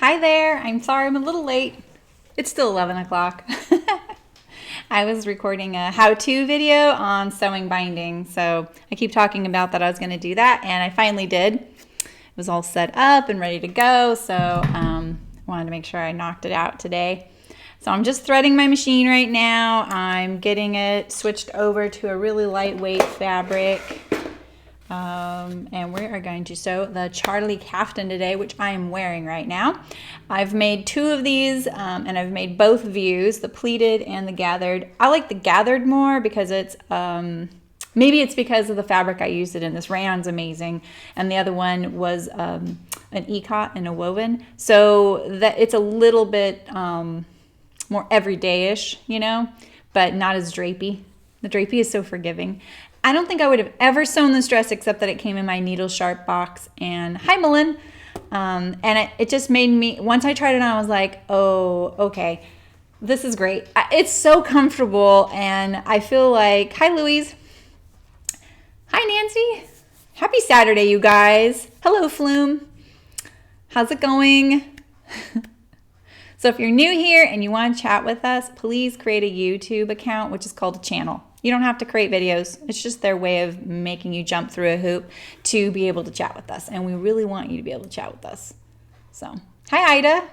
Hi there. I'm sorry I'm a little late. It's still 11 o'clock. I was recording a how-to video on sewing binding. So I keep talking about that I was going to do that, and I finally did. It was all set up and ready to go. So wanted to make sure I knocked it out today. So I'm just threading my machine right now. I'm getting it switched over to a really lightweight fabric. And we are going to sew the Charlie Caftan today, which I am wearing right now. I've made two of these, and I've made both views, the pleated and the gathered. I like the gathered more because it's, maybe it's because of the fabric I used it in. This rayon's amazing. And the other one was an ikat and a woven. So that it's a little bit more everyday-ish, you know, but not as drapey. The drapey is so forgiving. I don't think I would have ever sewn this dress except that it came in my needle sharp box. And hi, Malin. And it just made me, once I tried it on, I was like, oh, okay, this is great. It's so comfortable, and I feel like, hi, Louise. Hi, Nancy. Happy Saturday, you guys. Hello, Flume. How's it going? So if you're new here and you want to chat with us, please create a YouTube account, which is called a channel. You don't have to create videos. It's just their way of making you jump through a hoop to be able to chat with us. And we really want you to be able to chat with us. So, hi, Ida.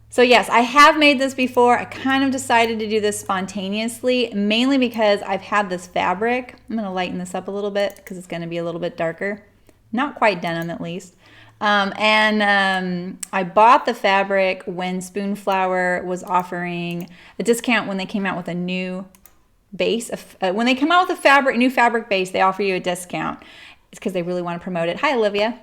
So yes, I have made this before. I kind of decided to do this spontaneously, mainly because I've had this fabric. I'm going to lighten this up a little bit because it's going to be a little bit darker. Not quite denim, at least. I bought the fabric when Spoonflower was offering a discount when they came out with a new base. When they come out with a new fabric base, they offer you a discount. It's because they really want to promote it. Hi, Olivia.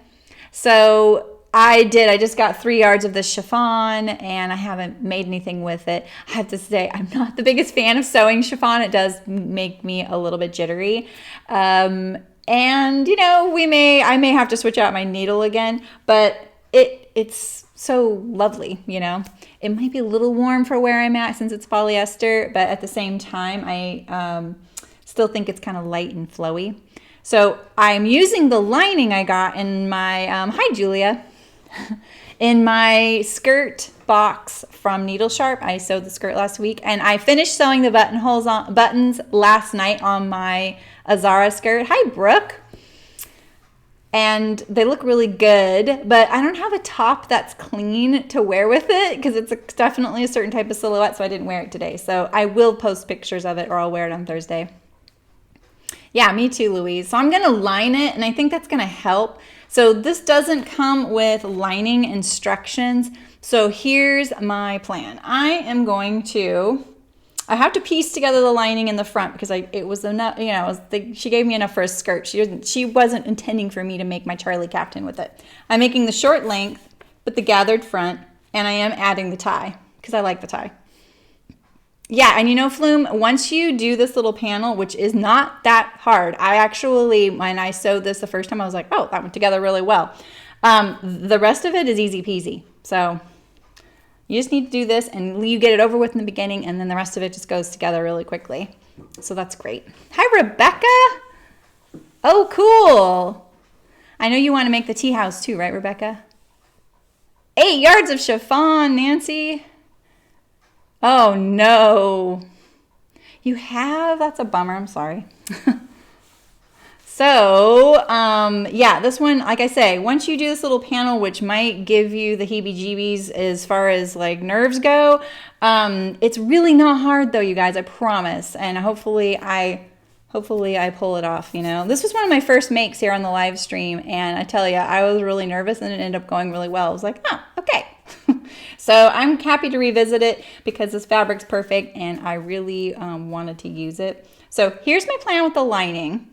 So I just got 3 yards of this chiffon, and I haven't made anything with it. I have to say, I'm not the biggest fan of sewing chiffon. It does make me a little bit jittery. And you know, I may have to switch out my needle again, but it's so lovely, you know. It might be a little warm for where I'm at since it's polyester, but at the same time, I still think it's kind of light and flowy. So I'm using the lining I got in my, hi Julia, in my skirt box from Needle Sharp. I sewed the skirt last week, and I finished sewing the buttons last night on my Azara skirt. Hi, Brooke. And they look really good, but I don't have a top that's clean to wear with it because it's definitely a certain type of silhouette, so I didn't wear it today. So I will post pictures of it, or I'll wear it on Thursday. Yeah, me too, Louise. So I'm going to line it, and I think that's going to help. So this doesn't come with lining instructions. So here's my plan. I have to piece together the lining in the front because it was enough, you know, she gave me enough for a skirt. She wasn't intending for me to make my Charlie Caftan with it. I'm making the short length with the gathered front, and I am adding the tie because I like the tie. Yeah, and you know, Flume, once you do this little panel, which is not that hard, I actually, when I sewed this the first time, I was like, oh, that went together really well. The rest of it is easy peasy. So you just need to do this, and you get it over with in the beginning, and then the rest of it just goes together really quickly. So that's great. Hi, Rebecca. Oh, cool. I know you want to make the tea house too, right, Rebecca? 8 yards of chiffon, Nancy. Oh, no. You have? That's a bummer. I'm sorry. So, yeah, this one, like I say, once you do this little panel, which might give you the heebie-jeebies as far as like nerves go, it's really not hard though, you guys, I promise. And hopefully I pull it off, you know. This was one of my first makes here on the live stream, and I tell you, I was really nervous, and it ended up going really well. I was like, oh, okay. So I'm happy to revisit it because this fabric's perfect, and I really wanted to use it. So here's my plan with the lining.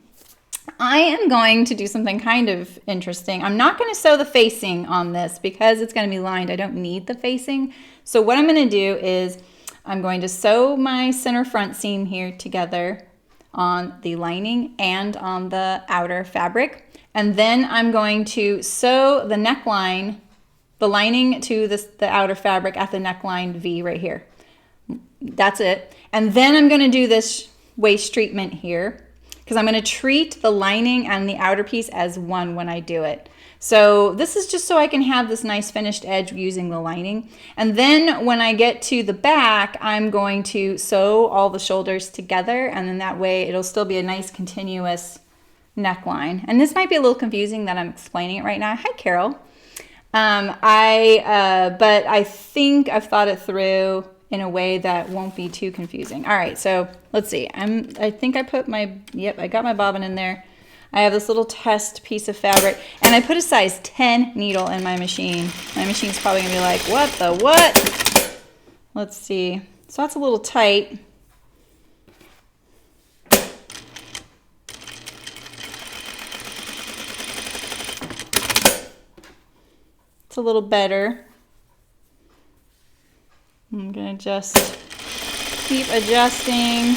I am going to do something kind of interesting. I'm not going to sew the facing on this because it's going to be lined. I don't need the facing. So what I'm going to do is I'm going to sew my center front seam here together on the lining and on the outer fabric. And then I'm going to sew the neckline, the lining to the outer fabric at the neckline V right here. That's it. And then I'm going to do this waist treatment here, because I'm going to treat the lining and the outer piece as one when I do it. So this is just so I can have this nice finished edge using the lining. And then when I get to the back, I'm going to sew all the shoulders together, and then that way it'll still be a nice continuous neckline. And this might be a little confusing that I'm explaining it right now. Hi, Carol. But I think I've thought it through in a way that won't be too confusing. All right, so let's see. I think I put my, yep, I got my bobbin in there. I have this little test piece of fabric, and I put a size 10 needle in my machine. My machine's probably gonna be like, what the what? Let's see. So that's a little tight. It's a little better. I'm gonna just keep adjusting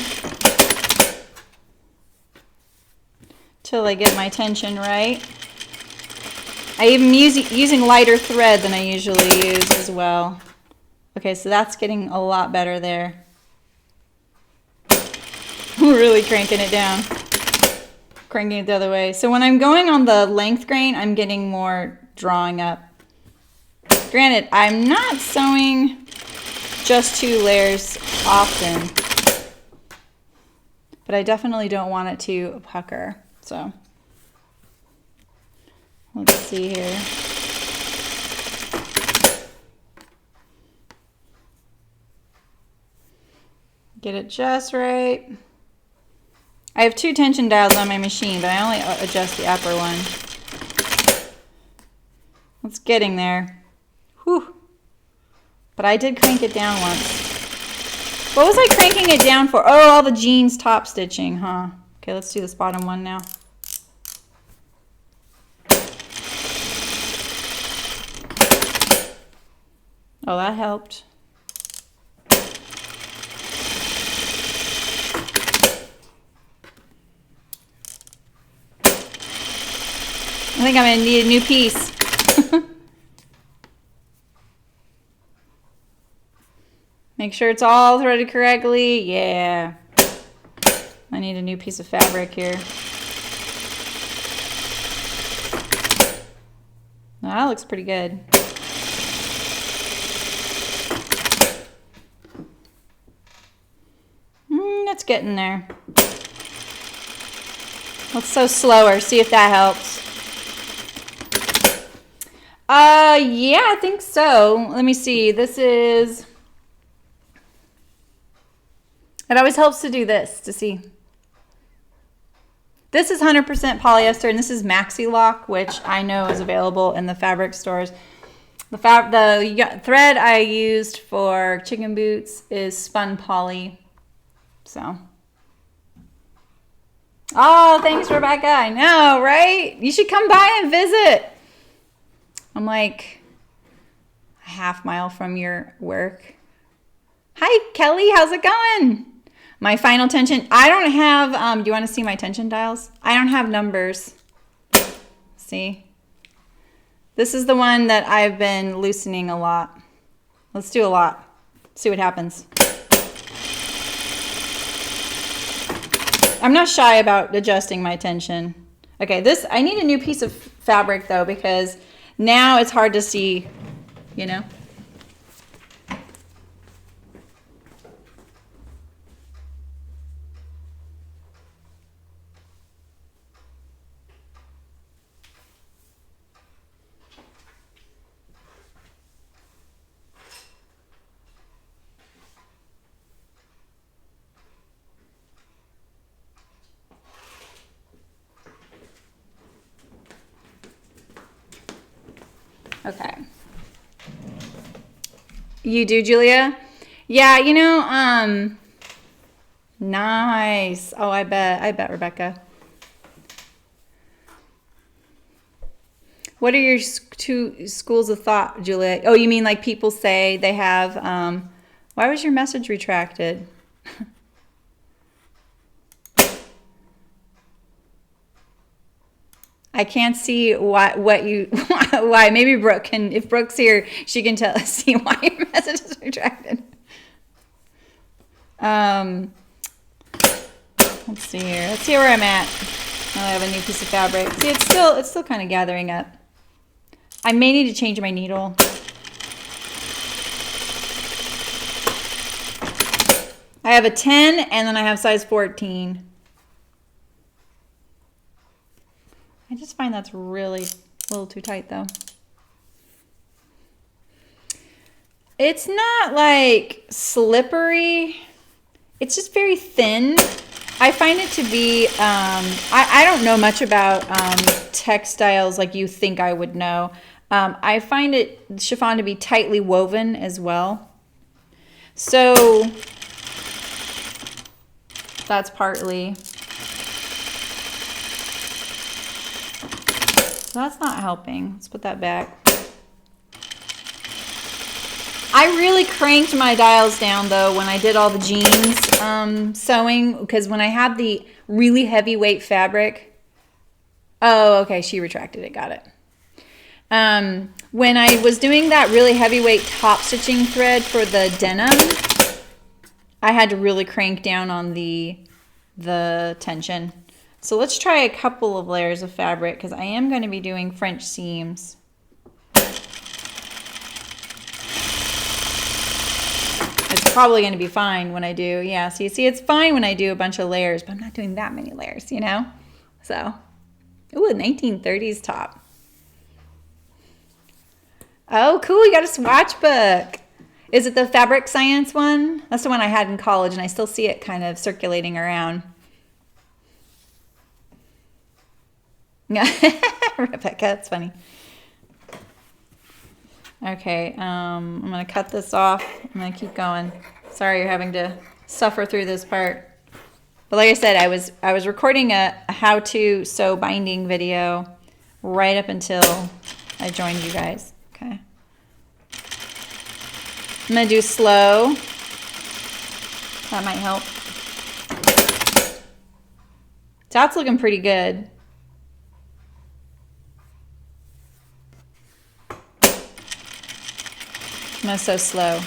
till I get my tension right. I even using lighter thread than I usually use as well. Okay, so that's getting a lot better there. I'm really cranking it down. Cranking it the other way. So when I'm going on the length grain, I'm getting more drawing up. Granted, I'm not sewing just 2 layers often, but I definitely don't want it to pucker. So let's see here. Get it just right. I have 2 tension dials on my machine, but I only adjust the upper one. It's getting there. Whew. But I did crank it down once. What was I cranking it down for? Oh, all the jeans top stitching, huh? Okay, let's do this bottom one now. Oh, that helped. I think I'm gonna need a new piece. Make sure it's all threaded correctly. Yeah. I need a new piece of fabric here. That looks pretty good. It's getting there. Let's sew slower, see if that helps. Yeah, I think so. Let me see. This is... It always helps to do this to see. This is 100% polyester, and this is Maxi Lock, which I know is available in the fabric stores. The thread I used for chicken boots is spun poly. So. Oh, thanks, Rebecca. I know, right? You should come by and visit. I'm like a half mile from your work. Hi, Kelly. How's it going? My final tension. I don't have, do you want to see my tension dials? I don't have numbers. See? This is the one that I've been loosening a lot. Let's do a lot. See what happens. I'm not shy about adjusting my tension. Okay, this, I need a new piece of fabric though, because now it's hard to see, you know? Okay. You do, Julia? Yeah, you know, nice. Oh, I bet, Rebecca. What are your 2 schools of thought, Julia? Oh, you mean like people say they have, why was your message retracted? I can't see why. Maybe Brooke can, if Brooke's here, she can see why your message is retracted. Let's see here. Let's see where I'm at. Now I have a new piece of fabric. See, it's still kind of gathering up. I may need to change my needle. I have a 10 and then I have size 14. I just find that's really a little too tight though. It's not like slippery. It's just very thin. I find it to be, I don't know much about textiles like you think I would know. I find chiffon to be tightly woven as well. So that's partly. That's not helping. Let's put that back. I really cranked my dials down though when I did all the jeans sewing, because when I had the really heavyweight fabric, oh, okay, she retracted it, got it. When I was doing that really heavyweight top stitching thread for the denim, I had to really crank down on the tension. So let's try a couple of layers of fabric because I am going to be doing French seams. It's probably going to be fine when I do, yeah, so you see it's fine when I do a bunch of layers, but I'm not doing that many layers, you know? So, ooh, a 1930s top. Oh, cool, you got a swatch book. Is it the fabric science one? That's the one I had in college, and I still see it kind of circulating around. Yeah, Rebecca, that's funny. Okay, I'm going to cut this off. I'm going to keep going. Sorry you're having to suffer through this part. But like I said, I was recording a how-to sew binding video right up until I joined you guys. Okay. I'm going to do slow. That might help. That's looking pretty good. I'm going to sew slow.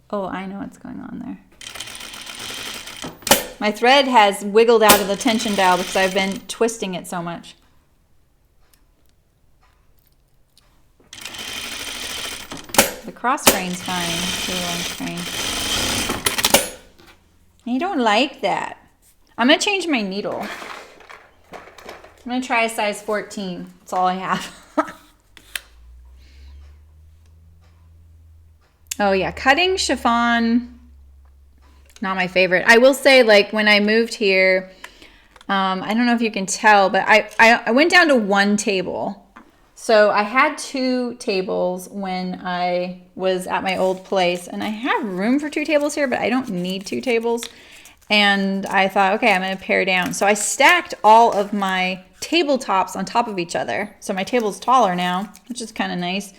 Oh, I know what's going on there. My thread has wiggled out of the tension dial because I've been twisting it so much. The cross grain's fine. You don't like that. I'm going to change my needle. I'm going to try a size 14. That's all I have. Oh yeah, cutting chiffon, not my favorite. I will say, like, when I moved here, I don't know if you can tell, but I went down to one table. So I had 2 tables when I was at my old place, and I have room for 2 tables here, but I don't need 2 tables. And I thought, okay, I'm going to pare down. So I stacked all of my tabletops on top of each other. So my table's taller now, which is kind of nice.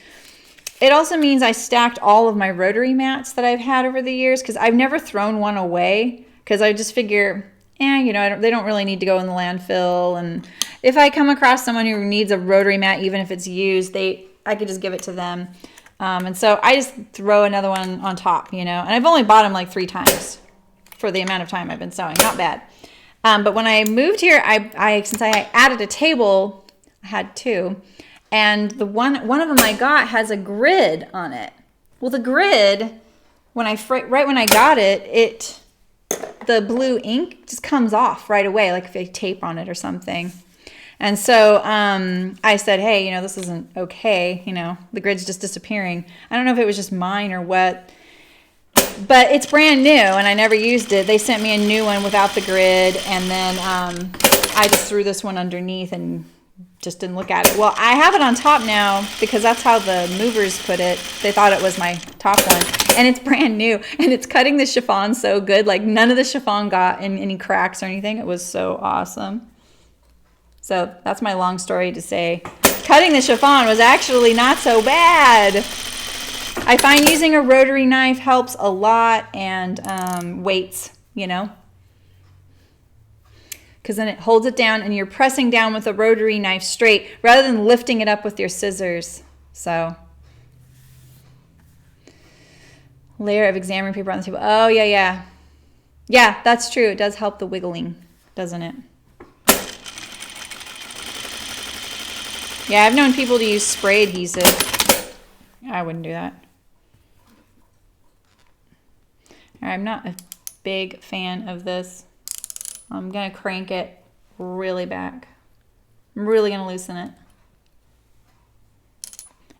It also means I stacked all of my rotary mats that I've had over the years, because I've never thrown one away, because I just figure, you know, they don't really need to go in the landfill. And if I come across someone who needs a rotary mat, even if it's used, I could just give it to them. And so I just throw another one on top, you know. And I've only bought them like 3 times for the amount of time I've been sewing. Not bad. But when I moved here, since I added a table, I had 2. And the one of them I got has a grid on it. Well, the grid, right when I got it, the blue ink just comes off right away, like if I tape on it or something. And so I said, hey, you know, this isn't okay. You know, the grid's just disappearing. I don't know if it was just mine or what, but it's brand new and I never used it. They sent me a new one without the grid, and then I just threw this one underneath and just didn't look at it. Well, I have it on top now because that's how the movers put it. They thought it was my top one, and it's brand new, and it's cutting the chiffon so good. Like, none of the chiffon got in any cracks or anything. It was so awesome. So that's my long story to say cutting the chiffon was actually not so bad. I find using a rotary knife helps a lot, and weights, you know, because then it holds it down and you're pressing down with a rotary knife straight rather than lifting it up with your scissors. So, layer of examining paper on the table. Oh, yeah. Yeah, that's true. It does help the wiggling. doesn't it? Yeah, I've known people to use spray adhesive. I wouldn't do that. I'm not a big fan of this. I'm gonna crank it really back. I'm really gonna loosen it.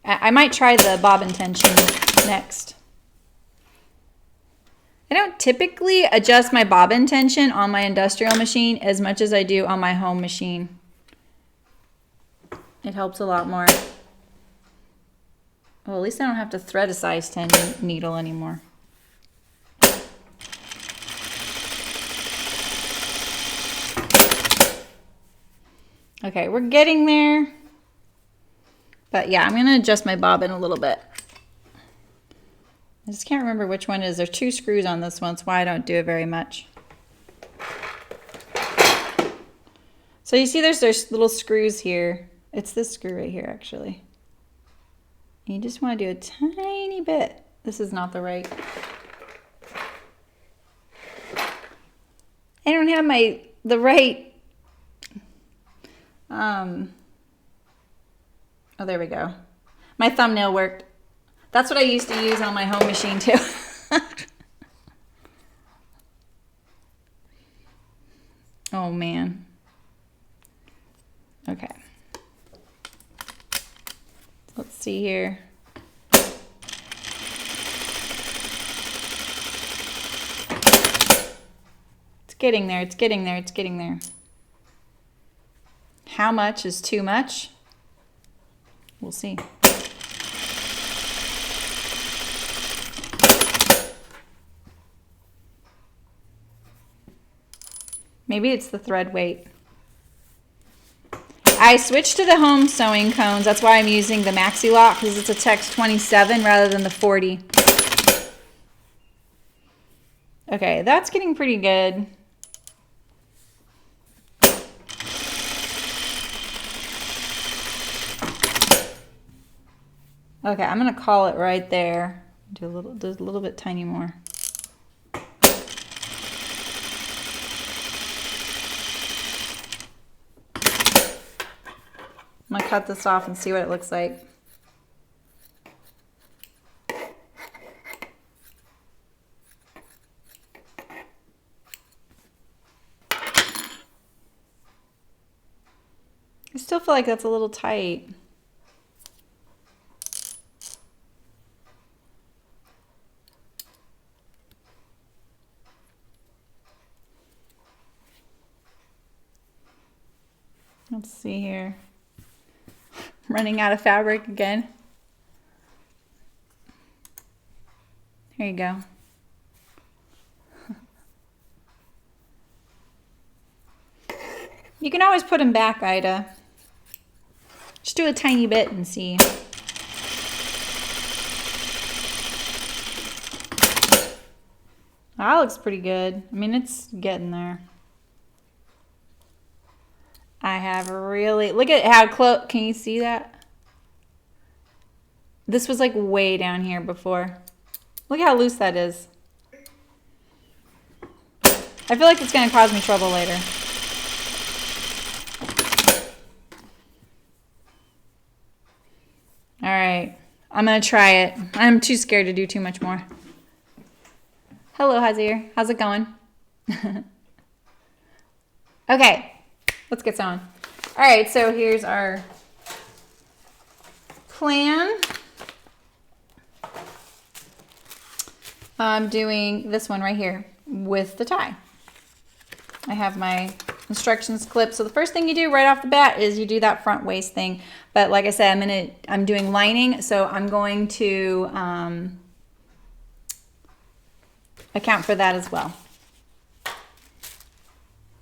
I might try the Bobbin Tension next. I don't typically adjust my bobbin tension on my industrial machine as much as I do on my home machine. It helps a lot more. Well, at least I don't have to thread a size 10 needle anymore. Okay, we're getting there. But yeah, I'm going to adjust my bobbin a little bit. I just can't remember which one it is. There's 2 screws on this one, that's why I don't do it very much. So you see there's little screws here. It's this screw right here, actually. You just want to do a tiny bit. This is not the right. I don't have the right. Oh, there we go. My thumbnail worked. That's what I used to use on my home machine too. Oh man. Okay. Let's see here. It's getting there, it's getting there, it's getting there. How much is too much? We'll see. Maybe it's the thread weight. I switched to the home sewing cones. That's why I'm using the Maxi Lock, because it's a text 27 rather than the 40. Okay, that's getting pretty good. Okay, I'm gonna call it right there. Do a little bit tiny more. I'm gonna cut this off and see what it looks like. I still feel like that's a little tight. Let's see here. Running out of fabric again. Here you go. You can always put them back, Ida. Just do a tiny bit and see. That looks pretty good. I mean, it's getting there. I have really, look at how close, can you see that? This was like way down here before. Look how loose that is. I feel like it's going to cause me trouble later. All right, I'm going to try it. I'm too scared to do too much more. Hello, Hazir. How's it going? Okay. Let's get sewing. All right, so here's our plan. I'm doing this one right here with the tie. I have my instructions clip. So the first thing you do right off the bat is you do that front waist thing. But like I said, I'm doing lining, so I'm going to account for that as well.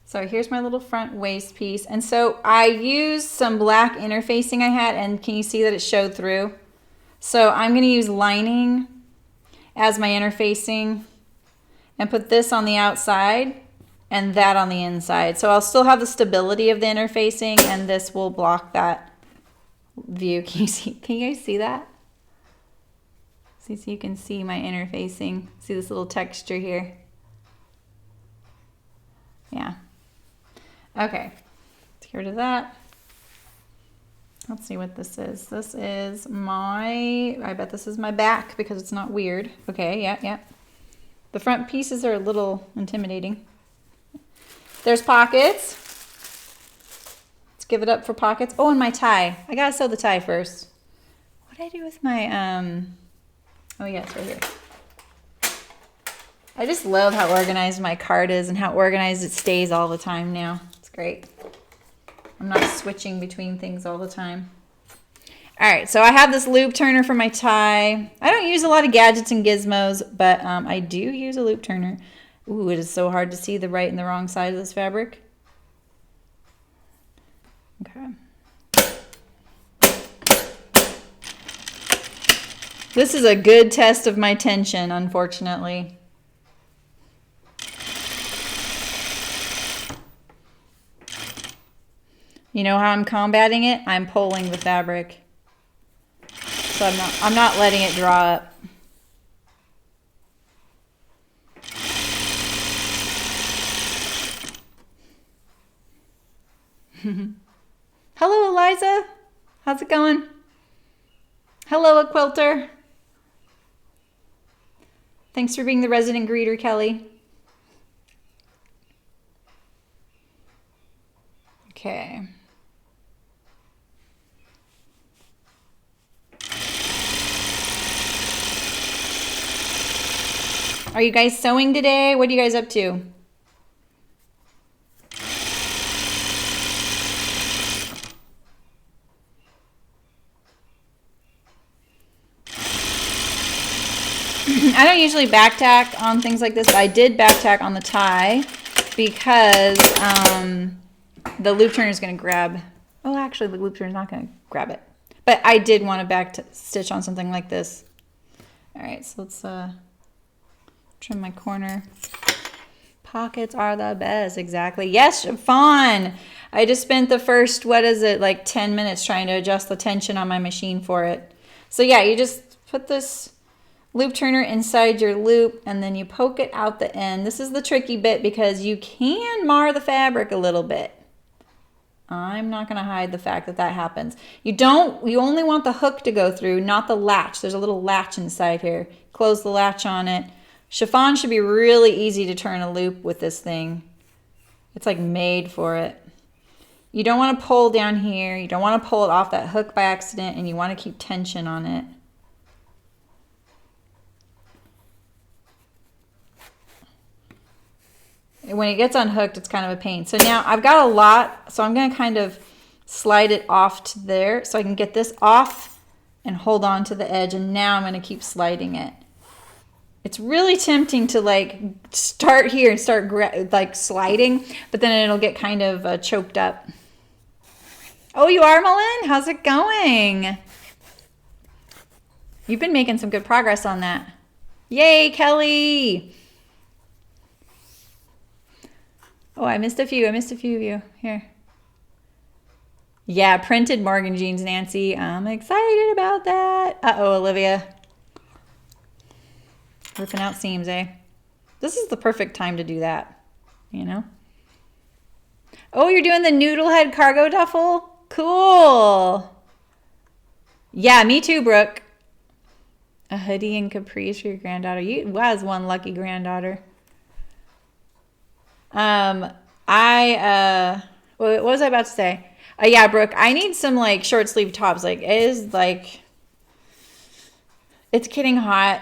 So here's my little front waist piece. And so I used some black interfacing I had, and can you see that it showed through? So I'm going to use lining as my interfacing and put this on the outside and that on the inside. So I'll still have the stability of the interfacing, and this will block that view. Can you guys see that? See, so you can see my interfacing. See this little texture here? Yeah. Okay, let's get rid of that. Let's see what this is. This is my, I bet this is my back because it's not weird. Okay, yeah. The front pieces are a little intimidating. There's pockets. Let's give it up for pockets. Oh, and my tie. I gotta sew the tie first. What did I do with my, oh yeah, it's right here. I just love how organized my card is and how organized it stays all the time now. It's great. I'm not switching between things all the time. All right, so I have this loop turner for my tie. I don't use a lot of gadgets and gizmos, but I do use a loop turner. Ooh, it is so hard to see the right and the wrong side of this fabric. Okay. This is a good test of my tension, unfortunately. You know how I'm combating it? I'm pulling the fabric. So I'm not letting it draw up. Hello, Eliza. How's it going? Hello, a quilter. Thanks for being the resident greeter, Kelly. Okay. Are you guys sewing today? What are you guys up to? I don't usually back tack on things like this, but I did back tack on the tie because the loop turner is going to grab. Oh, actually, the loop turner is not going to grab it. But I did want to back stitch on something like this. All right, so let's trim my corner. Pockets are the best, exactly. Yes, fun. I just spent the first, what is it, like 10 minutes trying to adjust the tension on my machine for it. So yeah, you just put this loop turner inside your loop and then you poke it out the end. This is the tricky bit because you can mar the fabric a little bit. I'm not going to hide the fact that that happens. You only want the hook to go through, not the latch. There's a little latch inside here. Close the latch on it. Chiffon should be really easy to turn a loop with this thing. It's like made for it. You don't want to pull down here. You don't want to pull it off that hook by accident, and you want to keep tension on it. When it gets unhooked, it's kind of a pain. So now I've got a lot, so I'm going to kind of slide it off to there so I can get this off and hold on to the edge, and now I'm going to keep sliding it. It's really tempting to like start here and start like sliding, but then it'll get kind of choked up. Oh, you are, Malin? How's it going? You've been making some good progress on that. Yay, Kelly! Oh, I missed a few. I missed a few of you. Here. Yeah, printed Morgan jeans, Nancy. I'm excited about that. Uh-oh, Olivia. Ripping out seams, eh? This is the perfect time to do that, you know? Oh, you're doing the noodle head cargo duffel? Cool. Yeah, me too, Brooke. A hoodie and capris for your granddaughter. You was one lucky granddaughter. What was I about to say? Yeah, Brooke, I need some like short sleeve tops. Like it is like, it's getting hot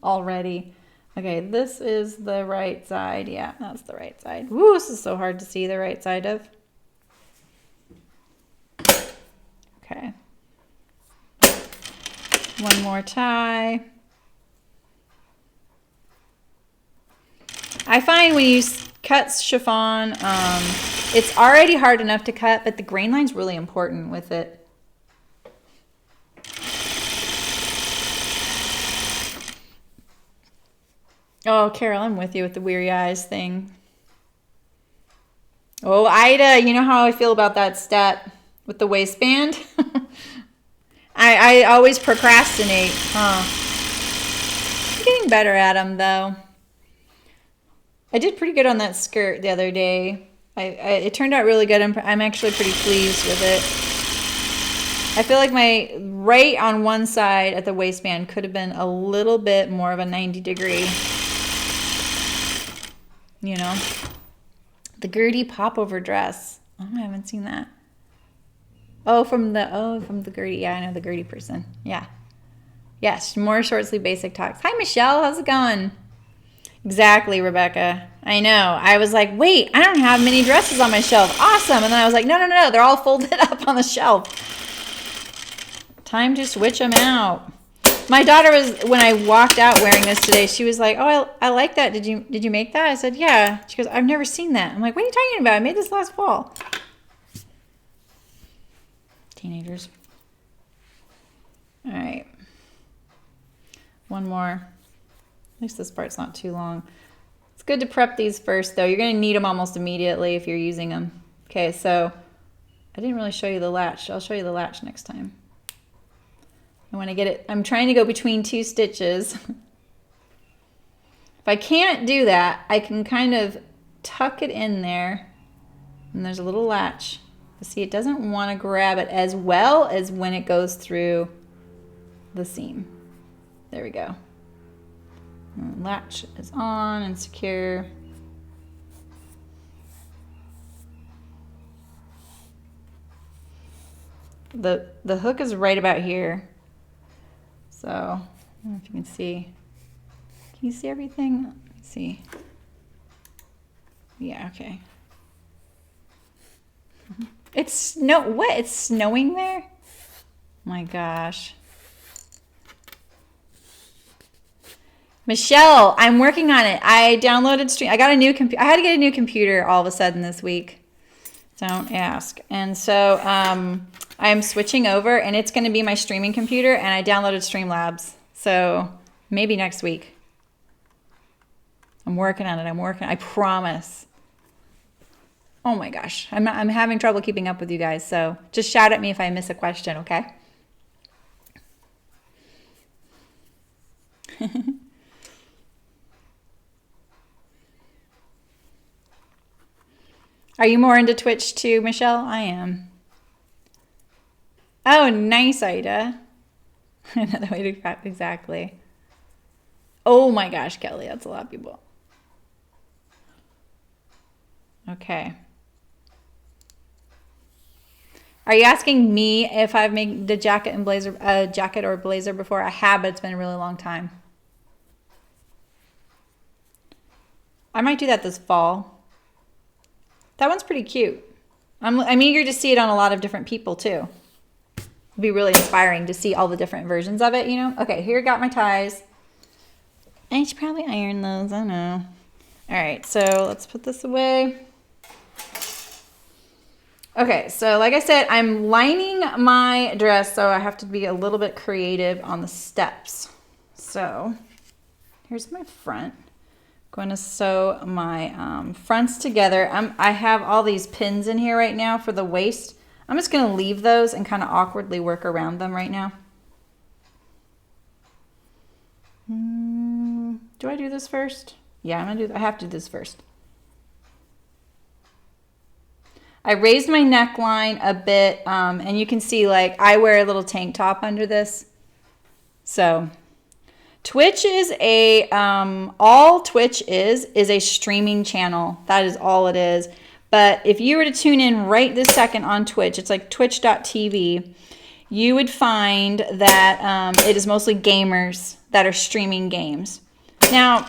already. Okay, this is the right side. Yeah, that's the right side. Woo, this is so hard to see the right side of. Okay. One more tie. I find when you cut chiffon, it's already hard enough to cut, but the grain line's really important with it. Oh, Carol, I'm with you with the weary eyes thing. Oh, Ida, you know how I feel about that step with the waistband? I always procrastinate. Huh. I'm getting better at them, though. I did pretty good on that skirt the other day. It turned out really good. I'm actually pretty pleased with it. I feel like my right on one side at the waistband could have been a little bit more of a 90-degree, you know. The Gertie popover dress. Oh, I haven't seen that. Oh, from the Gertie. Yeah, I know the Gertie person. Yeah. Yes, more short sleeve basic tops. Hi, Michelle. How's it going? Exactly, Rebecca. I know. I was like, wait, I don't have many dresses on my shelf. Awesome. And then I was like, no. They're all folded up on the shelf. Time to switch them out. My daughter was, when I walked out wearing this today, she was like, oh, I like that. Did you make that? I said, yeah. She goes, I've never seen that. I'm like, what are you talking about? I made this last fall. Teenagers. All right. One more. At least this part's not too long. It's good to prep these first, though. You're going to need them almost immediately if you're using them. Okay, so I didn't really show you the latch. I'll show you the latch next time. I want to get it. I'm trying to go between two stitches. If I can't do that, I can kind of tuck it in there. And there's a little latch. But see, it doesn't want to grab it as well as when it goes through the seam. There we go. And the latch is on and secure. The hook is right about here. So, I don't know if you can see. Can you see everything? Let me see. Yeah, okay. It's snowing there? My gosh. Michelle, I'm working on it. I downloaded Stream. I got a new computer. I had to get a new computer all of a sudden this week. Don't ask. And so I'm switching over, and it's going to be my streaming computer, and I downloaded Streamlabs. So maybe next week. I'm working on it. I promise. Oh my gosh. I'm having trouble keeping up with you guys. So just shout at me if I miss a question, okay? Are you more into Twitch too, Michelle? I am. Oh, nice, Ida. Another way to craft, exactly. Oh my gosh, Kelly, that's a lot of people. Okay. Are you asking me if I've made the jacket and blazer, jacket or blazer before? I have, but it's been a really long time. I might do that this fall. That one's pretty cute. I'm eager to see it on a lot of different people too. It'll be really inspiring to see all the different versions of it, you know? Okay, here I got my ties. I should probably iron those, I know. All right, so let's put this away. Okay, so like I said, I'm lining my dress, so I have to be a little bit creative on the steps. So here's my front. Going to sew my fronts together. I have all these pins in here right now for the waist. I'm just going to leave those and kind of awkwardly work around them right now. Do I do this first? Yeah, I have to do this first. I raised my neckline a bit, and you can see like I wear a little tank top under this. So Twitch is all Twitch is a streaming channel. That is all it is. But if you were to tune in right this second on Twitch, it's like twitch.tv, you would find that it is mostly gamers that are streaming games. Now,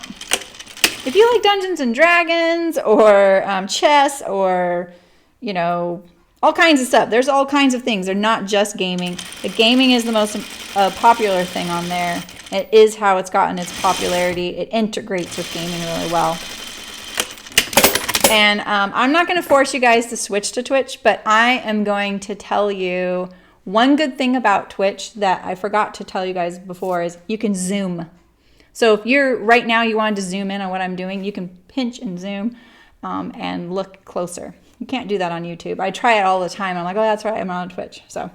if you like Dungeons and Dragons or chess or, you know, all kinds of stuff. There's all kinds of things. They're not just gaming. The gaming is the most popular thing on there. It is how it's gotten its popularity. It integrates with gaming really well. And I'm not going to force you guys to switch to Twitch, but I am going to tell you one good thing about Twitch that I forgot to tell you guys before is you can zoom. So if you're right now you wanted to zoom in on what I'm doing, you can pinch and zoom and look closer. You can't do that on YouTube. I try it all the time. I'm like, oh, that's right, I'm on Twitch. So,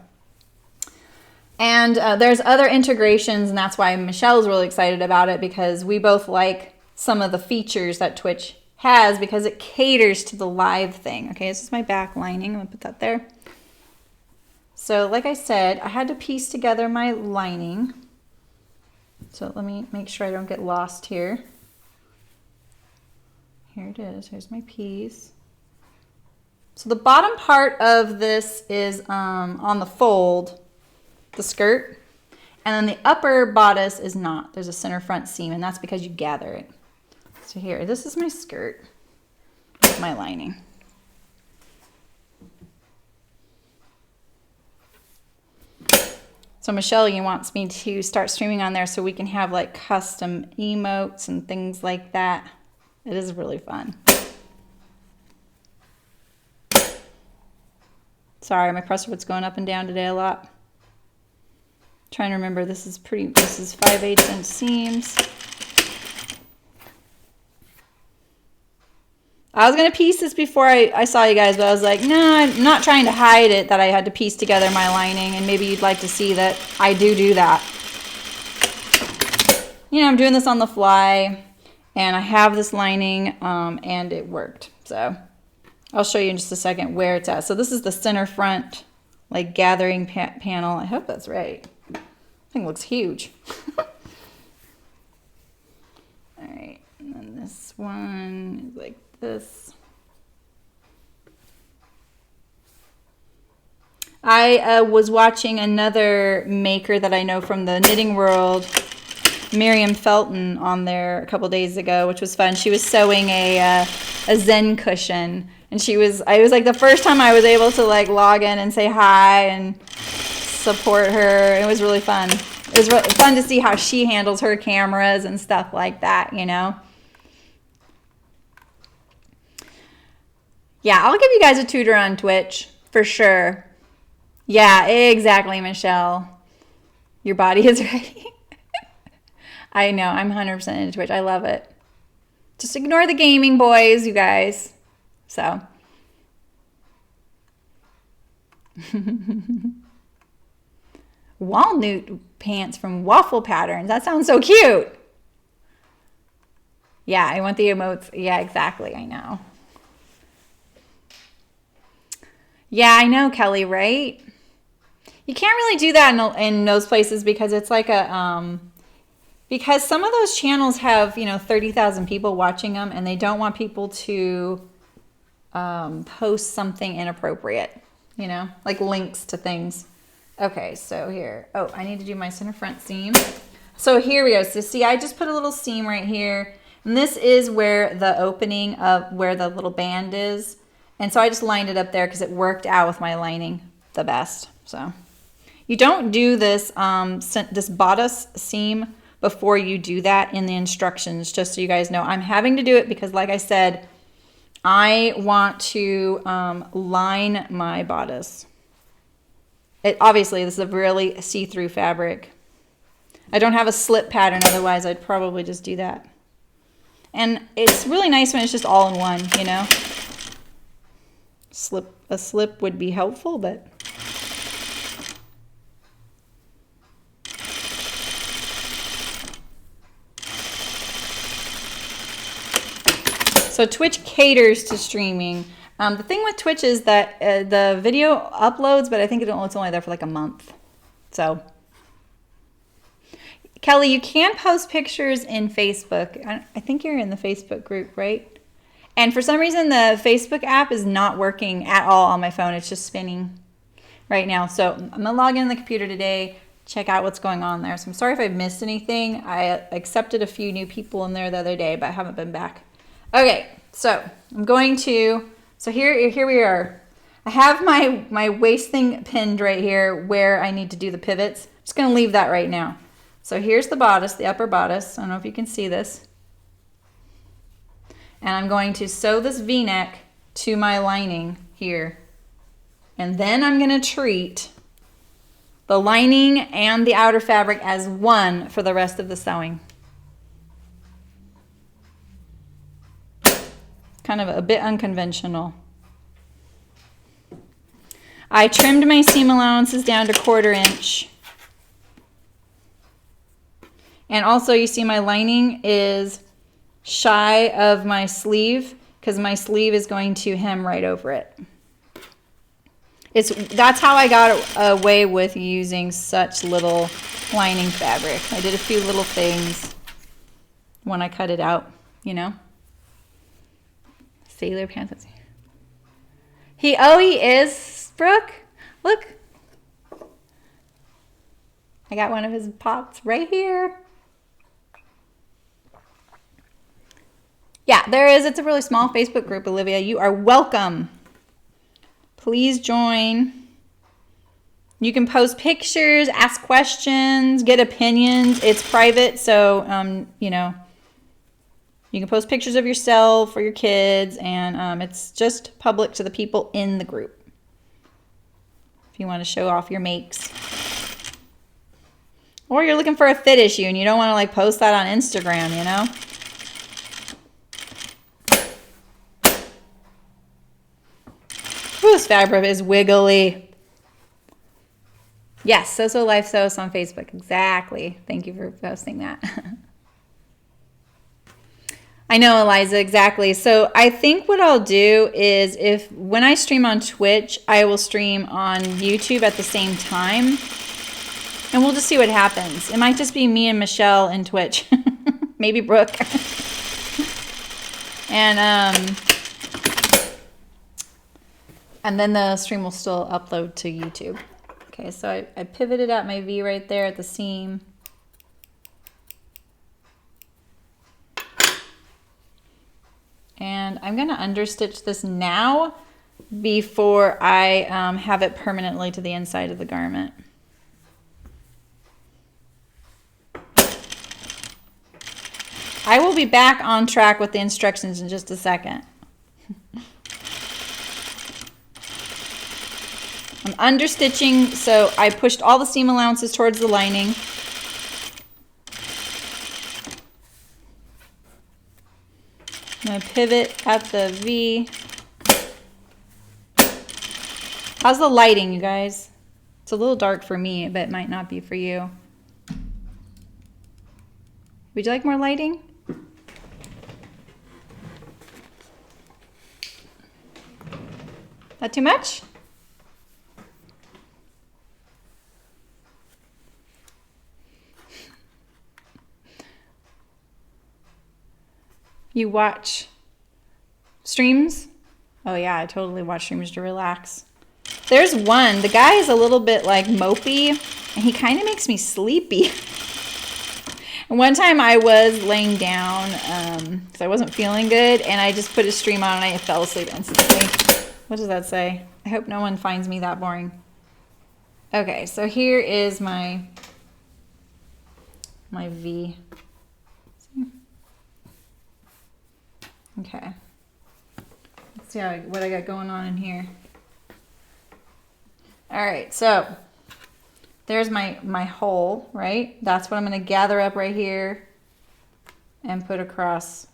and there's other integrations, and that's why Michelle's really excited about it because we both like some of the features that Twitch has because it caters to the live thing. Okay, this is my back lining. I'm gonna put that there. So like I said, I had to piece together my lining. So let me make sure I don't get lost here. Here it is, here's my piece. So the bottom part of this is on the fold, the skirt, and then the upper bodice is not. There's a center front seam, and that's because you gather it. So here, this is my skirt with my lining. So Michelle wants me to start streaming on there so we can have like custom emotes and things like that. It is really fun. Sorry, my pressure foot's going up and down today a lot. Trying to remember, this is 5/8 inch seams. I was going to piece this before I saw you guys, but I was like, no, I'm not trying to hide it that I had to piece together my lining, and maybe you'd like to see that I do that. You know, I'm doing this on the fly, and I have this lining, and it worked. So I'll show you in just a second where it's at. So this is the center front, like gathering panel. I hope that's right. I think it looks huge. All right, and then this one is like this. I was watching another maker that I know from the knitting world, Miriam Felton, on there a couple days ago, which was fun. She was sewing a Zen cushion, and it was like the first time I was able to like log in and say hi and support her. It was really fun. It was fun to see how she handles her cameras and stuff like that, you know. Yeah, I'll give you guys a tutor on Twitch, for sure. Yeah, exactly, Michelle. Your body is ready. I know, I'm 100% into Twitch. I love it. Just ignore the gaming, boys, you guys. So. Walnut pants from Waffle Patterns. That sounds so cute. Yeah, I want the emotes. Yeah, exactly, I know. Yeah, I know, Kelly, right? You can't really do that in those places because it's like a, because some of those channels have, 30,000 people watching them, and they don't want people to post something inappropriate, like links to things. Okay, so here, I need to do my center front seam. So here we go. So see, I just put a little seam right here, and this is where the opening of where the little band is. And so I just lined it up there because it worked out with my lining the best. So you don't do this this bodice seam before you do that in the instructions, just so you guys know. I'm having to do it because, like I said, I want to line my bodice. Obviously, this is a really see-through fabric. I don't have a slip pattern, otherwise I'd probably just do that. And it's really nice when it's just all in one, A slip would be helpful, but so Twitch caters to streaming. The thing with Twitch is that the video uploads, but I think it's only there for like a month. So Kelly, you can post pictures in Facebook. I think you're in the Facebook group, right? And for some reason, the Facebook app is not working at all on my phone. It's just spinning right now. So I'm going to log in the computer today, check out what's going on there. So I'm sorry if I've missed anything. I accepted a few new people in there the other day, but I haven't been back. Okay, so I'm going to, so here we are. I have my waist thing pinned right here where I need to do the pivots. I'm just going to leave that right now. So here's the bodice, the upper bodice. I don't know if you can see this. And I'm going to sew this V-neck to my lining here. And then I'm going to treat the lining and the outer fabric as one for the rest of the sewing. Kind of a bit unconventional. I trimmed my seam allowances down to 1/4 inch. And also you see my lining is shy of my sleeve. because my sleeve is going to hem right over it. That's how I got away with using such little lining fabric. I did a few little things when I cut it out, you know. Sailor pants. He is, Brooke. Look. I got one of his pops right here. Yeah, there is. It's a really small Facebook group, Olivia. You are welcome. Please join. You can post pictures, ask questions, get opinions. It's private, so, you know, you can post pictures of yourself or your kids, and it's just public to the people in the group. If you want to show off your makes. Or you're looking for a fit issue and you don't want to like post that on Instagram, you know? Ooh, this fabric is wiggly. Yes, So Life Sews on Facebook. Exactly. Thank you for posting that. I know, Eliza, exactly. So I think what I'll do is when I stream on Twitch, I will stream on YouTube at the same time. And we'll just see what happens. It might just be me and Michelle in Twitch. Maybe Brooke. And then the stream will still upload to YouTube. Okay, so I pivoted at my V right there at the seam. And I'm gonna understitch this now before I have it permanently to the inside of the garment. I will be back on track with the instructions in just a second. I'm understitching, so I pushed all the seam allowances towards the lining. I'm going to pivot at the V. How's the lighting, you guys? It's a little dark for me, but it might not be for you. Would you like more lighting? Not too much? You watch streams? Oh yeah, I totally watch streams to relax. There's one. The guy is a little bit like mopey, and he kind of makes me sleepy. And one time I was laying down because I wasn't feeling good, and I just put a stream on and I fell asleep instantly. What does that say? I hope no one finds me that boring. Okay, so here is my V. Okay. Let's see what I got going on in here. All right, so there's my hole, right? That's what I'm going to gather up right here and put across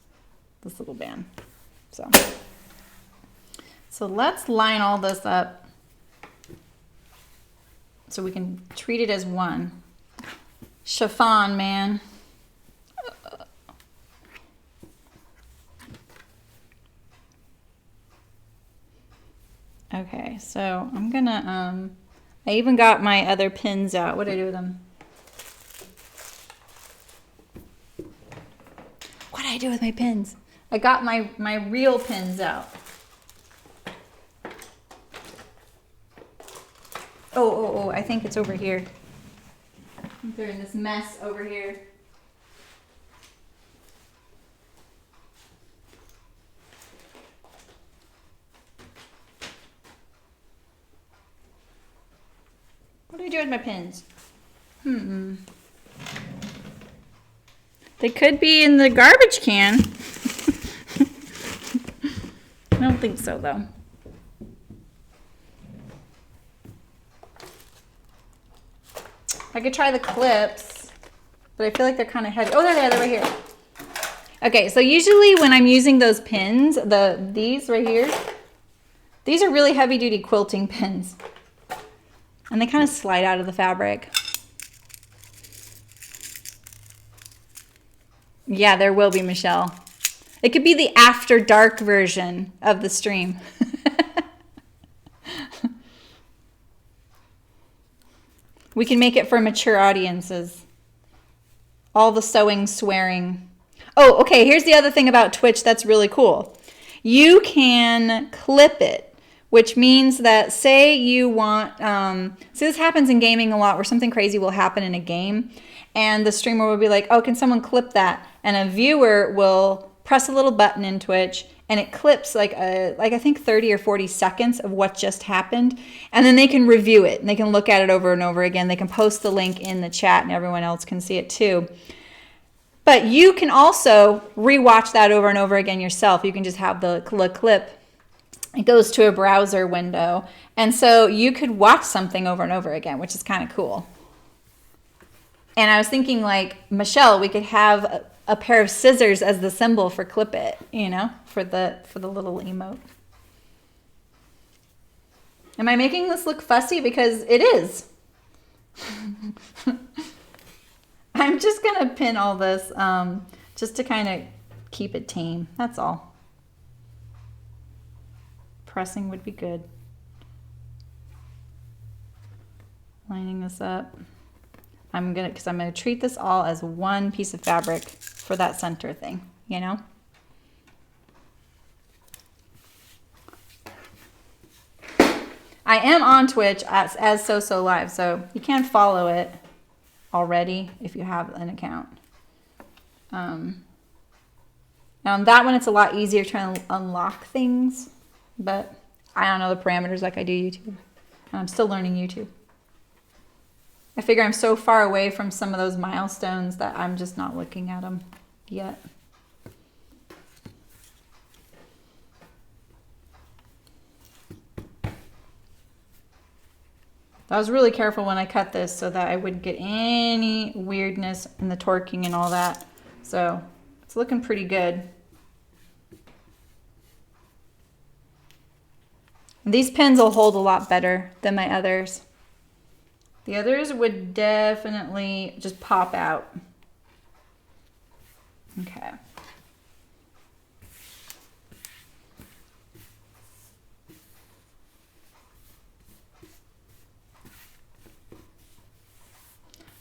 this little band. So let's line all this up so we can treat it as one. Chiffon, man. Okay, so I'm gonna, I even got my other pins out. What did I do with them? What did I do with my pins? I got my real pins out. Oh, I think it's over here. They're in this mess over here. What do I do with my pins? They could be in the garbage can. I don't think so, though. I could try the clips, but I feel like they're kind of heavy. Oh, they're right here. Okay, so usually when I'm using those pins, these right here, these are really heavy-duty quilting pins. And they kind of slide out of the fabric. Yeah, there will be, Michelle. It could be the after dark version of the stream. We can make it for mature audiences. All the sewing, swearing. Oh, okay, here's the other thing about Twitch that's really cool. You can clip it, which means that say you want, so this happens in gaming a lot where something crazy will happen in a game and the streamer will be like, oh, can someone clip that? And a viewer will press a little button in Twitch and it clips like I think 30 or 40 seconds of what just happened. And then they can review it and they can look at it over and over again. They can post the link in the chat and everyone else can see it too. But you can also rewatch that over and over again yourself. You can just have the clip. It goes to a browser window. And so you could watch something over and over again, which is kind of cool. And I was thinking like, Michelle, we could have a pair of scissors as the symbol for clip it, you know, for the little emote. Am I making this look fussy? Because it is. I'm just going to pin all this just to kind of keep it tame. That's all. Pressing would be good. Lining this up. Because I'm going to treat this all as one piece of fabric for that center thing, you know? I am on Twitch as So Live, so you can follow it already if you have an account. Now on that one, it's a lot easier trying to unlock things, but I don't know the parameters like I do YouTube. And I'm still learning YouTube. I figure I'm so far away from some of those milestones that I'm just not looking at them yet. I was really careful when I cut this so that I wouldn't get any weirdness in the torquing and all that. So it's looking pretty good. These pins will hold a lot better than my others. The others would definitely just pop out. Okay.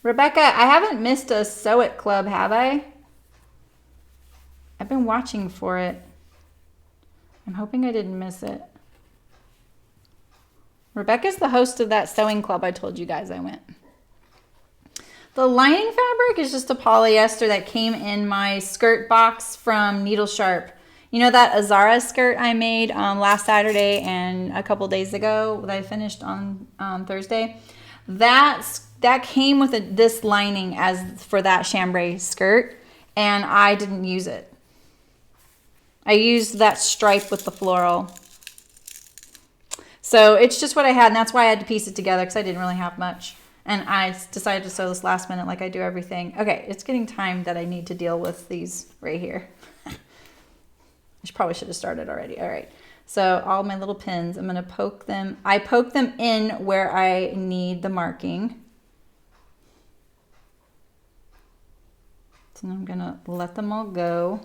Rebecca, I haven't missed a Sew It Club, have I? I've been watching for it. I'm hoping I didn't miss it. Rebecca's the host of that sewing club I told you guys I went. The lining fabric is just a polyester that came in my skirt box from Needle Sharp. You know that Azara skirt I made last Saturday and a couple days ago that I finished on Thursday? That came with this lining as for that chambray skirt, and I didn't use it. I used that stripe with the floral. So it's just what I had, and that's why I had to piece it together because I didn't really have much. And I decided to sew this last minute like I do everything. Okay, it's getting time that I need to deal with these right here. I probably should have started already. All right, so all my little pins, I'm going to poke them. I poke them in where I need the marking. So I'm going to let them all go.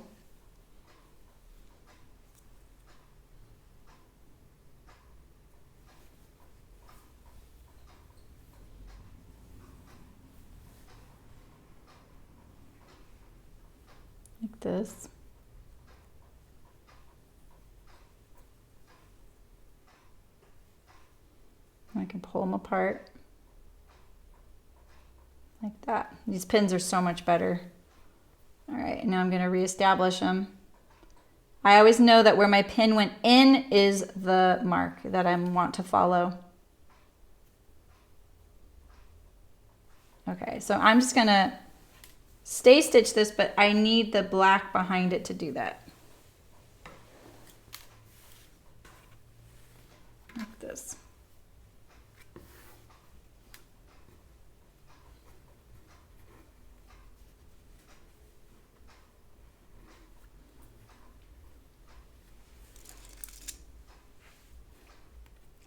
Like this. I can pull them apart like that. These pins are so much better. All right, now I'm going to reestablish them. I always know that where my pin went in is the mark that I want to follow. Okay, so I'm just going to stay stitch this, but I need the black behind it to do that. Like this.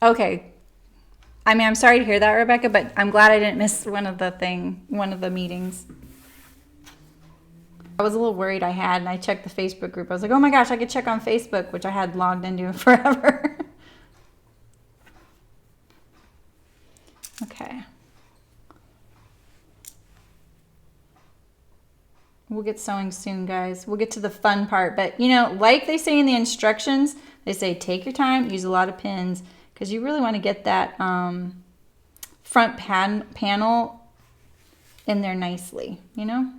Okay. I mean, I'm sorry to hear that, Rebecca, but I'm glad I didn't miss one of the meetings. I was a little worried I had, and I checked the Facebook group. I was like, oh my gosh, I could check on Facebook, which I had logged into forever. Okay. We'll get sewing soon, guys. We'll get to the fun part. But, you know, like they say in the instructions, they say take your time, use a lot of pins, because you really want to get that front panel in there nicely, you know?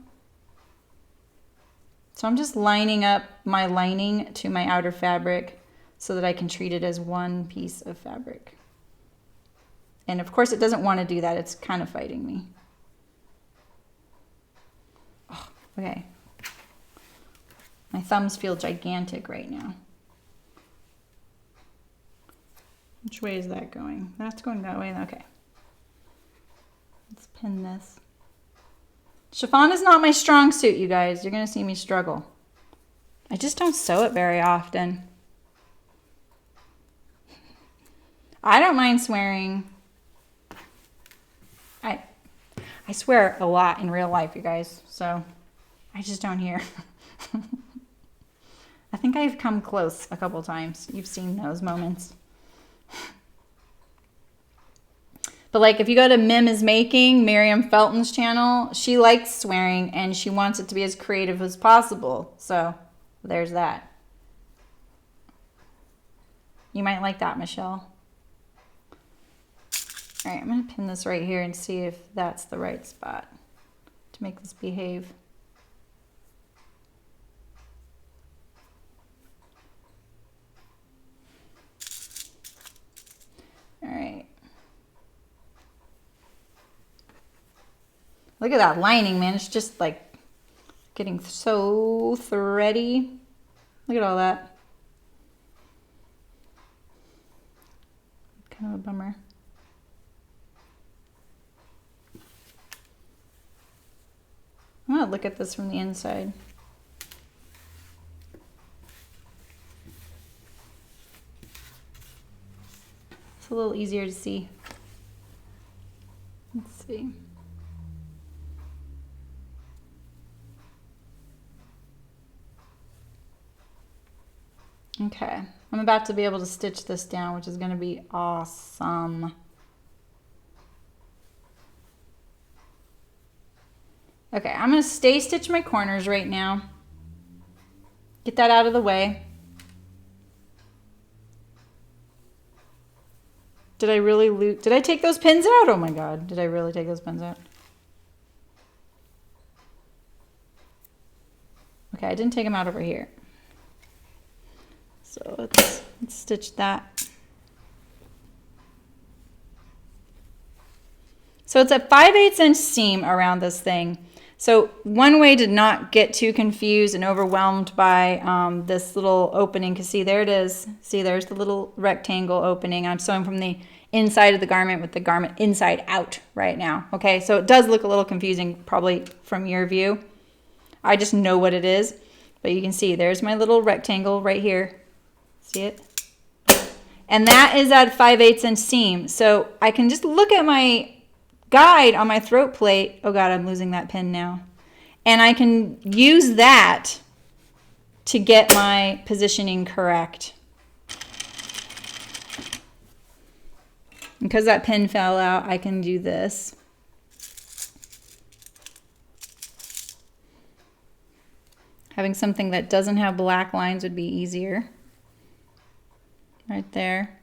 So I'm just lining up my lining to my outer fabric so that I can treat it as one piece of fabric. And of course it doesn't want to do that. It's kind of fighting me. Oh, okay. My thumbs feel gigantic right now. Which way is that going? That's going that way. Okay. Let's pin this. Chiffon is not my strong suit, you guys. You're going to see me struggle. I just don't sew it very often. I don't mind swearing. I swear a lot in real life, you guys. So I just don't hear. I think I've come close a couple times. You've seen those moments. But like if you go to Mim is Making, Miriam Felton's channel, she likes swearing and she wants it to be as creative as possible. So there's that. You might like that, Michelle. All right, I'm going to pin this right here and see if that's the right spot to make this behave. All right. Look at that lining, man. It's just like getting so thready. Look at all that. Kind of a bummer. I'm going to look at this from the inside. It's a little easier to see. Let's see. Okay, I'm about to be able to stitch this down, which is going to be awesome. Okay, I'm going to stay stitch my corners right now. Get that out of the way. Did I really lose? Did I take those pins out? Oh my God, did I really take those pins out? Okay, I didn't take them out over here. So let's stitch that. So it's a 5/8 inch seam around this thing. So one way to not get too confused and overwhelmed by this little opening, because see, there it is. See, there's the little rectangle opening. I'm sewing from the inside of the garment with the garment inside out right now. Okay, so it does look a little confusing probably from your view. I just know what it is. But you can see there's my little rectangle right here. See it? And that is at 5/8 inch seam. So I can just look at my guide on my throat plate. Oh God, I'm losing that pin now. And I can use that to get my positioning correct. Because that pin fell out, I can do this. Having something that doesn't have black lines would be easier. Right there.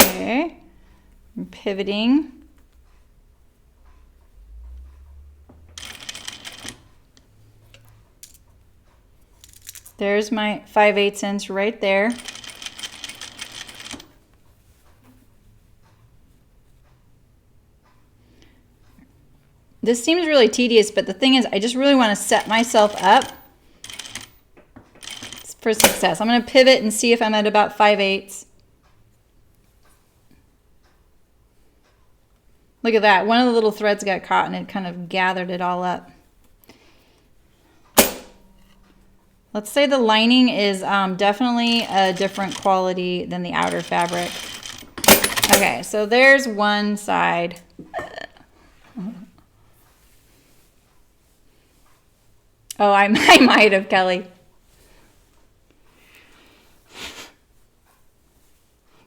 Okay, I'm pivoting. There's my 5/8 inch right there. This seems really tedious, but the thing is, I just really want to set myself up for success. I'm going to pivot and see if I'm at about 5/8. Look at that. One of the little threads got caught and it kind of gathered it all up. Let's say the lining is definitely a different quality than the outer fabric. Okay, so there's one side. Oh, I might have, Kelly.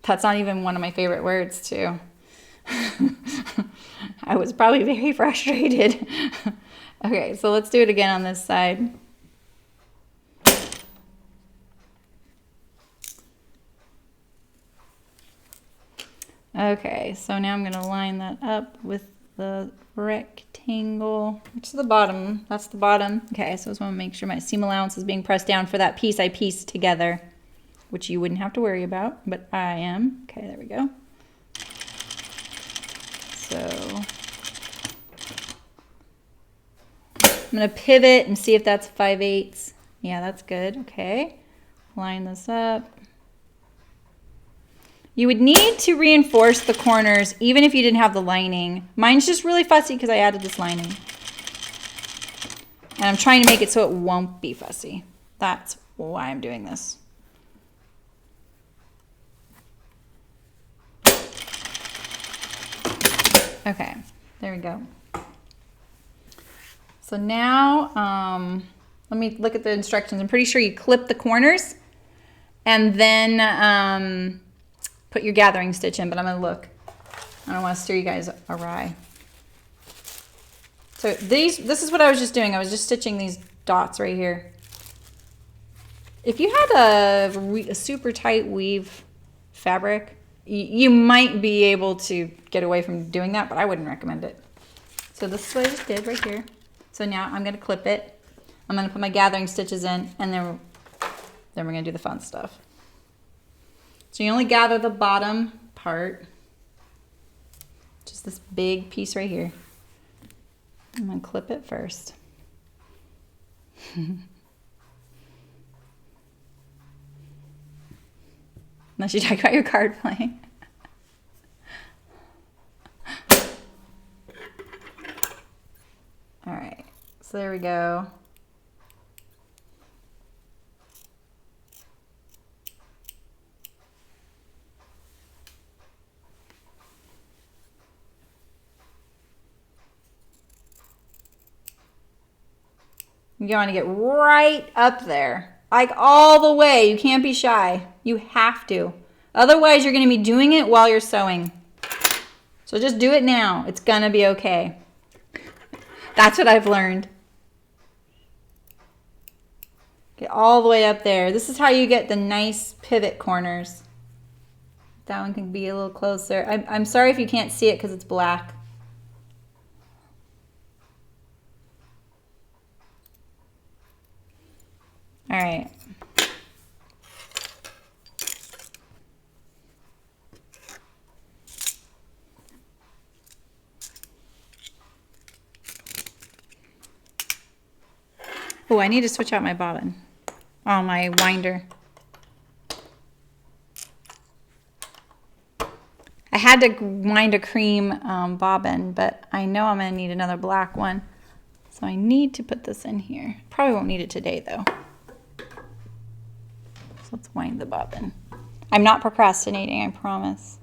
That's not even one of my favorite words, too. I was probably very frustrated. Okay, so let's do it again on this side. Okay, so now I'm going to line that up with the rectangle, which is the bottom. That's the bottom. Okay, so I just want to make sure my seam allowance is being pressed down for that piece I pieced together, which you wouldn't have to worry about, but I am. Okay, there we go. So I'm going to pivot and see if that's 5/8. Yeah, that's good. Okay, line this up. You would need to reinforce the corners even if you didn't have the lining. Mine's just really fussy because I added this lining. And I'm trying to make it so it won't be fussy. That's why I'm doing this. Okay, there we go. So now, let me look at the instructions. I'm pretty sure you clip the corners and then put your gathering stitch in, but I'm gonna look. I don't want to steer you guys awry. So this is what I was just doing. I was just stitching these dots right here. If you had a super tight weave fabric, you might be able to get away from doing that, but I wouldn't recommend it. So this is what I just did right here. So now I'm gonna clip it. I'm gonna put my gathering stitches in, and then we're gonna do the fun stuff. So you only gather the bottom part, just this big piece right here. I'm gonna clip it first. Unless you talk about your card playing. All right, so there we go. You want to get right up there, like all the way. You can't be shy. You have to. Otherwise, you're going to be doing it while you're sewing. So just do it now. It's going to be okay. That's what I've learned. Get all the way up there. This is how you get the nice pivot corners. That one can be a little closer. I'm sorry if you can't see it because it's black. All right. Oh, I need to switch out my bobbin. Oh, my winder. I had to wind a cream bobbin, but I know I'm going to need another black one. So I need to put this in here. Probably won't need it today, though. So let's wind the bobbin. I'm not procrastinating, I promise.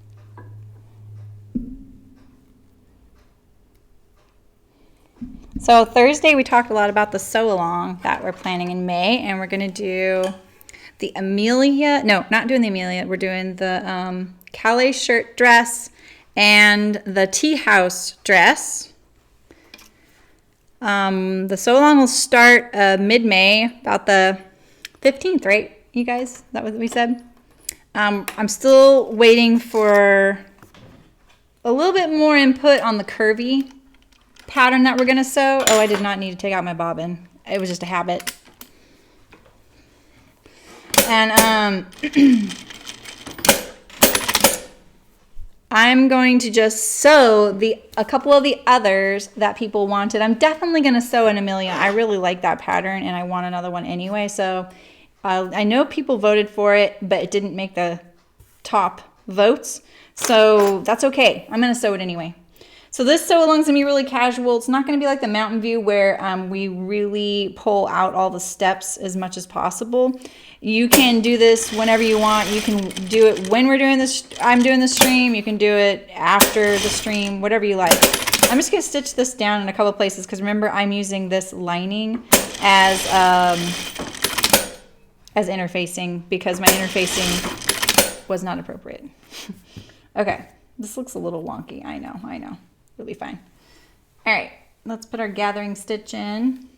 So Thursday we talked a lot about the sew along that we're planning in May, and we're going to do the Amelia, no, not doing the Amelia, we're doing the Calais shirt dress and the tea house dress. The sew along will start mid-May, about the 15th, right, you guys? Is that what we said? I'm still waiting for a little bit more input on the curvy pattern that we're going to sew. Oh, I did not need to take out my bobbin. It was just a habit. And I'm going to just sew a couple of the others that people wanted. I'm definitely going to sew an Amelia. I really like that pattern, and I want another one anyway. So I know people voted for it, but it didn't make the top votes. So that's okay. I'm going to sew it anyway. So this sew along is gonna be really casual. It's not gonna be like the mountain view where we really pull out all the steps as much as possible. You can do this whenever you want. You can do it when we're doing this. I'm doing the stream. You can do it after the stream, whatever you like. I'm just gonna stitch this down in a couple of places because remember I'm using this lining as interfacing because my interfacing was not appropriate. Okay, this looks a little wonky. I know. It'll be fine. All right, let's put our gathering stitch in.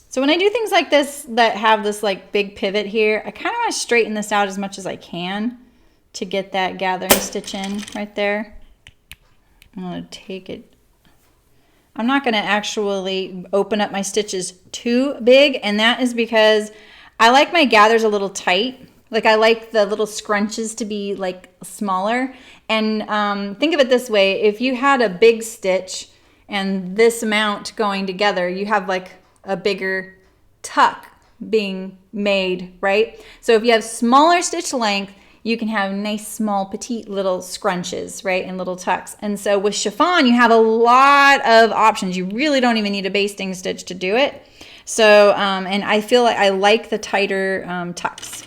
So when I do things like this that have this like big pivot here, I kind of want to straighten this out as much as I can to get that gathering stitch in right there. I'm going to take it. I'm not going to actually open up my stitches too big, and that is because I like my gathers a little tight. Like I like the little scrunches to be like smaller. And think of it this way. If you had a big stitch and this amount going together, you have like a bigger tuck being made, right? So if you have smaller stitch length, you can have nice, small, petite little scrunches, right? And little tucks. And so with chiffon, you have a lot of options. You really don't even need a basting stitch to do it. So, and I feel like I like the tighter tucks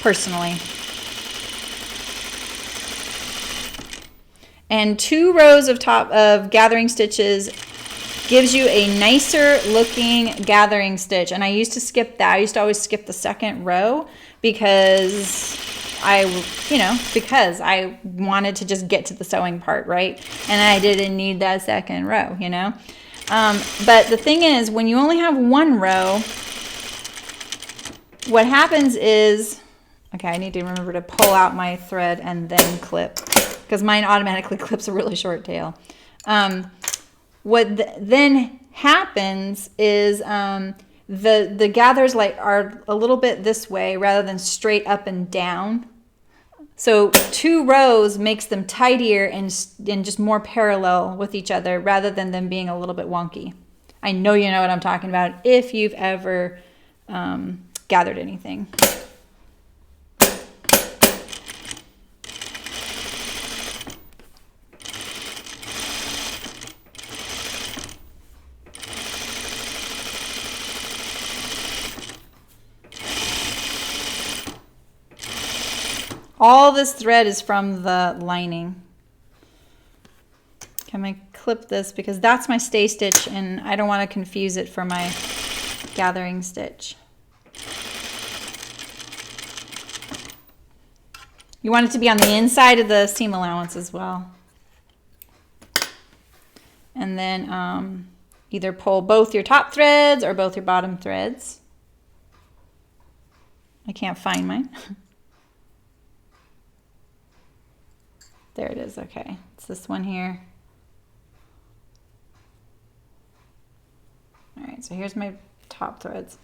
personally. And 2 rows of gathering stitches gives you a nicer looking gathering stitch. And I used to skip that. I used to always skip the second row because I wanted to just get to the sewing part, right? And I didn't need that second row, you know? But the thing is, when you only have 1 row, what happens is, okay, I need to remember to pull out my thread and then clip because mine automatically clips a really short tail. What then happens is the gathers are a little bit this way rather than straight up and down. So 2 rows makes them tidier and just more parallel with each other rather than them being a little bit wonky. I know you know what I'm talking about if you've ever gathered anything. All this thread is from the lining. Okay, I'm going to clip this because that's my stay stitch and I don't want to confuse it for my gathering stitch. You want it to be on the inside of the seam allowance as well. And then either pull both your top threads or both your bottom threads. I can't find mine. There it is, okay. It's this one here. All right, so here's my top threads.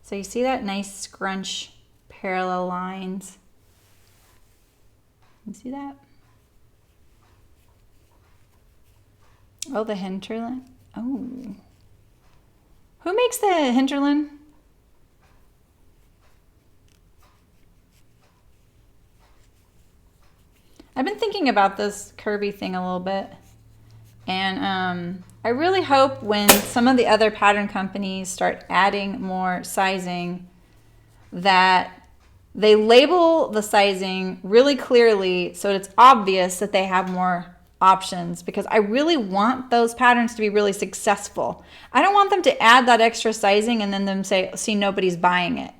So you see that nice scrunch parallel lines? You see that? Oh, the hinterland. Oh. Who makes the hinterland? I've been thinking about this curvy thing a little bit, and I really hope when some of the other pattern companies start adding more sizing that they label the sizing really clearly so it's obvious that they have more options, because I really want those patterns to be really successful. I don't want them to add that extra sizing and then them say, see, nobody's buying it.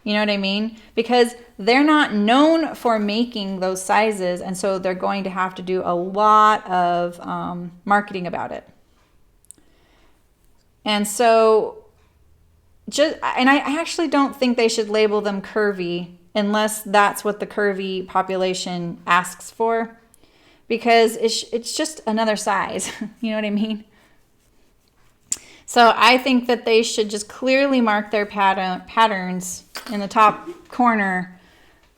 You know what I mean? Because they're not known for making those sizes, and so they're going to have to do a lot of marketing about it. And so, I actually don't think they should label them curvy unless that's what the curvy population asks for, because it's just another size. You know what I mean? So I think that they should just clearly mark their patterns in the top corner.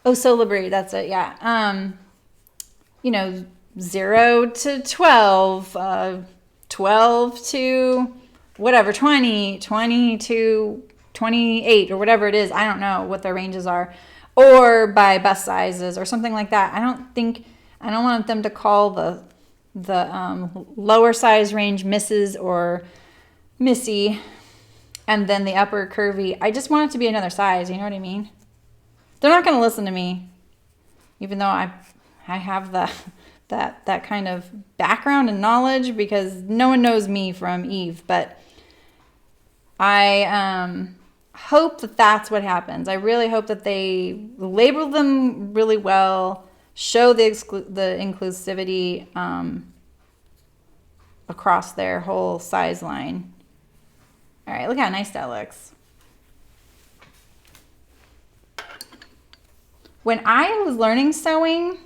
Oh, so liberated, that's it, yeah. You know, 0 to 12, 12 to whatever, 20, 20 to 28, or whatever it is. I don't know what their ranges are. Or by bust sizes or something like that. I don't want them to call lower size range misses or Missy, and then the upper curvy. I just want it to be another size, you know what I mean? They're not going to listen to me, even though I have that kind of background and knowledge, because no one knows me from Eve, but I hope that that's what happens. I really hope that they label them really well, show the inclusivity across their whole size line. All right, look how nice that looks. When I was learning sewing,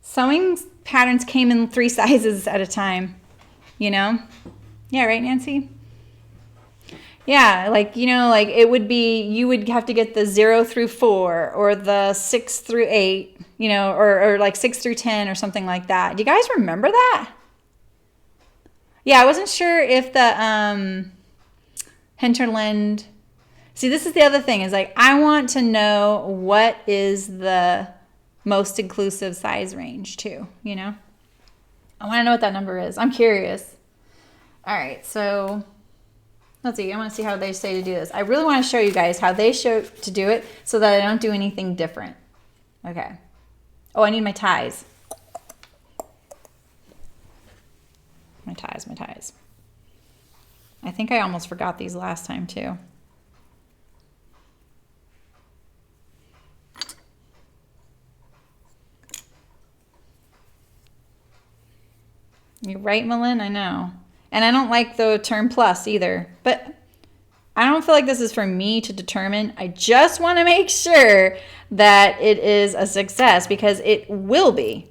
sewing patterns came in 3 sizes at a time, you know? Yeah, right, Nancy? Yeah, like, you know, like it would be, you would have to get the 0 through 4 or the 6 through 8, you know, or like 6 through 10 or something like that. Do you guys remember that? Yeah, I wasn't sure if the hinterland. See, this is the other thing, is like I want to know what is the most inclusive size range too, you know? I want to know what that number is. I'm curious. All right, so let's see. I want to see how they say to do this. I really want to show you guys how they show to do it so that I don't do anything different. Okay. Oh, I need my ties. My ties. I think I almost forgot these last time too. You're right, Malin, I know. And I don't like the term plus either, but I don't feel like this is for me to determine. I just want to make sure that it is a success, because it will be.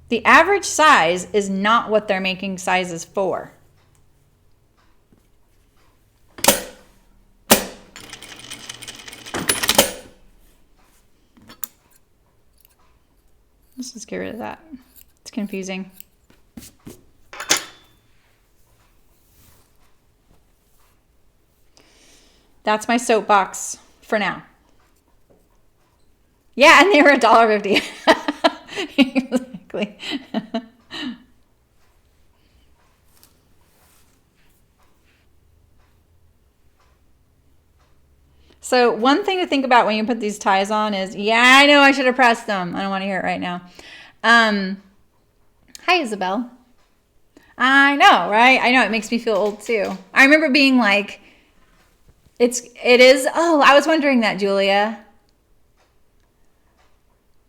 The average size is not what they're making sizes for. Let's just get rid of that. It's confusing. That's my soapbox for now. Yeah, and they were $1.50. Exactly. So one thing to think about when you put these ties on is, yeah, I know I should have pressed them. I don't want to hear it right now. Hi, Isabel. I know, right? I know, it makes me feel old too. I remember being like, it is, oh, I was wondering that, Julia.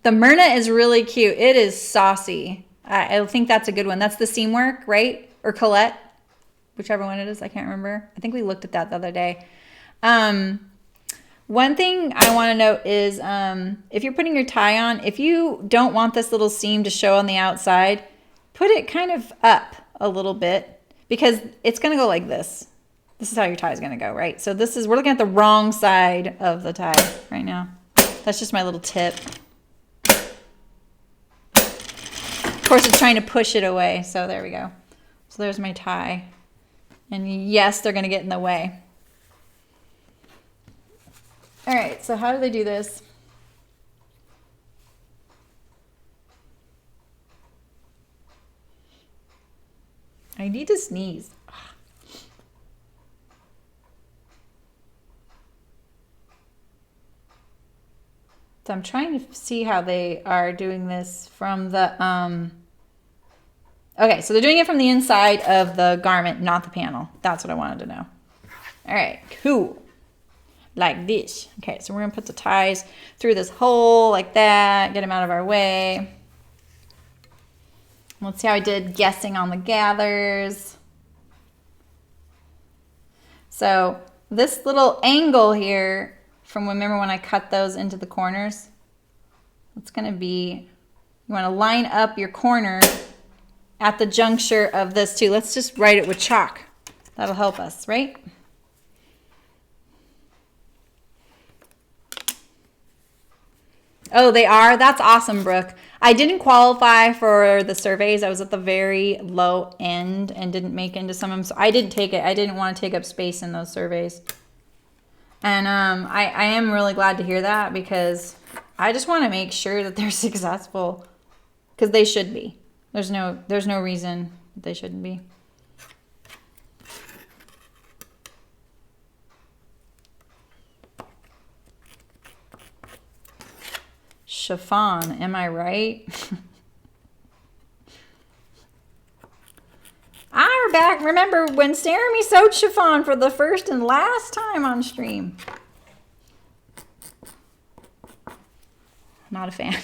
The Myrna is really cute. It is saucy. I think that's a good one. That's the seam work, right? Or Colette, whichever one it is. I can't remember. I think we looked at that the other day. One thing I want to note is if you're putting your tie on, if you don't want this little seam to show on the outside, put it kind of up a little bit, because it's going to go like this. This is how your tie is going to go, right? So this is, we're looking at the wrong side of the tie right now. That's just my little tip. Of course, it's trying to push it away. So there we go. So there's my tie. And yes, they're going to get in the way. All right, so how do they do this? I need to sneeze. So I'm trying to see how they are doing this from the, okay, so they're doing it from the inside of the garment, not the panel. That's what I wanted to know. All right, cool. Like this. Okay, so we're gonna put the ties through this hole like that, get them out of our way. Let's see how I did guessing on the gathers. So this little angle here, from remember when I cut those into the corners, it's gonna be, you wanna line up your corner at the juncture of this too. Let's just write it with chalk. That'll help us, right? Oh, they are? That's awesome, Brooke. I didn't qualify for the surveys. I was at the very low end and didn't make into some of them. So I didn't take it. I didn't want to take up space in those surveys. And I am really glad to hear that, because I just want to make sure that they're successful, because they should be. There's no reason they shouldn't be. Chiffon, am I right? We're back. Remember when Jeremy sewed chiffon for the first and last time on stream? Not a fan.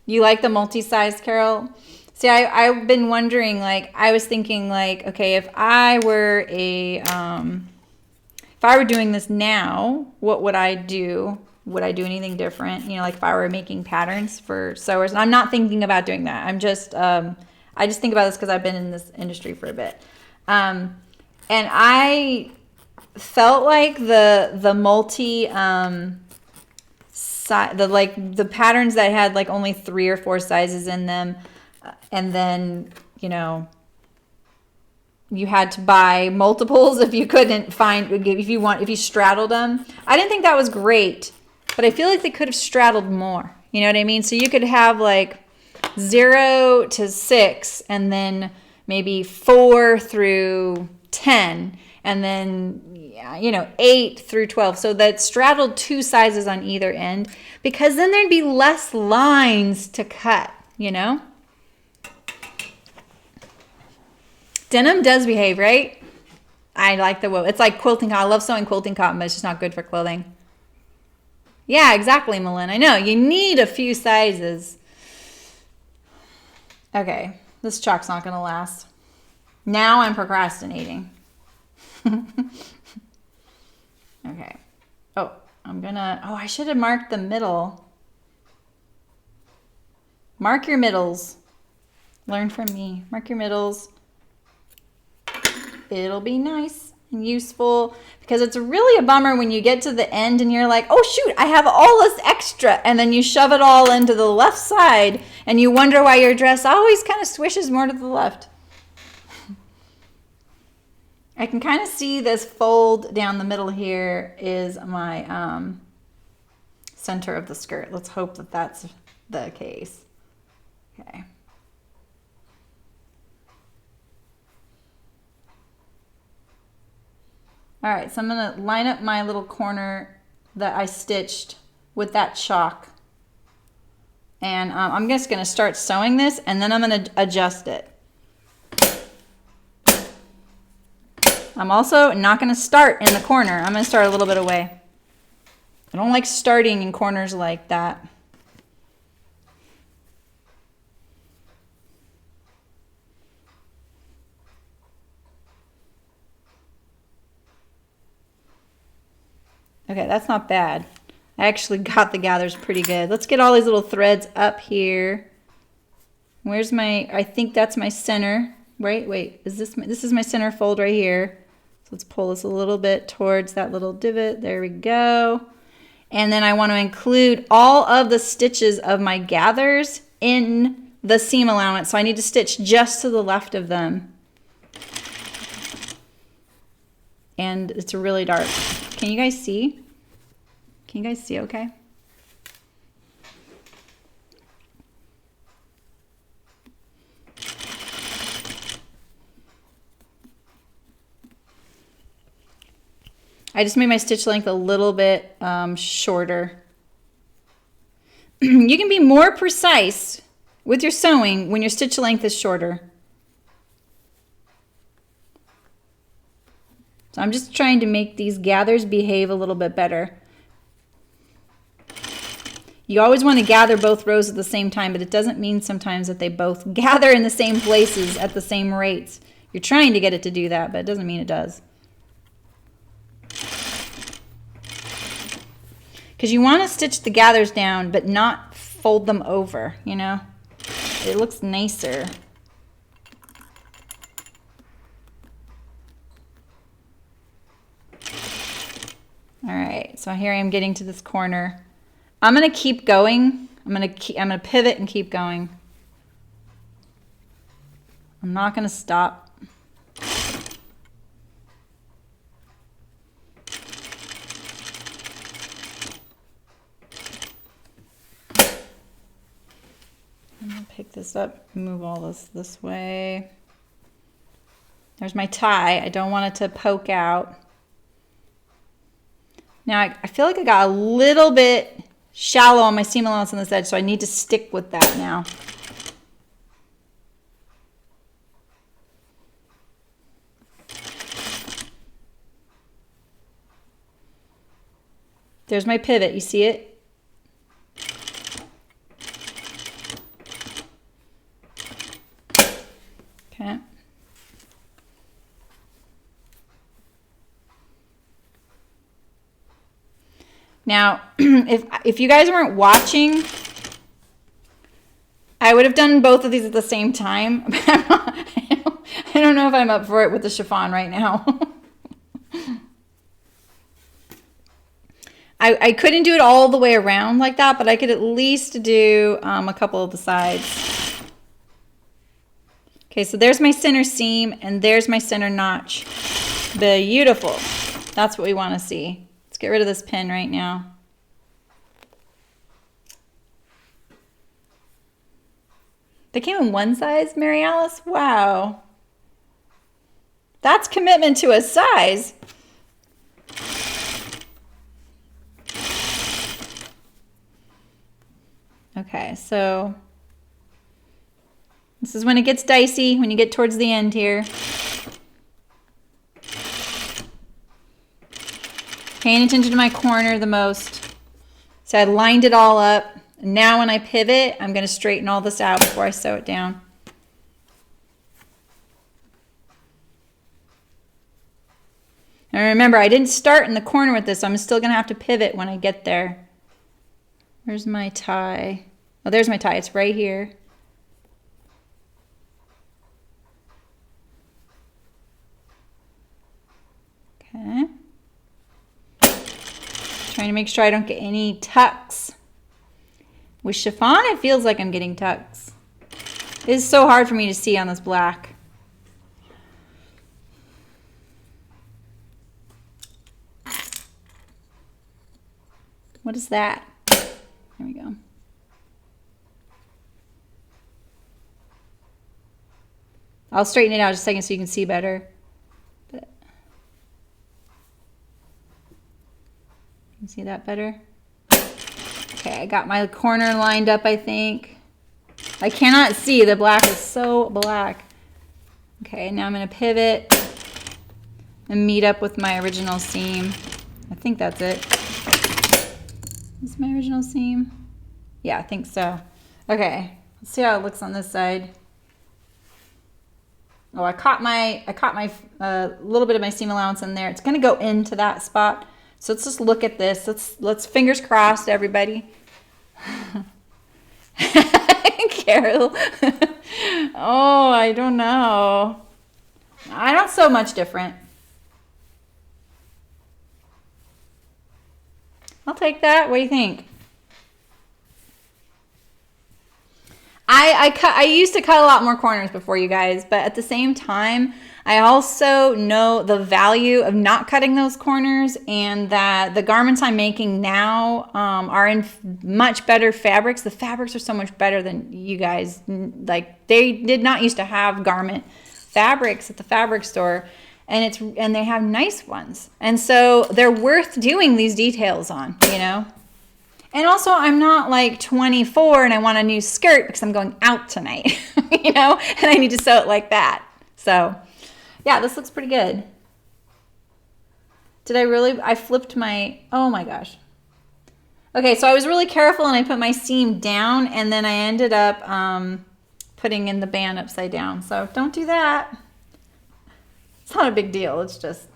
You like the multi-size, Carol? See, I've been wondering, like, I was thinking, like, okay, if I were doing this now, what would I do? Would I do anything different? You know, like if I were making patterns for sewers. And I'm not thinking about doing that. I'm just, I just think about this because I've been in this industry for a bit. And I felt like the multi, the patterns that had like only 3 or 4 sizes in them, and then, you know, you had to buy multiples if you couldn't find, if you straddled them. I didn't think that was great. But I feel like they could have straddled more. You know what I mean? So you could have like 0 to 6 and then maybe 4 through 10 and then, you know, 8 through 12. So that straddled 2 sizes on either end, because then there'd be less lines to cut, you know? Denim does behave, right? I like the wool. It's like quilting cotton. I love sewing quilting cotton, but it's just not good for clothing. Yeah, exactly, Malin. I know. You need a few sizes. Okay. This chalk's not going to last. Now I'm procrastinating. Okay. Oh, I should have marked the middle. Mark your middles. Learn from me. Mark your middles. It'll be nice and useful, because it's really a bummer when you get to the end and you're like, oh shoot, I have all this extra, and then you shove it all into the left side and you wonder why your dress always kind of swishes more to the left. I can kind of see this fold down the middle here is my center of the skirt. Let's hope that that's the case. Okay. All right, so I'm gonna line up my little corner that I stitched with that chalk. And I'm just gonna start sewing this, and then I'm gonna adjust it. I'm also not gonna start in the corner. I'm gonna start a little bit away. I don't like starting in corners like that. Okay, that's not bad. I actually got the gathers pretty good. Let's get all these little threads up here. Where's my, I think that's my center, right? Wait, is this is my center fold right here. So let's pull this a little bit towards that little divot. There we go. And then I want to include all of the stitches of my gathers in the seam allowance. So I need to stitch just to the left of them. And it's really dark. Can you guys see? Can you guys see okay? I just made my stitch length a little bit shorter. You can be more precise with your sewing when your stitch length is shorter. So I'm just trying to make these gathers behave a little bit better. You always want to gather both rows at the same time, but it doesn't mean sometimes that they both gather in the same places at the same rates. You're trying to get it to do that, but it doesn't mean it does. Because you want to stitch the gathers down, but not fold them over, you know? It looks nicer. All right, so here I am getting to this corner. I'm gonna keep going. I'm gonna pivot and keep going. I'm not gonna stop. gonna pick this up, move all this way. There's my tie. I don't want it to poke out. Now I feel like I got a little bit shallow on my seam allowance on this edge, so I need to stick with that now. There's my pivot, you see it? Okay. Now, if you guys weren't watching, I would have done both of these at the same time. I don't know if I'm up for it with the chiffon right now. I couldn't do it all the way around like that, but I could at least do a couple of the sides. Okay, so there's my center seam, and there's my center notch. Beautiful. That's what we want to see. Let's get rid of this pin right now. They came in one size, Mary Alice? Wow. That's commitment to a size. Okay, so this is when it gets dicey, when you get towards the end here. Paying attention to my corner the most. So I lined it all up. Now when I pivot, I'm going to straighten all this out before I sew it down. And remember, I didn't start in the corner with this, so I'm still going to have to pivot when I get there. Where's my tie? Oh, there's my tie. It's right here. Okay. Trying to make sure I don't get any tucks. With chiffon, it feels like I'm getting tucks. It is so hard for me to see on this black. What is that? There we go. I'll straighten it out just a second so you can see better. But you can see that better? Okay, I got my corner lined up, I think. I cannot see. The black is so black. Okay, now I'm going to pivot and meet up with my original seam. I think that's it. Is my original seam? Yeah, I think so. Okay, let's see how it looks on this side. Oh, I caught my little bit of my seam allowance in there. It's going to go into that spot. So let's just look at this. Let's fingers crossed, everybody. Carol. Oh, I don't know. I don't sew much different. I'll take that. What do you think? I used to cut a lot more corners before, you guys, but at the same time, I also know the value of not cutting those corners, and that the garments I'm making now are in much better fabrics. The fabrics are so much better than you guys. Like, they did not used to have garment fabrics at the fabric store, and they have nice ones. And so they're worth doing these details on, you know? And also, I'm not like 24 and I want a new skirt because I'm going out tonight, you know, and I need to sew it like that. So, yeah, this looks pretty good. I flipped my, oh my gosh. Okay, so I was really careful and I put my seam down, and then I ended up putting in the band upside down. So don't do that. It's not a big deal. It's just,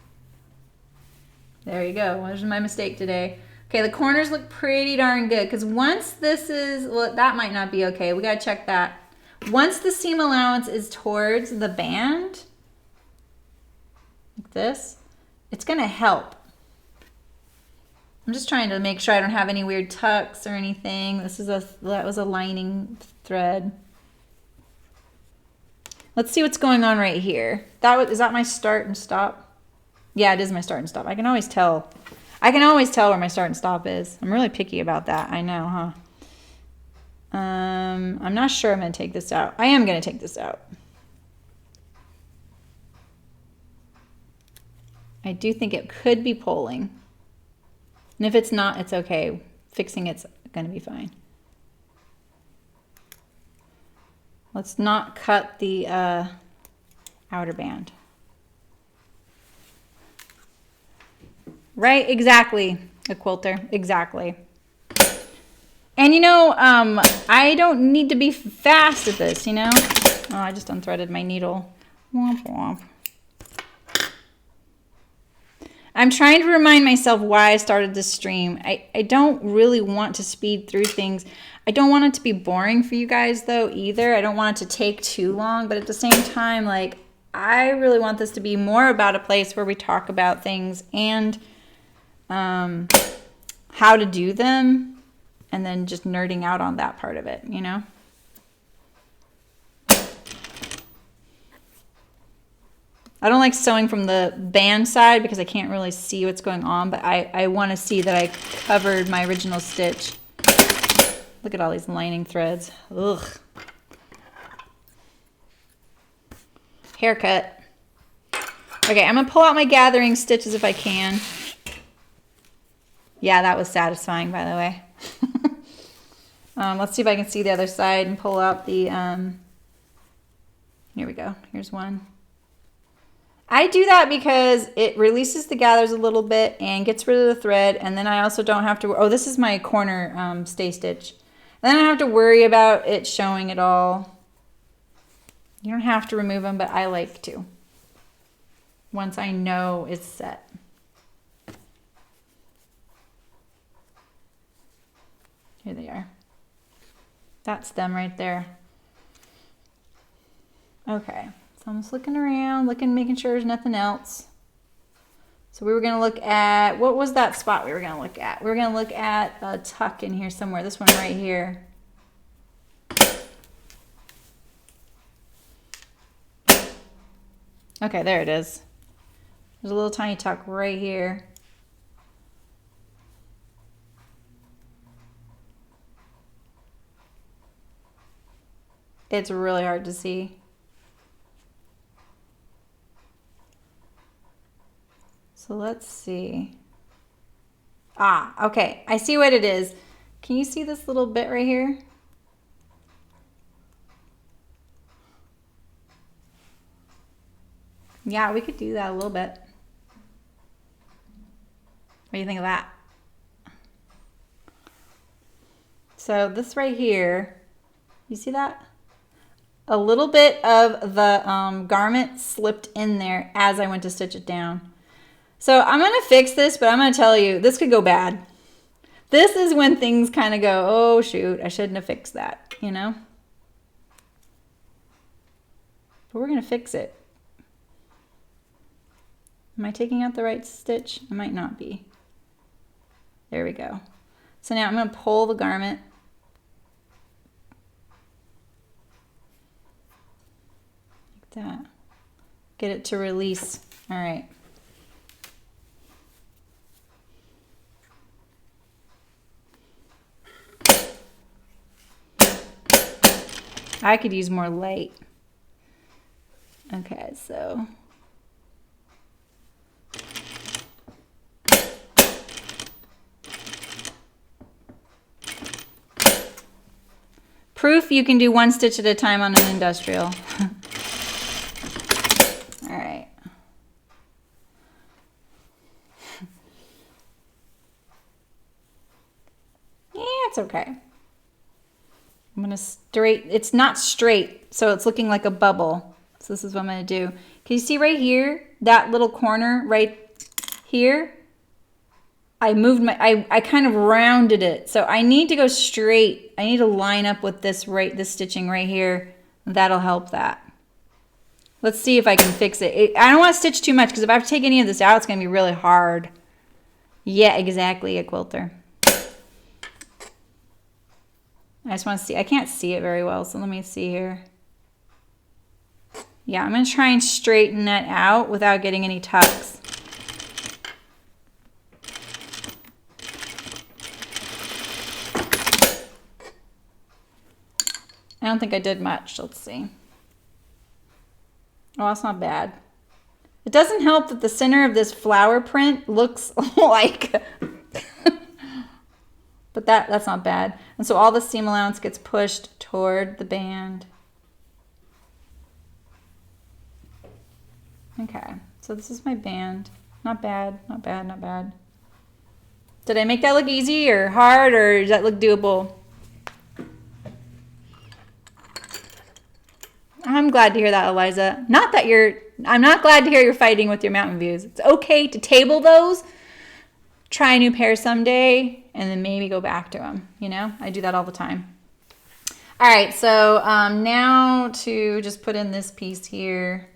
there you go. There's my mistake today. Okay, the corners look pretty darn good, because once this is, well, that might not be okay. We gotta check that. Once the seam allowance is towards the band, like this, it's gonna help. I'm just trying to make sure I don't have any weird tucks or anything. That was a lining thread. Let's see what's going on right here. Is that my start and stop? Yeah, it is my start and stop. I can always tell. I can always tell where my start and stop is. I'm really picky about that. I know, huh? I'm not sure I'm going to take this out. I am going to take this out. I do think it could be pulling. And if it's not, it's okay. Fixing it's going to be fine. Let's not cut the outer band. Right, exactly, a quilter, exactly. And you know, I don't need to be fast at this, you know? Oh, I just unthreaded my needle. Womp womp. I'm trying to remind myself why I started this stream. I don't really want to speed through things. I don't want it to be boring for you guys though either. I don't want it to take too long, but at the same time, like, I really want this to be more about a place where we talk about things and how to do them, and then just nerding out on that part of it, you know? I don't like sewing from the band side because I can't really see what's going on, but I want to see that I covered my original stitch. Look at all these lining threads. Ugh. Haircut. Okay, I'm going to pull out my gathering stitches if I can. Yeah, that was satisfying, by the way. Let's see if I can see the other side and pull out the... Here we go. Here's one. I do that because it releases the gathers a little bit and gets rid of the thread, and then I also don't have to... Oh, this is my corner stay stitch. And then I don't have to worry about it showing it all. You don't have to remove them, but I like to. Once I know it's set. Here they are. That's them right there. Okay. So I'm just looking around, making sure there's nothing else. So we were going to look at, what was that spot we were going to look at? We were going to look at a tuck in here somewhere. This one right here. Okay, there it is. There's a little tiny tuck right here. It's really hard to see. So let's see. Ah, okay. I see what it is. Can you see this little bit right here? Yeah, we could do that a little bit. What do you think of that? So this right here, you see that? A little bit of the garment slipped in there as I went to stitch it down. So I'm going to fix this, but I'm going to tell you, this could go bad. This is when things kind of go, oh shoot, I shouldn't have fixed that, you know? But we're going to fix it. Am I taking out the right stitch? I might not be. There we go. So now I'm going to pull the garment. Like that. Get it to release. All right. I could use more light. Okay, so proof you can do one stitch at a time on an industrial. All right. Yeah, it's okay. I'm going to it's not straight, so it's looking like a bubble. So this is what I'm going to do. Can you see right here, that little corner right here? I moved I kind of rounded it. So I need to go straight. I need to line up with this stitching right here. That'll help that. Let's see if I can fix it. I don't want to stitch too much because if I have to take any of this out, it's going to be really hard. Yeah, exactly, a quilter. I just want to see. I can't see it very well, so let me see here. Yeah, I'm going to try and straighten that out without getting any tucks. I don't think I did much. Let's see. Oh, that's not bad. It doesn't help that the center of this flower print looks like, but that's not bad. And so all the seam allowance gets pushed toward the band. Okay, so this is my band. Not bad, not bad, not bad. Did I make that look easy or hard, or does that look doable? I'm glad to hear that, Eliza. I'm not glad to hear you're fighting with your mountain views. It's okay to table those, try a new pair someday, and then maybe go back to them. You know, I do that all the time. All right, so now to just put in this piece here.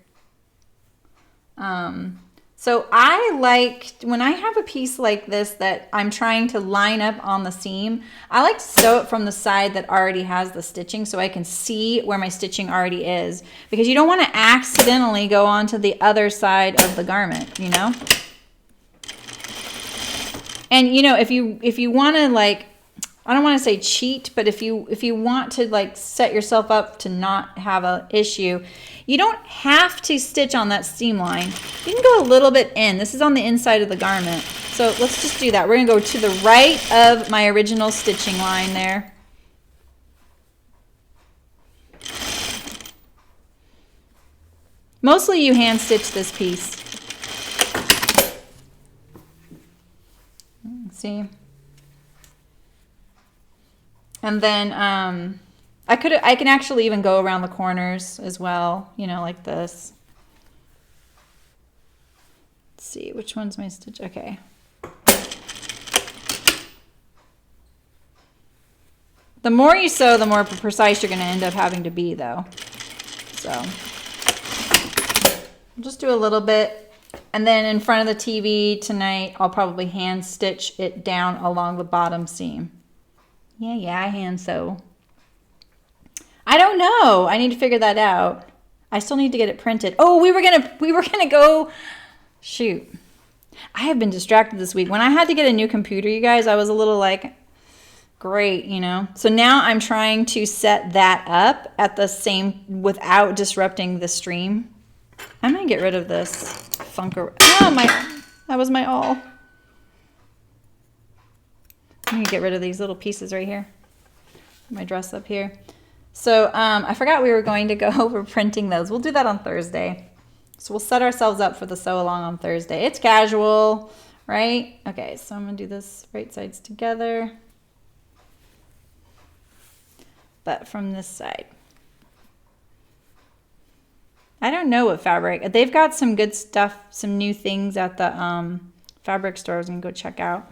So I like, when I have a piece like this that I'm trying to line up on the seam, I like to sew it from the side that already has the stitching so I can see where my stitching already is, because you don't want to accidentally go onto the other side of the garment, you know? And you know, if you want to, like, I don't want to say cheat, but if you want to like set yourself up to not have an issue, you don't have to stitch on that seam line. You can go a little bit in. This is on the inside of the garment. So let's just do that. We're going to go to the right of my original stitching line there. Mostly you hand stitch this piece. See? And then I can actually even go around the corners as well, you know, like this. Let's see, which one's my stitch? Okay. The more you sew, the more precise you're going to end up having to be, though. So I'll just do a little bit. And then in front of the TV tonight, I'll probably hand stitch it down along the bottom seam. Yeah, I hand sew. I don't know. I need to figure that out. I still need to get it printed. Oh, we were gonna go. Shoot. I have been distracted this week. When I had to get a new computer, you guys, I was a little like, great, you know. So now I'm trying to set that up at the same, without disrupting the stream. I'm gonna get rid of this funker. Oh, that was my all. I'm gonna get rid of these little pieces right here. My dress up here. So I forgot we were going to go over printing those. We'll do that on Thursday. So we'll set ourselves up for the sew along on Thursday. It's casual, right? Okay, so I'm gonna do this right sides together, but from this side. I don't know what fabric. They've got some good stuff, some new things at the fabric stores. I'm gonna go check out.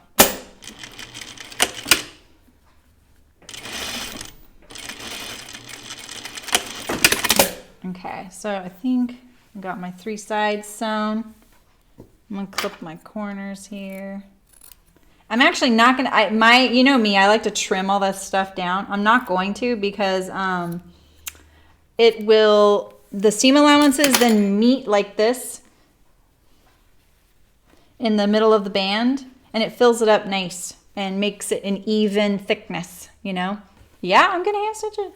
Okay, so I think I got my 3 sides sewn. I'm gonna clip my corners here. I'm actually not gonna, you know me, I like to trim all this stuff down. I'm not going to, because the seam allowances then meet like this in the middle of the band, and it fills it up nice and makes it an even thickness, you know? Yeah, I'm gonna hand stitch it.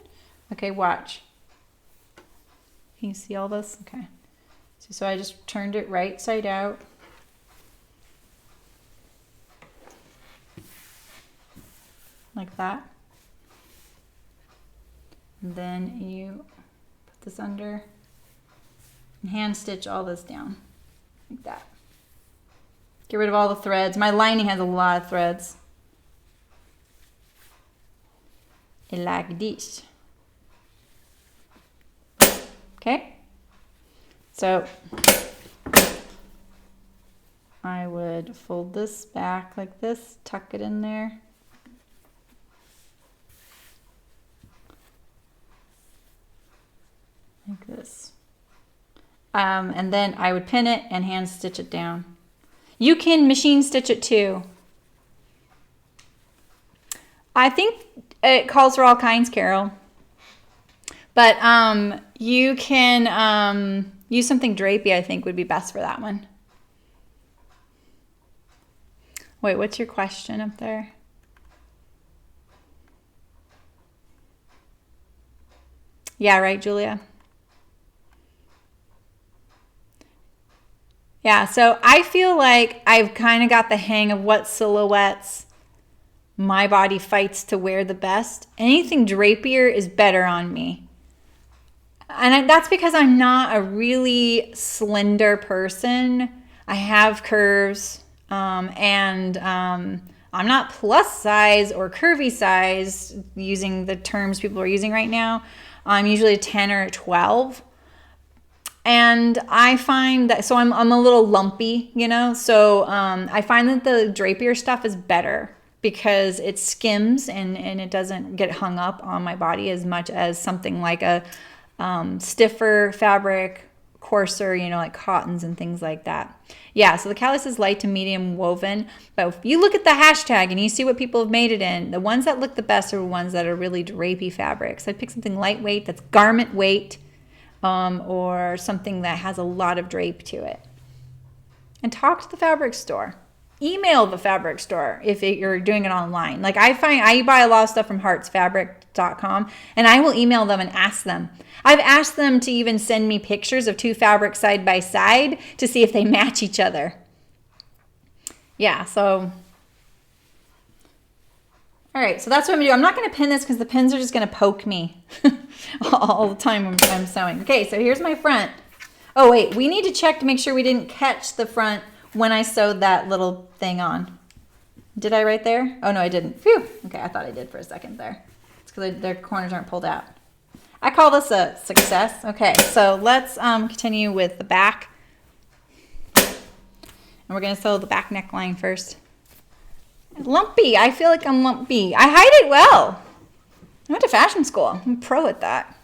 Okay, watch. Can you see all this? Okay. So I just turned it right side out. Like that. And then you put this under and hand stitch all this down. Like that. Get rid of all the threads. My lining has a lot of threads. Like this. Okay, so I would fold this back like this, tuck it in there. Like this. And then I would pin it and hand stitch it down. You can machine stitch it too. I think it calls for all kinds, Carol. But you can use something drapey, I think would be best for that one. Wait, what's your question up there? Yeah, right, Julia? Yeah, so I feel like I've kind of got the hang of what silhouettes my body fights to wear the best. Anything drapier is better on me. And that's because I'm not a really slender person. I have curves, and I'm not plus size or curvy size, using the terms people are using right now. I'm usually a 10 or a 12. And I find that, so I'm a little lumpy, you know, so I find that the drapier stuff is better because it skims and it doesn't get hung up on my body as much as something like a stiffer fabric, coarser, you know, like cottons and things like that. Yeah, so the callus is light to medium woven, but if you look at the hashtag and you see what people have made it in, the ones that look the best are the ones that are really drapey fabrics. I'd pick something lightweight that's garment weight, or something that has a lot of drape to it. And talk to the fabric store. Email the fabric store if you're doing it online. Like I buy a lot of stuff from heartsfabric.com, and I will email them and ask them. I've asked them to even send me pictures of two fabrics side by side to see if they match each other. Yeah, so all right, so that's what I'm gonna do. I'm not gonna pin this because the pins are just gonna poke me all the time when I'm sewing. Okay, so here's my front. Oh wait, we need to check to make sure we didn't catch the front when I sewed that little thing on. Did I right there? Oh no, I didn't. Phew. Okay, I thought I did for a second there. It's because their corners aren't pulled out. I call this a success. Okay, so let's continue with the back. And we're gonna sew the back neckline first. Lumpy. I feel like I'm lumpy. I hide it well. I went to fashion school. I'm a pro at that.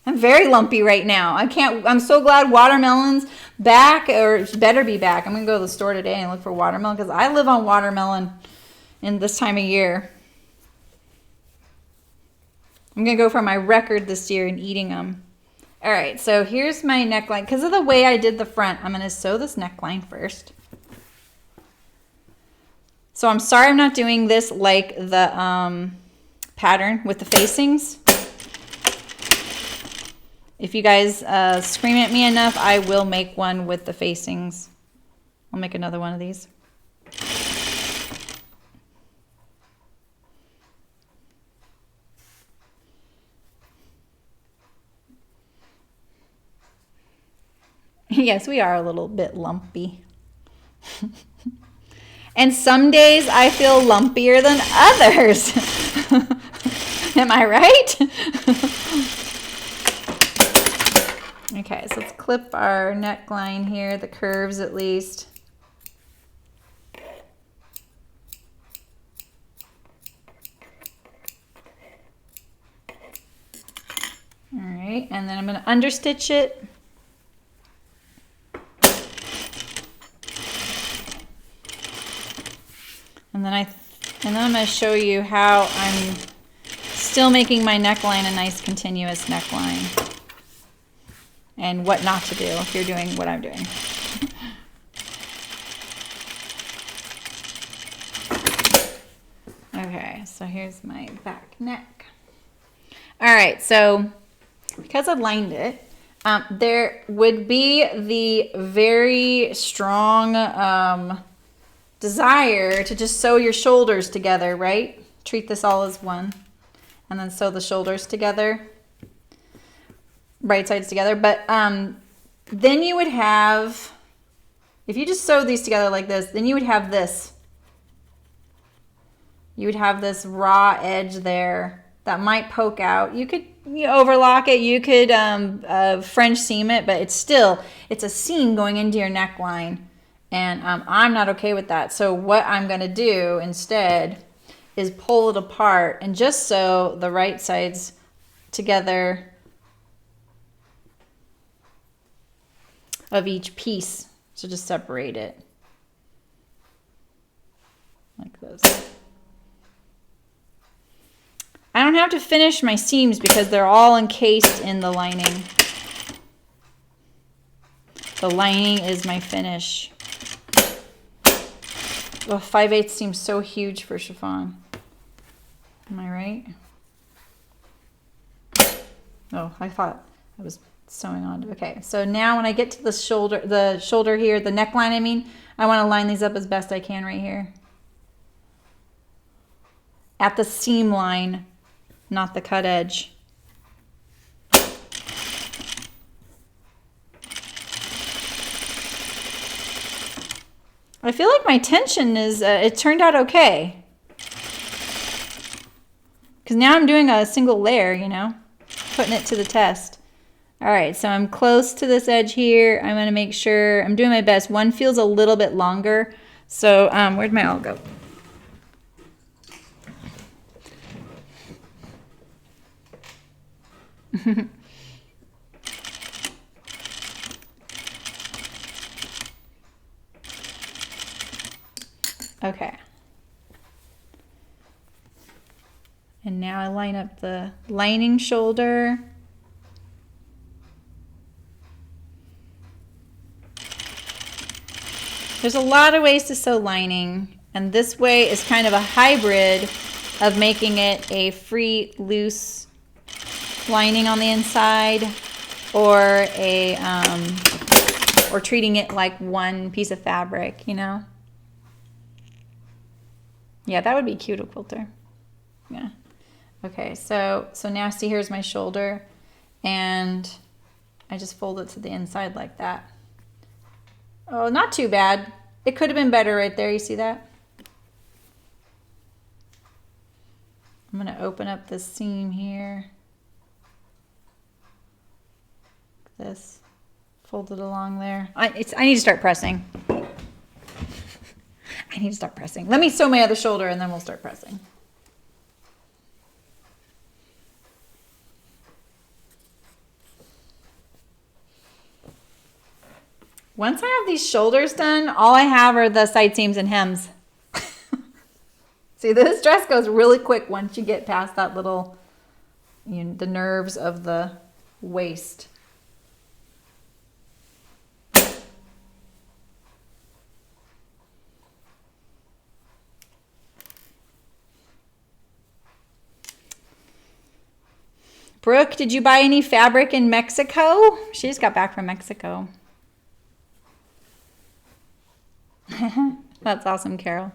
I'm very lumpy right now. I'm so glad watermelon's back, or it better be back. I'm going to go to the store today and look for watermelon because I live on watermelon in this time of year. I'm going to go for my record this year in eating them. All right, so here's my neckline. Because of the way I did the front, I'm going to sew this neckline first. So I'm sorry I'm not doing this like the pattern with the facings. If you guys scream at me enough, I will make one with the facings. I'll make another one of these. Yes, we are a little bit lumpy. And some days I feel lumpier than others. Am I right? Okay, so let's clip our neckline here, the curves at least. All right, and then I'm going to understitch it. And then I'm going to show you how I'm still making my neckline a nice continuous neckline. And what not to do if you're doing what I'm doing. Okay, so here's my back neck. All right, so because I lined it, there would be the very strong desire to just sew your shoulders together, right? Treat this all as one. And then sew the shoulders together. Right sides together. But then you would have, if you just sewed these together like this, then you would have this. You would have this raw edge there that might poke out. You could overlock it. You could French seam it, but it's a seam going into your neckline. And I'm not okay with that. So what I'm going to do instead is pull it apart and just sew the right sides together of each piece. So just separate it like this. I don't have to finish my seams because they're all encased in the lining. The lining is my finish. Oh, 5/8 seems so huge for chiffon. Am I right? Oh, I thought I was sewing on. Okay, so now when I get to the shoulder here, the neckline, I mean, I want to line these up as best I can right here. At the seam line, not the cut edge. I feel like my tension is, it turned out okay. Because now I'm doing a single layer, you know, putting it to the test. All right, so I'm close to this edge here. I'm gonna make sure, I'm doing my best. One feels a little bit longer. So where'd my awl go? Okay. And now I line up the lining shoulder. There's a lot of ways to sew lining, and this way is kind of a hybrid of making it a free, loose lining on the inside, or a or treating it like one piece of fabric, you know. Yeah, that would be cute, a quilter. Yeah. Okay, so now see, here's my shoulder, and I just fold it to the inside like that. Oh, not too bad. It could have been better right there. You see that? I'm going to open up this seam here. Like this. Fold it along there. I need to start pressing. I need to start pressing. Let me sew my other shoulder and then we'll start pressing. Once I have these shoulders done, all I have are the side seams and hems. See, this dress goes really quick once you get past that little, you know, the nerves of the waist. Brooke, did you buy any fabric in Mexico? She just got back from Mexico. That's awesome, Carol.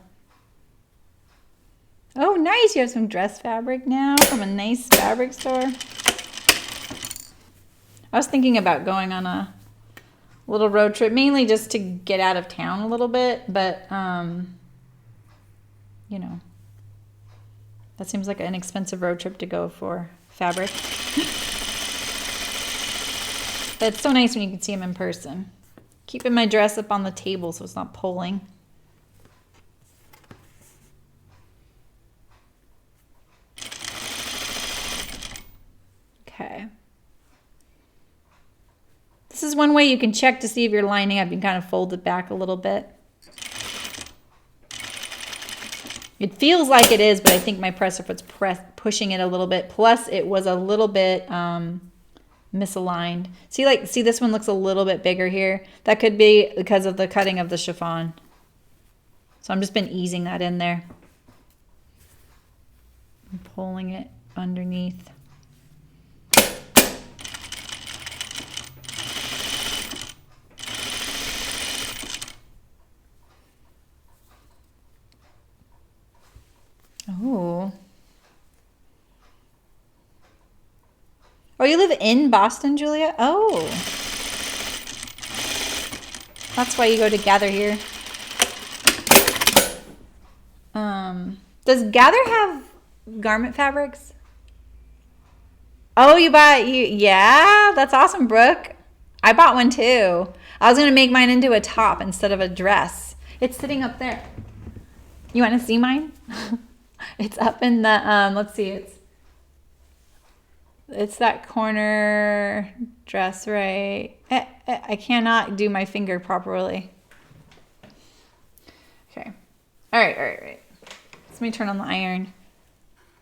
Oh, nice. You have some dress fabric now from a nice fabric store. I was thinking about going on a little road trip, mainly just to get out of town a little bit, but, you know, that seems like an expensive road trip to go for fabric. But it's so nice when you can see them in person. Keeping my dress up on the table so it's not pulling. Okay. This is one way you can check to see if you're lining up. You can kind of fold it back a little bit. It feels like it is, but I think my presser foot's pushing it a little bit. Plus, it was a little bit misaligned. See, this one looks a little bit bigger here. That could be because of the cutting of the chiffon. So I'm just been easing that in there. I'm pulling it underneath. Oh. Oh, you live in Boston, Julia? Oh. That's why you go to Gather here. Does Gather have garment fabrics? Oh, yeah, that's awesome, Brooke. I bought one too. I was going to make mine into a top instead of a dress. It's sitting up there. You want to see mine? It's up in the, let's see, it's that corner dress, right? I cannot do my finger properly. Okay. All right. Let me turn on the iron.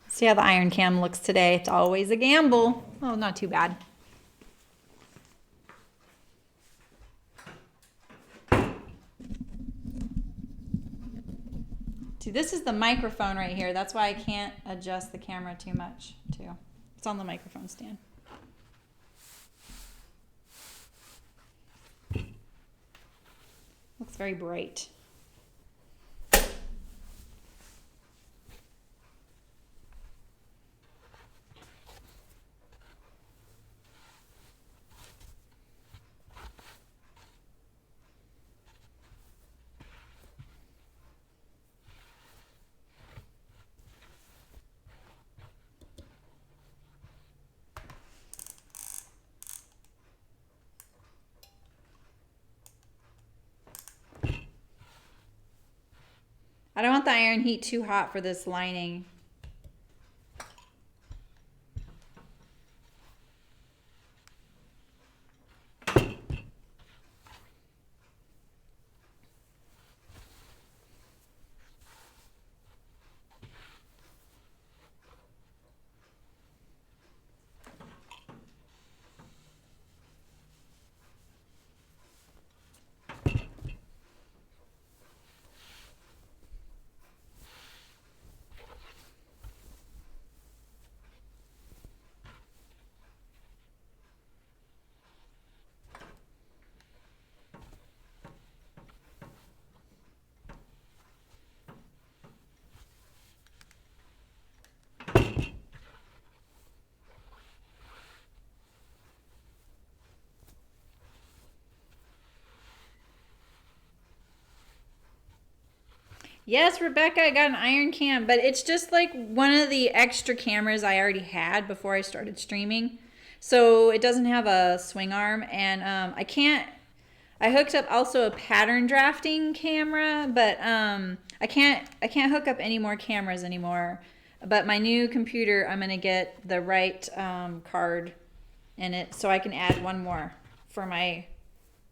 See how the iron cam looks today. It's always a gamble. Oh, not too bad. See, this is the microphone right here. That's why I can't adjust the camera too much, too. It's on the microphone stand. Looks very bright. I don't want the iron heat too hot for this lining. Yes, Rebecca, I got an iron cam, but it's just like one of the extra cameras I already had before I started streaming. So it doesn't have a swing arm, and I can't. I hooked up also a pattern drafting camera, but I can't hook up any more cameras anymore. But my new computer, I'm gonna get the right card in it, so I can add one more for my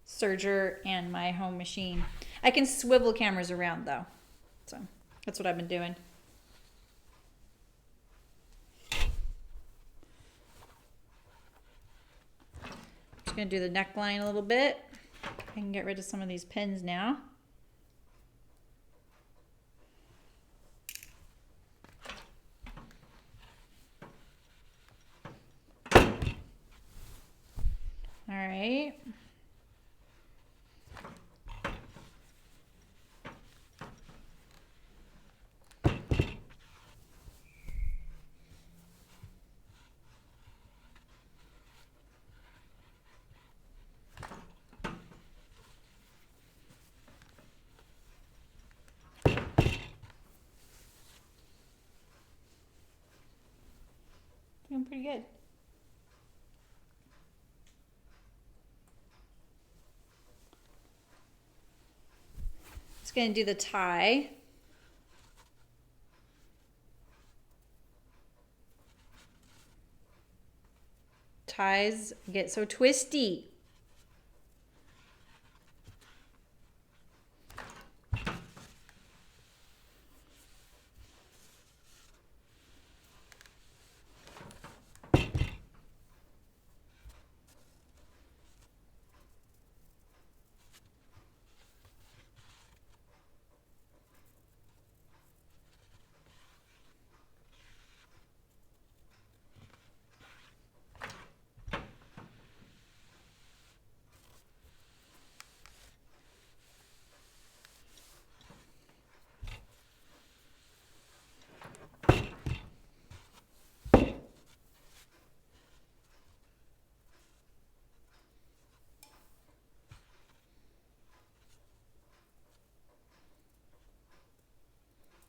serger and my home machine. I can swivel cameras around though. So that's what I've been doing. Just gonna do the neckline a little bit. I can get rid of some of these pins now. All right. Doing pretty good. Just gonna do the tie. Ties get so twisty.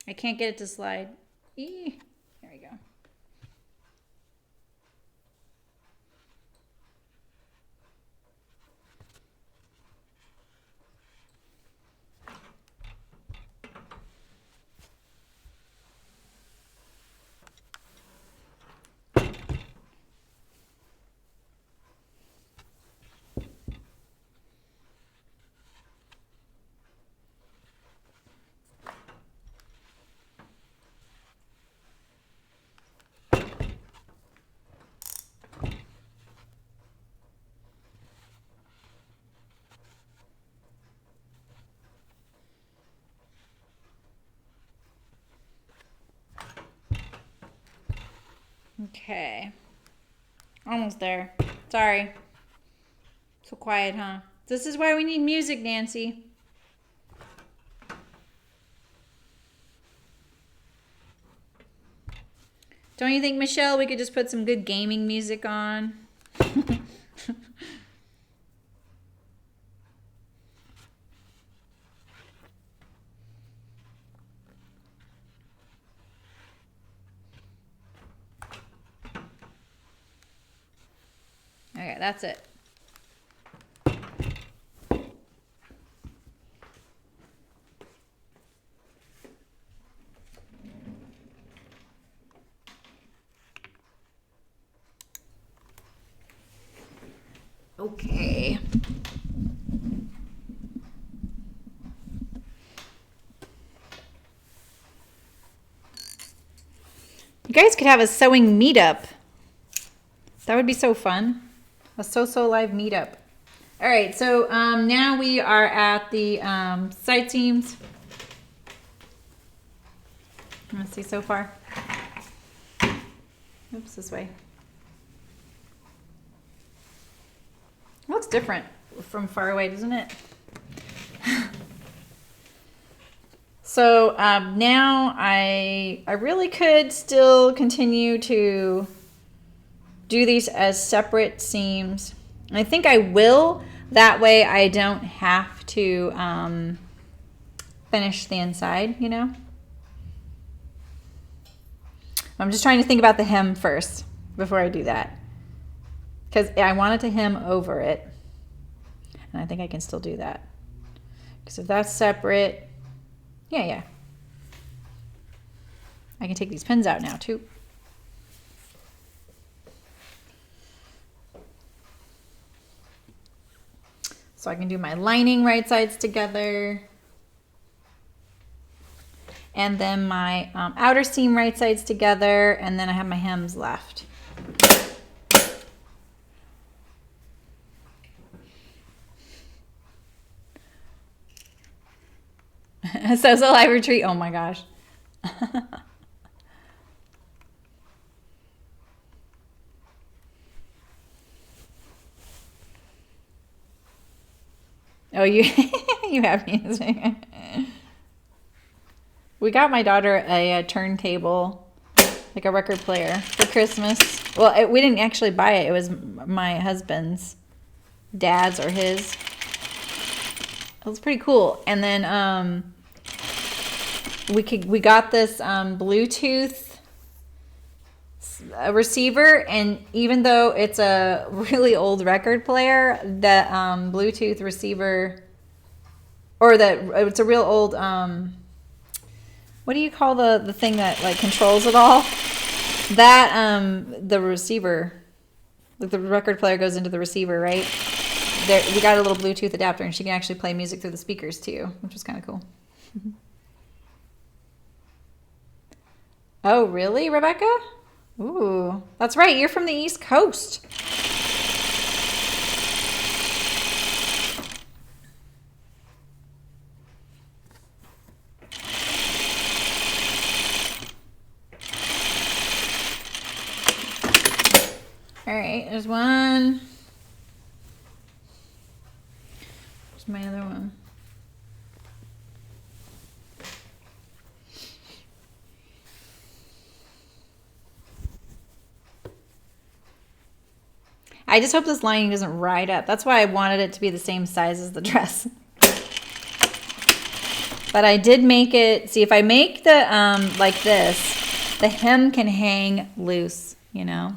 I can't get it to slide. Eee. There we go. Okay. Almost there. Sorry. So quiet, huh? This is why we need music, Nancy. Don't you think, Michelle, we could just put some good gaming music on? Okay, that's it. Okay. You guys could have a sewing meetup. That would be so fun. A So Live meetup. All right, so now we are at the side seams. Let's see so far. Oops, this way. It looks different from far away, doesn't it? So now I really could still continue to do these as separate seams. And I think I will. That way I don't have to finish the inside, you know? I'm just trying to think about the hem first before I do that. Because I wanted to hem over it. And I think I can still do that. Because if that's separate, yeah. I can take these pins out now too. So I can do my lining right sides together. And then my outer seam right sides together. And then I have my hems left. So live retreat. Oh my gosh. Oh, you have music. We got my daughter a turntable, like a record player, for Christmas. Well, we didn't actually buy it. It was my husband's dad's or his. It was pretty cool. And then we got this Bluetooth receiver, and even though it's a really old record player, the Bluetooth receiver, or that it's a real old what do you call the thing that like controls it all? That the receiver, like the record player goes into the receiver, right? There, we got a little Bluetooth adapter, and she can actually play music through the speakers too, which was kind of cool. Oh, really, Rebecca? Ooh, that's right. You're from the East Coast. All right, there's one. Where's my other one? I just hope this lining doesn't ride up. That's why I wanted it to be the same size as the dress. But I did make it, see, if I make the, like this, the hem can hang loose, you know?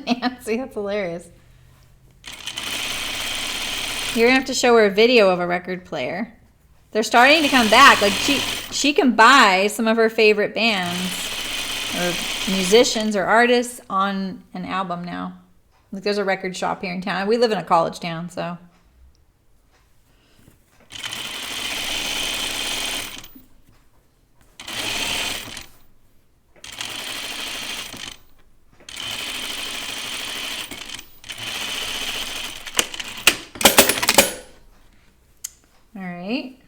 Nancy, that's hilarious. You're gonna have to show her a video of a record player. They're starting to come back. Like she can buy some of her favorite bands or musicians or artists on an album now. Like there's a record shop here in town. We live in a college town, so. All right.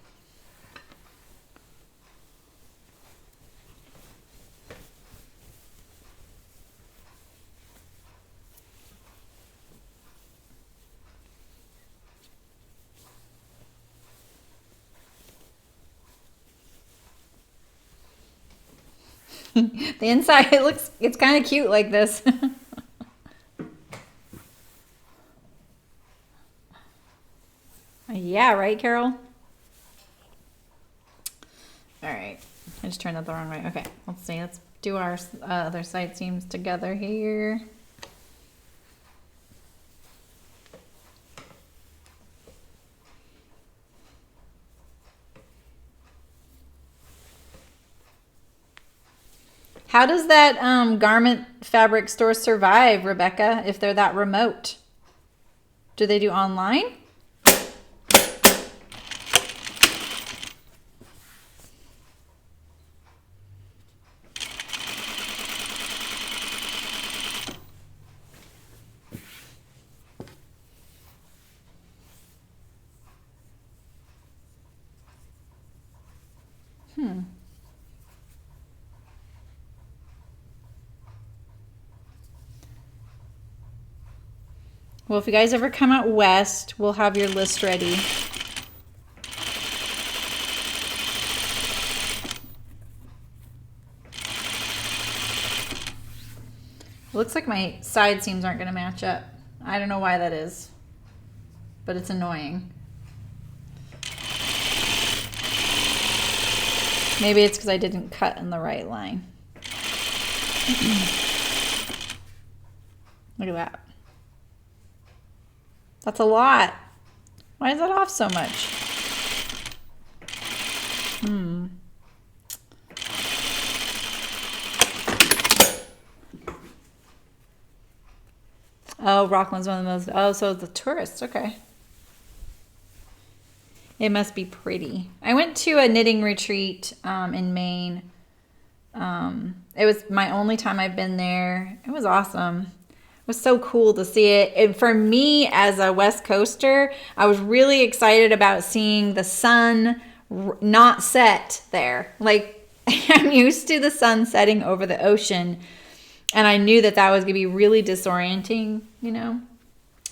The inside, it's kind of cute like this. Yeah, right, Carol? All right. I just turned that the wrong way. Okay, let's see. Let's do our other side seams together here. How does that garment fabric store survive, Rebecca, if they're that remote? Do they do online? Well, if you guys ever come out west, we'll have your list ready. Looks like my side seams aren't going to match up. I don't know why that is, but it's annoying. Maybe it's because I didn't cut in the right line. Look at that. That's a lot. Why is that off so much? Oh, Rockland's one of the most, oh, so the tourists, okay. It must be pretty. I went to a knitting retreat in Maine. It was my only time I've been there. It was awesome. It was so cool to see it. And for me as a West Coaster, I was really excited about seeing the sun not set there. Like, I'm used to the sun setting over the ocean, and I knew that that was going to be really disorienting, you know?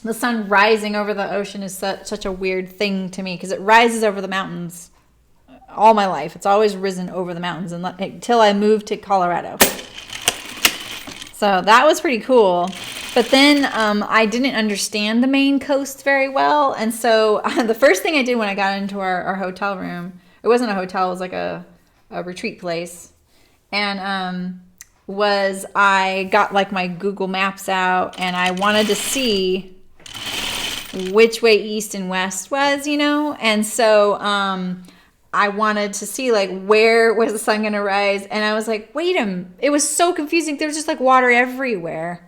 The sun rising over the ocean is such a weird thing to me because it rises over the mountains all my life. It's always risen over the mountains until I moved to Colorado. So that was pretty cool. But then I didn't understand the Maine coast very well. And so the first thing I did when I got into our hotel room, it wasn't a hotel, it was like a retreat place. And was I got like my Google Maps out and I wanted to see which way east and west was, you know? And so I wanted to see like where was the sun going to rise. And I was like, wait a minute. It was so confusing. There was just like water everywhere.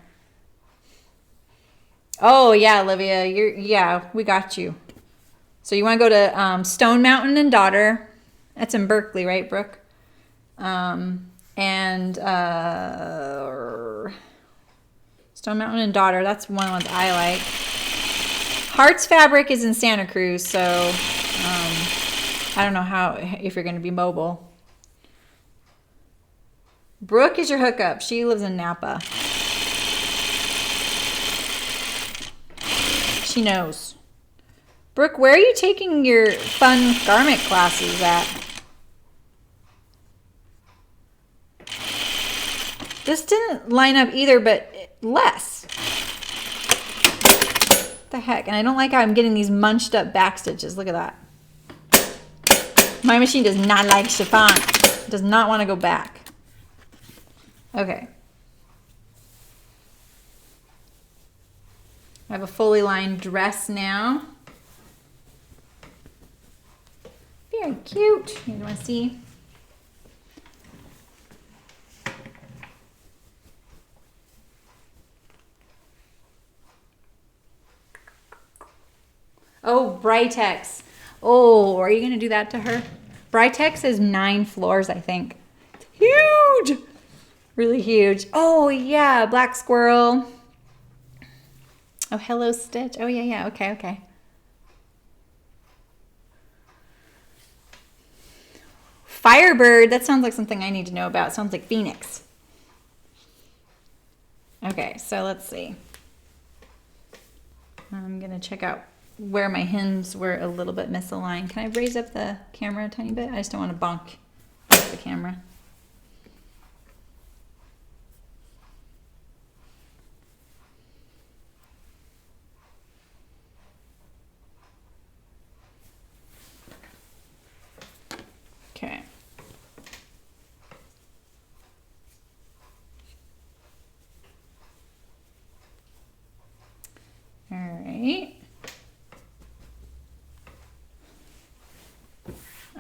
Oh, yeah, Olivia. Yeah, we got you. So you want to go to Stone Mountain and Daughter. That's in Berkeley, right, Brooke? And Stone Mountain and Daughter. That's one of the ones I like. Hearts Fabric is in Santa Cruz, so I don't know if you're going to be mobile. Brooke is your hookup. She lives in Napa. She knows. Brooke, where are you taking your fun garment classes at? This didn't line up either, but less. What the heck? And I don't like how I'm getting these munched up back stitches. Look at that. My machine does not like chiffon. It does not want to go back. Okay. I have a fully lined dress now. Very cute. You want to see? Oh, Britex. Oh, are you going to do that to her? Britex is 9 floors, I think. It's huge. Really huge. Oh, yeah. Black Squirrel. Oh, Hello Stitch. Oh, yeah. Okay. Firebird. That sounds like something I need to know about. Sounds like Phoenix. Okay, so let's see. I'm going to check out where my hems were a little bit misaligned. Can I raise up the camera a tiny bit? I just don't want to bonk the camera.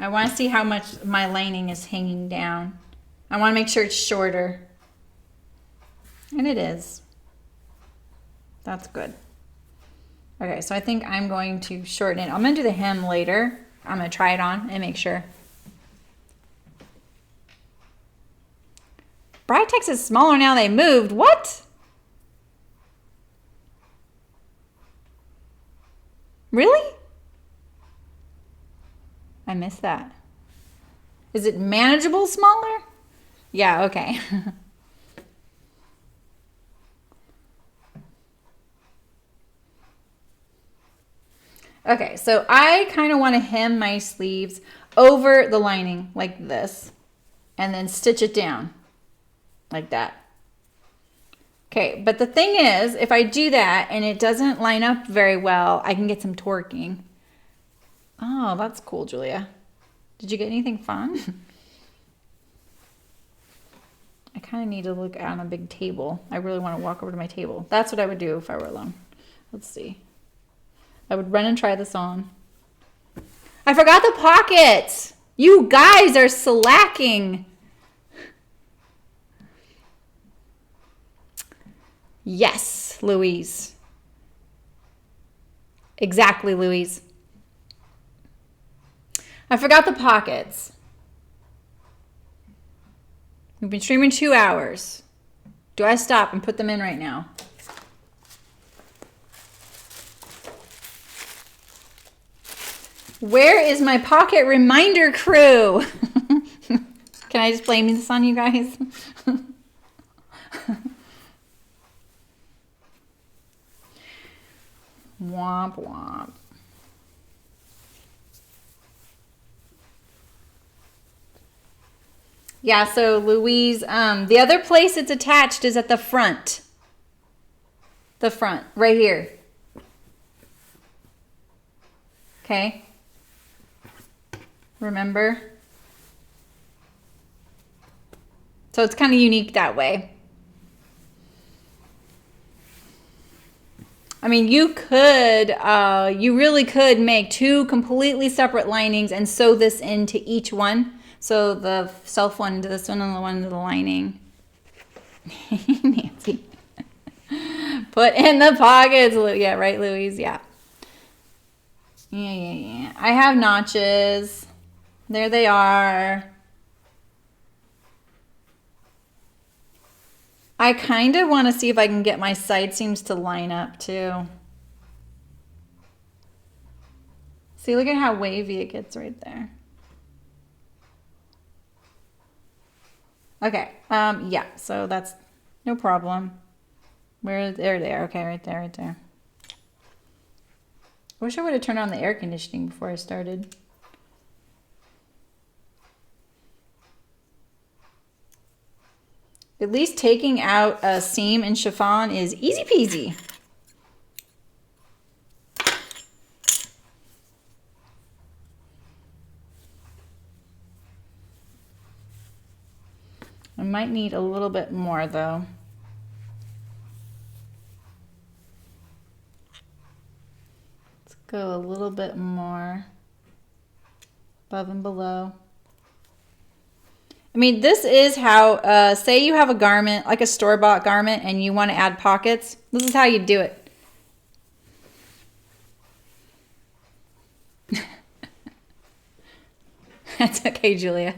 I want to see how much my lining is hanging down. I want to make sure it's shorter. And it is. That's good. Okay, so I think I'm going to shorten it. I'm going to do the hem later. I'm going to try it on and make sure. Britex is smaller now they moved. What? Really? I missed that. Is it manageable smaller? Yeah, okay. Okay, so I kind of want to hem my sleeves over the lining like this and then stitch it down like that. Okay, but the thing is, if I do that and it doesn't line up very well, I can get some torquing. Oh, that's cool, Julia. Did you get anything fun? I kind of need to look on a big table. I really want to walk over to my table. That's what I would do if I were alone. Let's see. I would run and try this on. I forgot the pockets. You guys are slacking. Yes, Louise. Exactly, Louise. I forgot the pockets. We've been streaming 2 hours. Do I stop and put them in right now? Where is my pocket reminder crew? Can I just blame this on you guys? Womp womp. Yeah, so Louise, the other place it's attached is at the front. The front, right here. Okay. Remember? So it's kind of unique that way. I mean, you really could make 2 completely separate linings and sew this into each one. So the self one into this one and the one into the lining. Nancy. Put in the pockets. Yeah, right, Louise? Yeah. Yeah. I have notches. There they are. I kind of want to see if I can get my side seams to line up too. See, look at how wavy it gets right there. Okay, yeah, so that's no problem. There they are. Okay, right there. I wish I would have turned on the air conditioning before I started. At least taking out a seam in chiffon is easy peasy. I might need a little bit more though. Let's go a little bit more above and below. I mean, this is how, say you have a garment, like a store-bought garment, and you want to add pockets. This is how you do it. That's okay, Julia.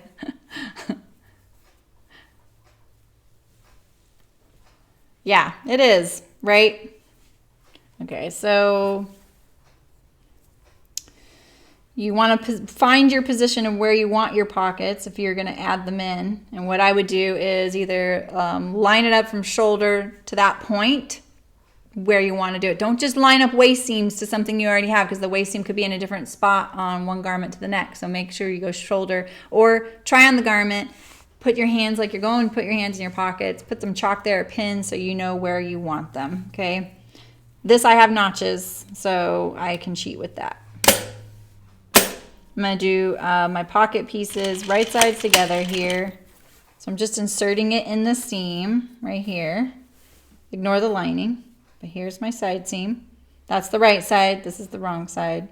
Yeah, it is, right? Okay, so you want to find your position of where you want your pockets if you're going to add them in. And what I would do is either line it up from shoulder to that point where you want to do it. Don't just line up waist seams to something you already have, because the waist seam could be in a different spot on one garment to the next. So make sure you go shoulder, or try on the garment, put your hands like you're going, put your hands in your pockets, put some chalk there or pins so you know where you want them, okay? This I have notches, so I can cheat with that. I'm going to do my pocket pieces right sides together here. So I'm just inserting it in the seam right here. Ignore the lining, but here's my side seam. That's the right side. This is the wrong side.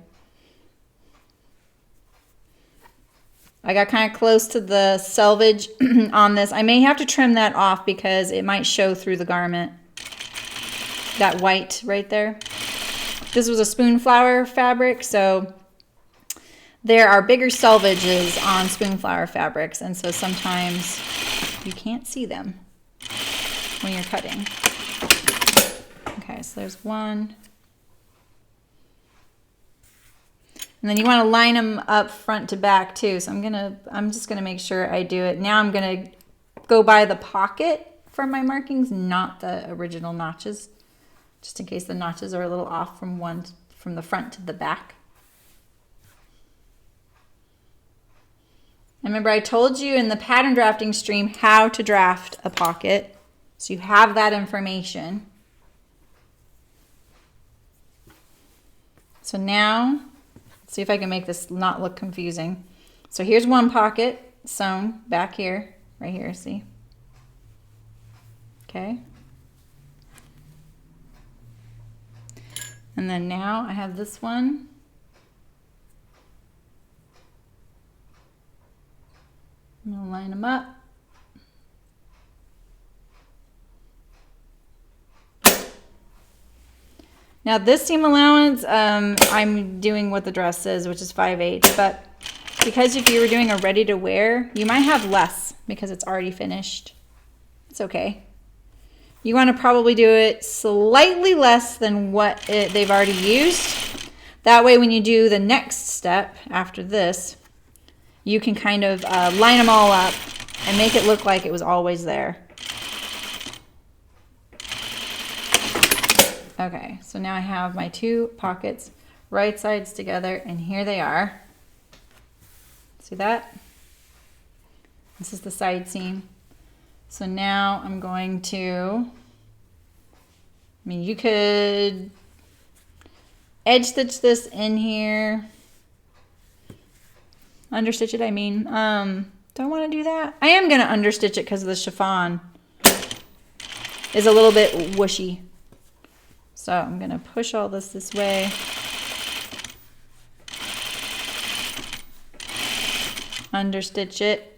I got kind of close to the selvage on this. I may have to trim that off because it might show through the garment. That white right there. This was a spoonflower fabric, so there are bigger selvages on spoonflower fabrics, and so sometimes you can't see them when you're cutting. Okay, so there's one. And then you want to line them up front to back too. So I'm just gonna make sure I do it. Now I'm gonna go by the pocket for my markings, not the original notches, just in case the notches are a little off from the front to the back. And remember, I told you in the pattern drafting stream how to draft a pocket, so you have that information. So now, see if I can make this not look confusing. So here's one pocket sewn back here, right here, see? Okay. And then now I have this one. I'm gonna line them up. Now this seam allowance, I'm doing what the dress is, which is 5/8, but because if you were doing a ready to wear, you might have less because it's already finished. It's okay. You want to probably do it slightly less than what they've already used. That way when you do the next step after this, you can kind of line them all up and make it look like it was always there. Okay, so now I have my two pockets, right sides together, and here they are. See that? This is the side seam. So now I'm going to, you could edge stitch this in here. Understitch it, I mean. Do I want to do that? I am going to understitch it because the chiffon is a little bit whooshy. So I'm going to push all this way. Understitch it.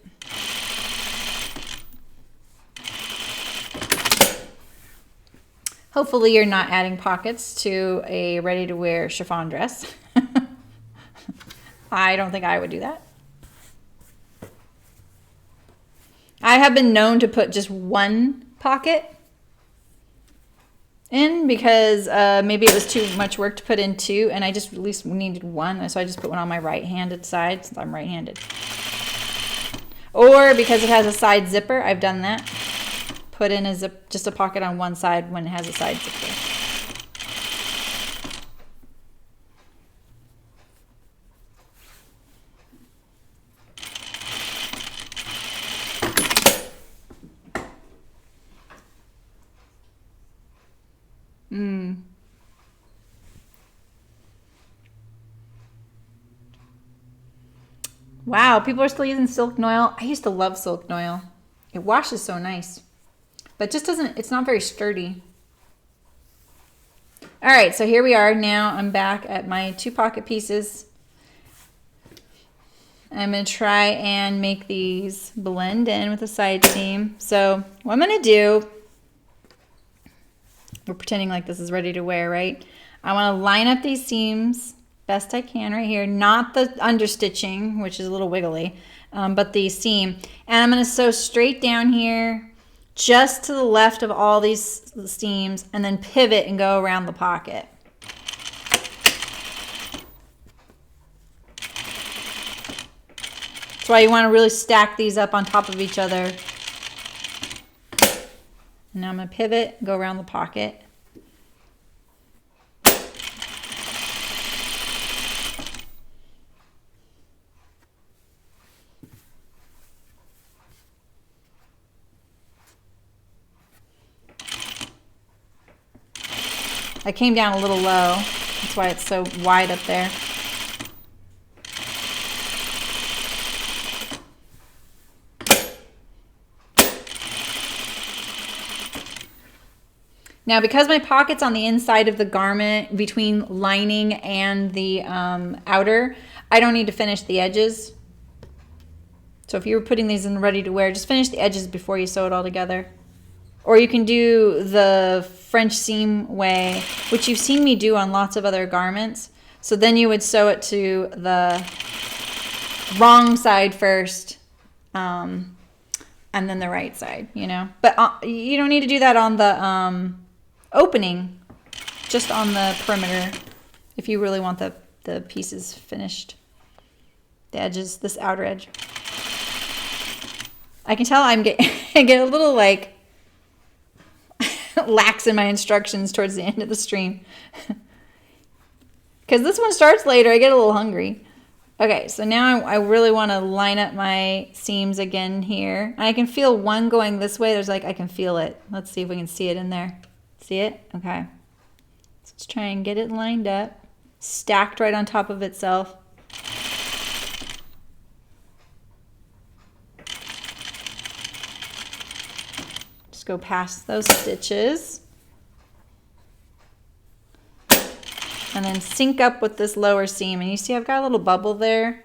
Hopefully you're not adding pockets to a ready-to-wear chiffon dress. I don't think I would do that. I have been known to put just one pocket in because maybe it was too much work to put in two, and I just at least needed one, so I just put one on my right-handed side since I'm right-handed. Or because it has a side zipper, I've done that. Put in just a pocket on one side when it has a side zipper. Wow, people are still using silk noil. I used to love silk noil. It washes so nice, but just doesn't, it's not very sturdy. All right, so here we are. Now I'm back at my two pocket pieces. I'm gonna try and make these blend in with the side seam. So what I'm gonna do, we're pretending like this is ready to wear, right? I wanna line up these seams best I can right here, not the understitching, which is a little wiggly, but the seam. And I'm going to sew straight down here, just to the left of all these seams, and then pivot and go around the pocket. That's why you want to really stack these up on top of each other. And now I'm going to pivot, go around the pocket. I came down a little low. That's why it's so wide up there. Now, because my pocket's on the inside of the garment between lining and the outer, I don't need to finish the edges. So if you were putting these in ready to wear, just finish the edges before you sew it all together. Or you can do the French seam way, which you've seen me do on lots of other garments. So then you would sew it to the wrong side first, and then the right side, you know. But you don't need to do that on the opening, just on the perimeter if you really want the pieces finished. The edges, this outer edge. I can tell I get a little like lax in my instructions towards the end of the stream. Because this one starts later, I get a little hungry. Okay, so now I really want to line up my seams again here. I can feel one going this way. There's like, I can feel it. Let's see if we can see it in there. See it? Okay. Let's try and get it lined up. Stacked right on top of itself. Go past those stitches and then sync up with this lower seam, and you see I've got a little bubble there,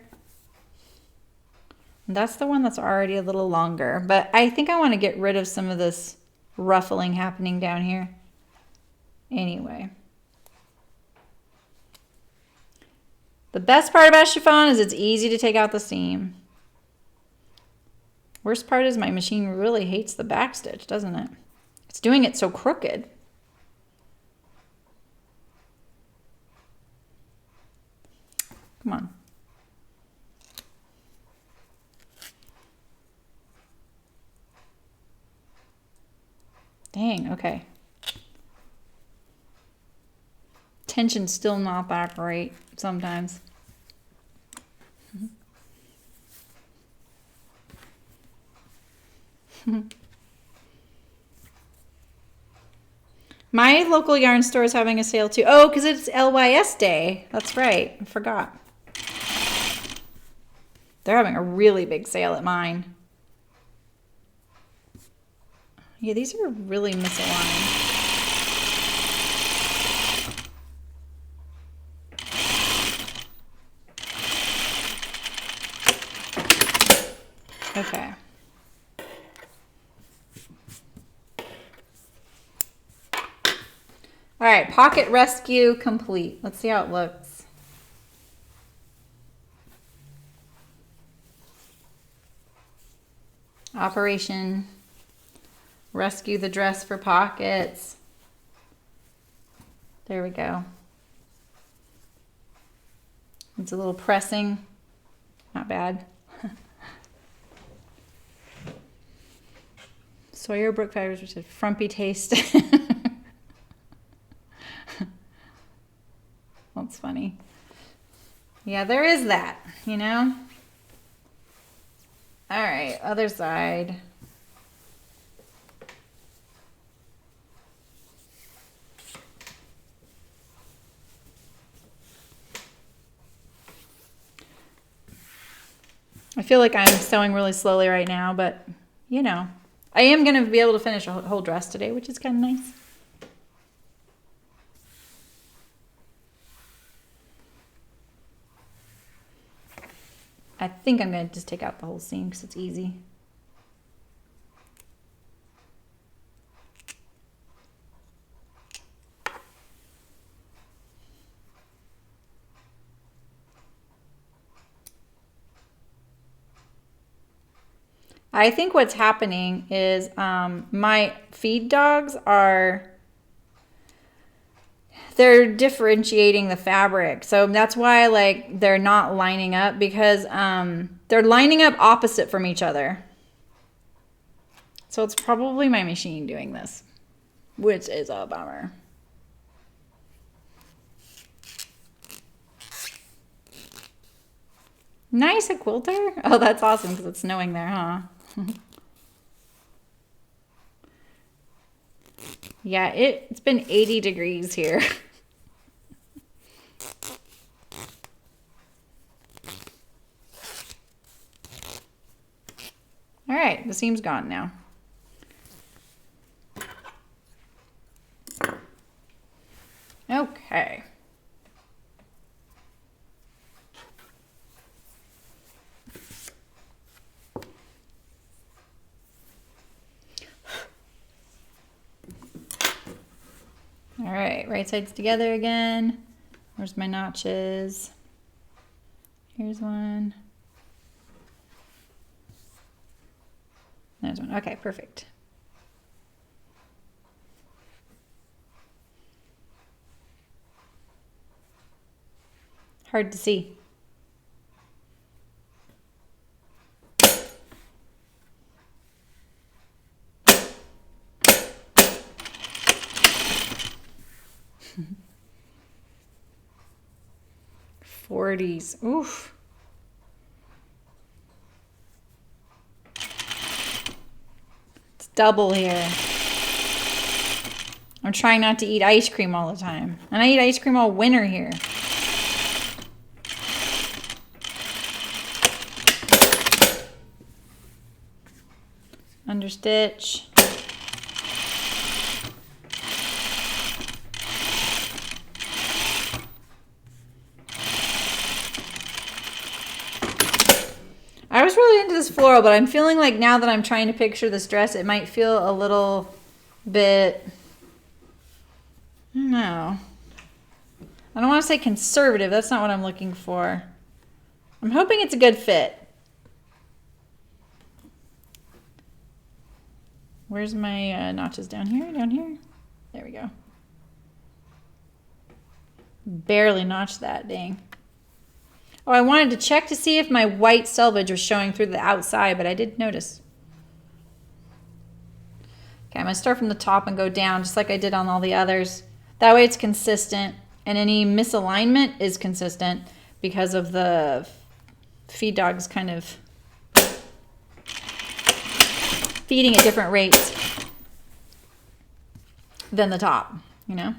and that's the one that's already a little longer, but I think I want to get rid of some of this ruffling happening down here anyway. The best part about chiffon is it's easy to take out the seam. Worst part is my machine really hates the back stitch, doesn't it? It's doing it so crooked. Come on. Dang, okay. Tension's still not that great sometimes. My local yarn store is having a sale too. Oh, because it's LYS Day. That's right. I forgot. They're having a really big sale at mine. Yeah, these are really misaligned. Okay. All right, pocket rescue complete. Let's see how it looks. Operation rescue the dress for pockets. There we go. It's a little pressing. Not bad. Sawyer Brook Fibers, which is frumpy taste. That's funny. Yeah, there is that, you know? All right, other side. I feel like I'm sewing really slowly right now, but, you know, I am going to be able to finish a whole dress today, which is kind of nice. I think I'm going to just take out the whole seam because it's easy. I think what's happening is my feed dogs they're differentiating the fabric. So that's why like they're not lining up, because they're lining up opposite from each other. So it's probably my machine doing this, which is a bummer. Nice, a quilter? Oh, that's awesome because it's snowing there, huh? Yeah, it's been 80 degrees here. All right, the seam's gone now. Okay. right sides together again. Where's my notches? Here's one. There's one. Okay, perfect. Hard to see. '40s. Oof. It's double here. I'm trying not to eat ice cream all the time. And I eat ice cream all winter here. Understitch. I was really into this floral, but I'm feeling like now that I'm trying to picture this dress, it might feel a little bit, I don't know. I don't want to say conservative. That's not what I'm looking for. I'm hoping it's a good fit. Where's my notches? Down here? Down here? There we go. Barely notched that, dang. Oh, I wanted to check to see if my white selvage was showing through the outside, but I did notice. Okay, I'm going to start from the top and go down just like I did on all the others. That way it's consistent, and any misalignment is consistent because of the feed dogs kind of feeding at different rates than the top, you know?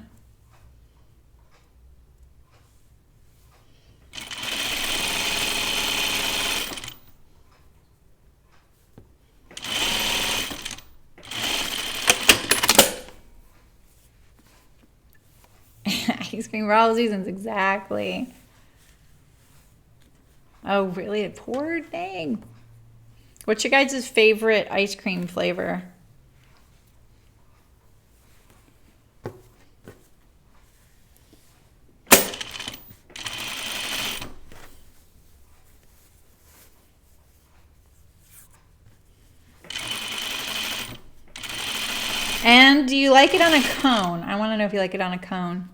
Ice cream for all the seasons, exactly. Oh, really? Poor thing. What's your guys' favorite ice cream flavor? And do you like it on a cone? I want to know if you like it on a cone.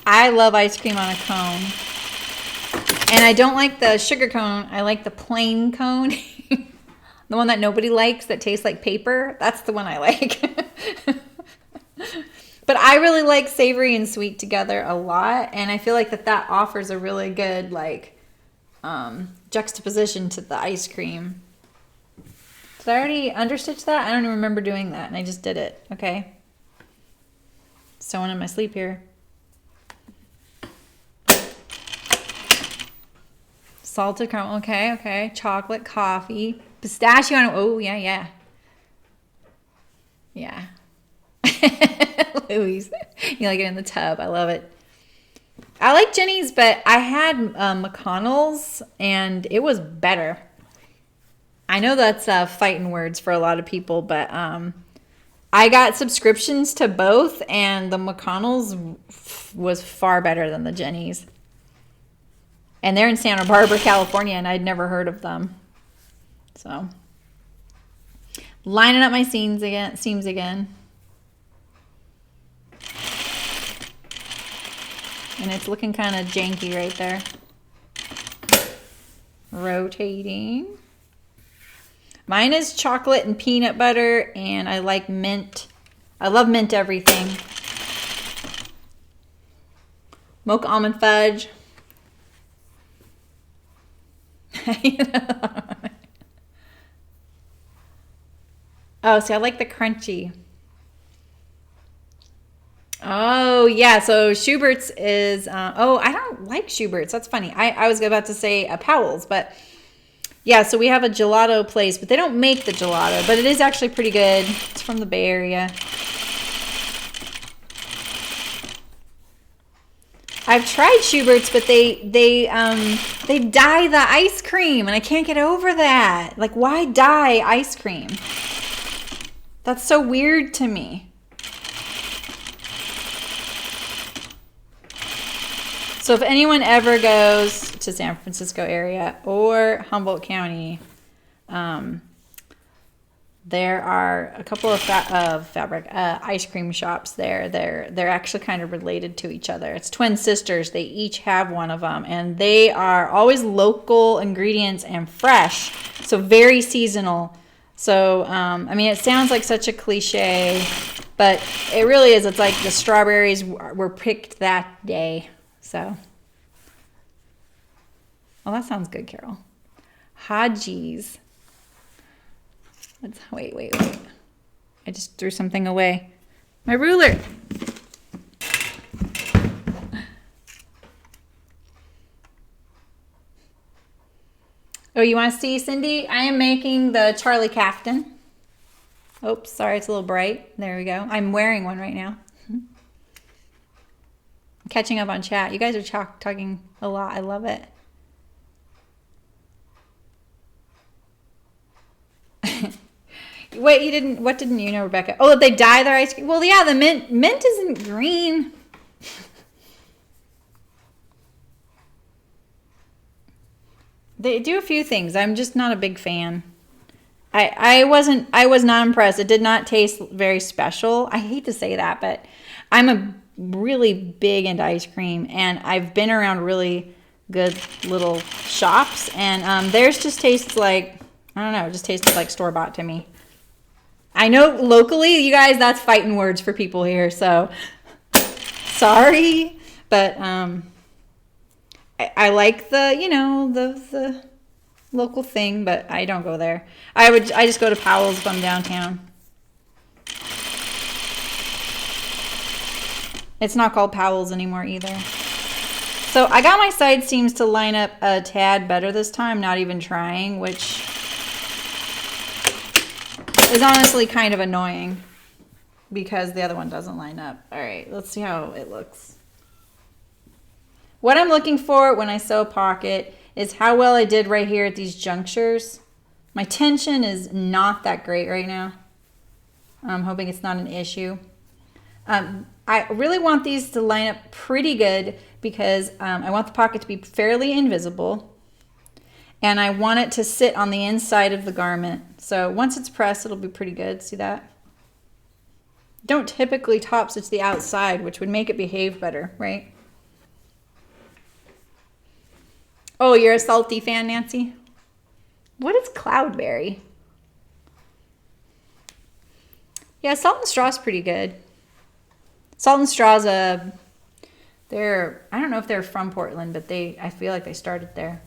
I love ice cream on a cone. And I don't like the sugar cone. I like the plain cone. The one that nobody likes that tastes like paper. That's the one I like. But I really like savory and sweet together a lot. And I feel like that offers a really good like juxtaposition to the ice cream. Did I already understitch that? I don't even remember doing that. And I just did it. Okay. Sewing in my sleep here. Salted caramel, okay, okay. Chocolate, coffee, pistachio. Oh, yeah, yeah. Yeah. Louise, you like it in the tub. I love it. I like Jenny's, but I had McConnell's, and it was better. I know that's fighting words for a lot of people, but I got subscriptions to both, and the McConnell's was far better than the Jenny's. And they're in Santa Barbara, California, and I'd never heard of them. So, lining up my seams again. And it's looking kind of janky right there. Rotating. Mine is chocolate and peanut butter, and I like mint. I love mint everything. Mocha almond fudge. Oh, see, I like the crunchy. Oh, yeah. So Schubert's is, oh, I don't like Schubert's. That's funny. I was about to say Powell's, but yeah, so we have a gelato place, but they don't make the gelato, but it is actually pretty good. It's from the Bay Area. I've tried Schubert's, but they dye the ice cream, and I can't get over that. Like, why dye ice cream? That's so weird to me. So if anyone ever goes to San Francisco area or Humboldt County, there are a couple of ice cream shops there. They're actually kind of related to each other. It's twin sisters. They each have one of them, and they are always local ingredients and fresh, so very seasonal. So I mean, it sounds like such a cliche, but it really is. It's like the strawberries were picked that day. So, well, that sounds good, Carol. Haji's. Wait. I just threw something away. My ruler. Oh, you want to see, Cindy? I am making the Charlie Caftan. Oops, sorry, it's a little bright. There we go. I'm wearing one right now. I'm catching up on chat. You guys are talking a lot. I love it. Wait, what didn't you know, Rebecca? Oh, they dye their ice cream? Well, yeah, the mint isn't green. They do a few things. I'm just not a big fan. I was not impressed. It did not taste very special. I hate to say that, but I'm a really big into ice cream, and I've been around really good little shops, and theirs just tastes like, I don't know, it just tasted like store-bought to me. I know locally, you guys, that's fighting words for people here, so sorry, but I like the, you know, the local thing, but I don't go there. I just go to Powell's if I'm downtown. It's not called Powell's anymore either. So I got my side seams to line up a tad better this time, not even trying, which is honestly kind of annoying because the other one doesn't line up. All right, let's see how it looks. What I'm looking for when I sew a pocket is how well I did right here at these junctures. My tension is not that great right now. I'm hoping it's not an issue. I really want these to line up pretty good because I want the pocket to be fairly invisible. And I want it to sit on the inside of the garment. So once it's pressed, it'll be pretty good. See that? Don't typically top stitch the outside, which would make it behave better, right? Oh, you're a salty fan, Nancy? What is cloudberry? Yeah, Salt and Straw's pretty good. Salt and Straw's I don't know if they're from Portland, but I feel like they started there.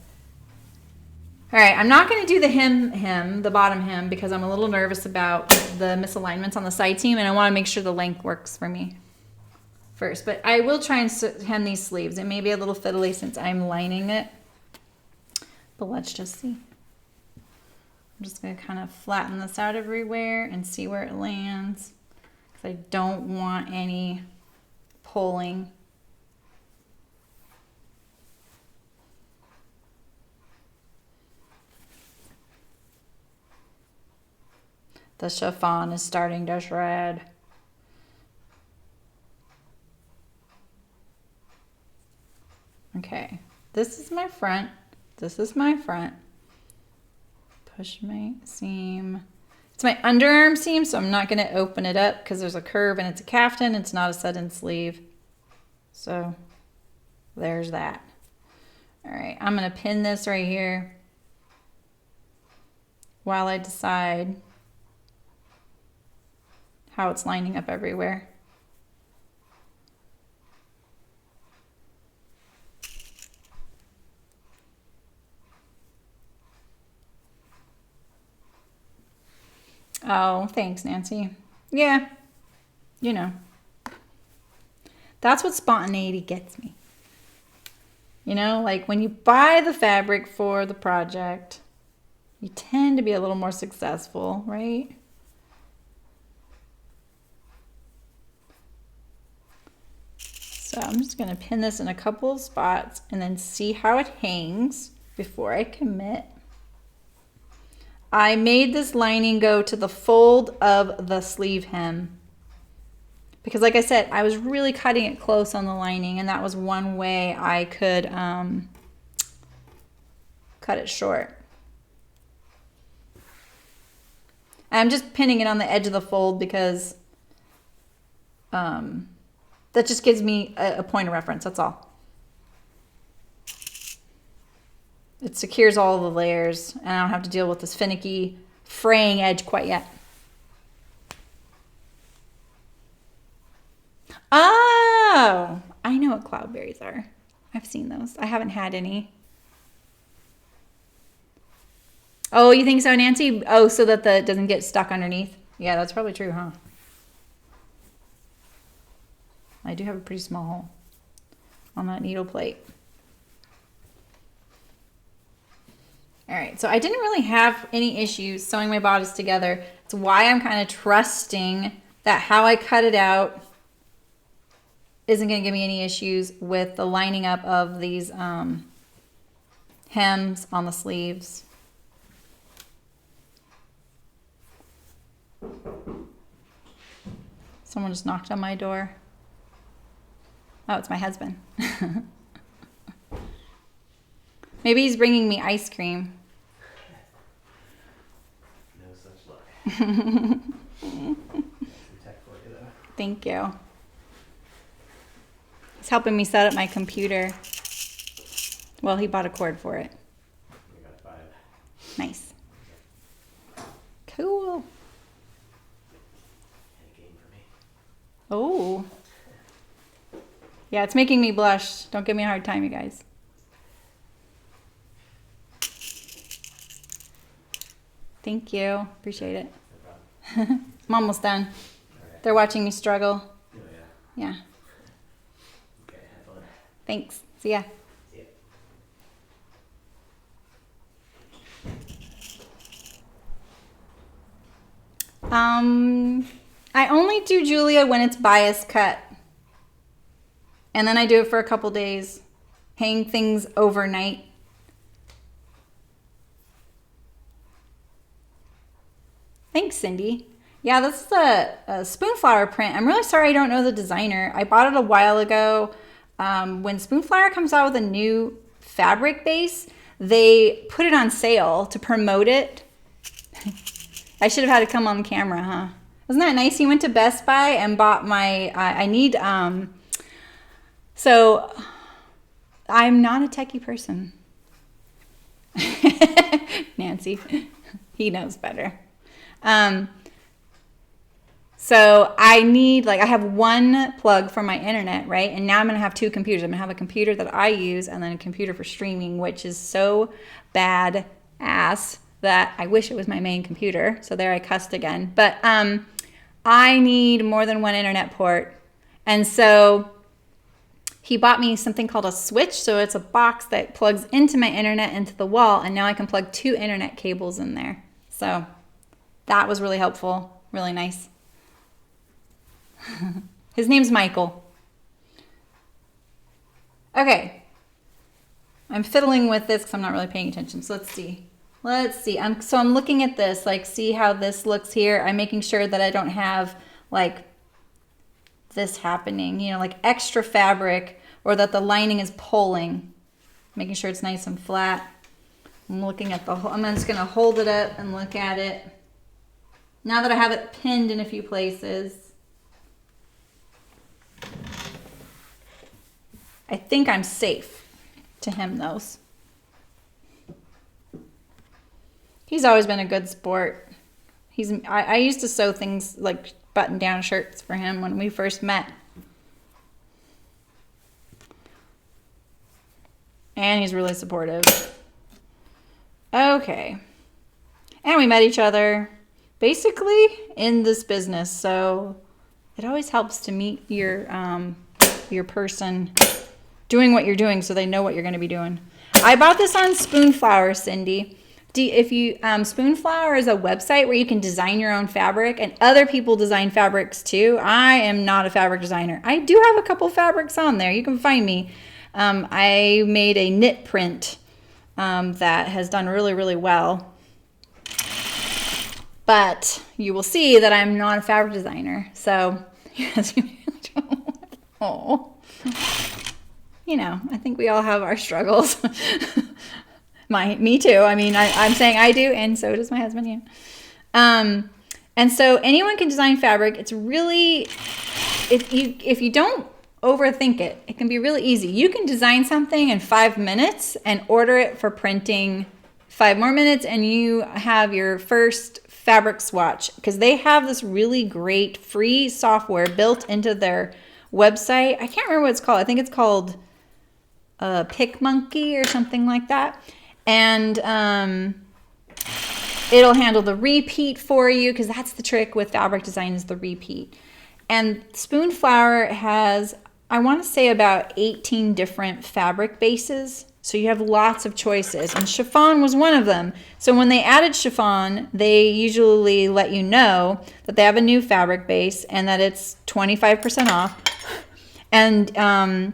All right, I'm not going to do the hem, the bottom hem, because I'm a little nervous about the misalignments on the side seam, and I want to make sure the length works for me first. But I will try and hem these sleeves. It may be a little fiddly since I'm lining it, but let's just see. I'm just going to kind of flatten this out everywhere and see where it lands, because I don't want any pulling. The chiffon is starting to shred. Okay, this is my front. This is my front. Push my seam. It's my underarm seam, so I'm not going to open it up because there's a curve and it's a caftan. It's not a set-in sleeve. So there's that. All right, I'm going to pin this right here while I decide how it's lining up everywhere. Oh, thanks, Nancy. Yeah, you know. That's what spontaneity gets me. You know, like when you buy the fabric for the project, you tend to be a little more successful, right? So I'm just going to pin this in a couple of spots and then see how it hangs before I commit. I made this lining go to the fold of the sleeve hem because like I said, I was really cutting it close on the lining, and that was one way I could cut it short. I'm just pinning it on the edge of the fold because that just gives me a point of reference, that's all. It secures all the layers, and I don't have to deal with this finicky fraying edge quite yet. Oh, I know what cloudberries are. I've seen those. I haven't had any. Oh, you think so, Nancy? Oh, so that it doesn't get stuck underneath? Yeah, that's probably true, huh? I do have a pretty small hole on that needle plate. All right, so I didn't really have any issues sewing my bodice together. It's why I'm kind of trusting that how I cut it out isn't going to give me any issues with the lining up of these hems on the sleeves. Someone just knocked on my door. Oh, it's my husband. Maybe he's bringing me ice cream. No such luck. Thank you. He's helping me set up my computer. Well, he bought a cord for it. We got 5. Nice. Cool. And a game for me. Oh. Yeah, it's making me blush. Don't give me a hard time, you guys. Thank you. Appreciate it. No problem. I'm almost done. All right. They're watching me struggle. Oh, yeah. Yeah. Okay, have fun. Thanks. See ya. See ya. I only do Julia when it's bias cut. And then I do it for a couple days. Hang things overnight. Thanks, Cindy. Yeah, this is a Spoonflower print. I'm really sorry I don't know the designer. I bought it a while ago. When Spoonflower comes out with a new fabric base, they put it on sale to promote it. I should have had it come on camera, huh? Wasn't that nice? He went to Best Buy and bought my, so I'm not a techie person. Nancy, he knows better. So I need, I have one plug for my internet, right? And now I'm going to have 2 computers. I'm going to have a computer that I use and then a computer for streaming, which is so bad ass that I wish it was my main computer. So there I cussed again. But I need more than one internet port. And so he bought me something called a switch. So it's a box that plugs into my internet into the wall. And now I can plug 2 internet cables in there. So that was really helpful. Really nice. His name's Michael. Okay. I'm fiddling with this because I'm not really paying attention. So let's see. Let's see. I'm looking at this, see how this looks here. I'm making sure that I don't have this happening, extra fabric, or that the lining is pulling. Making sure it's nice and flat. I'm looking at I'm just going to hold it up and look at it. Now that I have it pinned in a few places, I think I'm safe to hem those. He's always been a good sport. I used to sew things like button-down shirts for him when we first met. And he's really supportive. Okay. And we met each other basically in this business. So it always helps to meet your person doing what you're doing so they know what you're going to be doing. I bought this on Spoonflower, Cindy. Spoonflower is a website where you can design your own fabric, and other people design fabrics too. I am not a fabric designer. I do have a couple fabrics on there. You can find me. I made a knit print that has done really, really well. But you will see that I'm not a fabric designer. So Yes. Oh. You know, I think we all have our struggles. Me too. I mean, I'm saying I do, and so does my husband. Yeah. And so anyone can design fabric. It's really, if you don't overthink it, it can be really easy. You can design something in 5 minutes and order it for printing 5 more minutes, and you have your first fabric swatch, because they have this really great free software built into their website. I can't remember what it's called. I think it's called Pick Monkey or something like that. And it'll handle the repeat for you, because that's the trick with fabric design, is the repeat. And Spoonflower has, I want to say, about 18 different fabric bases. So you have lots of choices, and chiffon was one of them. So when they added chiffon, they usually let you know that they have a new fabric base and that it's 25% off. And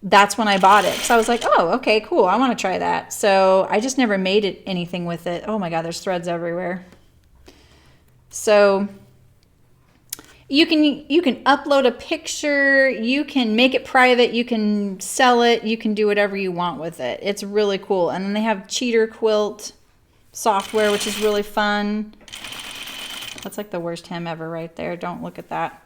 that's when I bought it. So I was like, oh, okay, cool. I want to try that. So I just never made anything with it. Oh my God, there's threads everywhere. So you can upload a picture, you can make it private, you can sell it, you can do whatever you want with it. It's really cool. And then they have cheater quilt software, which is really fun. That's like the worst hem ever right there. Don't look at that.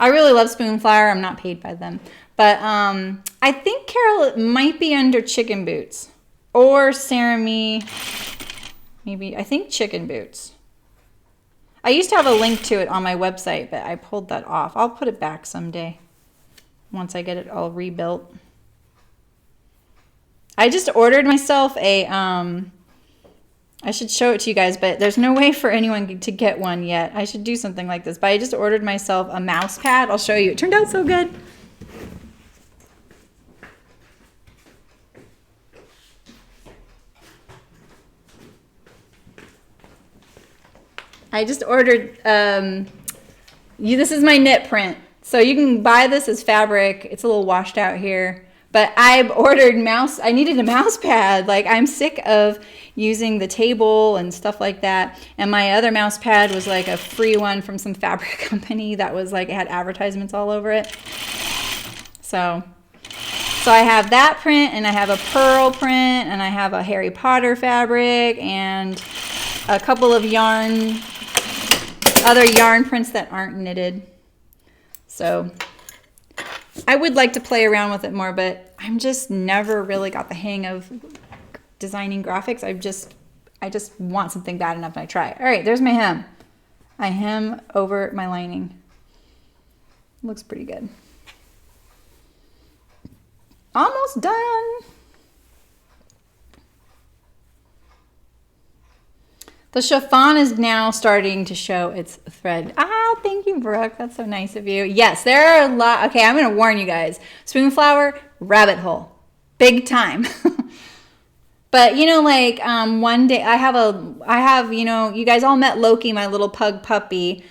I really love Spoonflower. I'm not paid by them. But I think Carol might be under Chicken Boots. Or Sarami, maybe, I think Chicken Boots. I used to have a link to it on my website, but I pulled that off. I'll put it back someday once I get it all rebuilt. I just ordered myself a, I should show it to you guys, but there's no way for anyone to get one yet. I should do something like this, but I just ordered myself a mouse pad. I'll show you. It turned out so good. I just ordered, this is my knit print. So you can buy this as fabric. It's a little washed out here. But I've ordered I needed a mouse pad. Like, I'm sick of using the table and stuff like that. And my other mouse pad was like a free one from some fabric company that was like, it had advertisements all over it. So I have that print, and I have a pearl print, and I have a Harry Potter fabric, and a couple of other yarn prints that aren't knitted. So I would like to play around with it more, but I'm just never really got the hang of designing graphics. I just want something bad enough, and I try. All right, there's my hem. I hem over my lining. Looks pretty good. Almost done. The chiffon is now starting to show its thread. Ah, thank you, Brooke. That's so nice of you. Yes, there are a lot. Okay, I'm going to warn you guys. Spoonflower, rabbit hole. Big time. But, you know, like one day I have, you know, you guys all met Loki, my little pug puppy.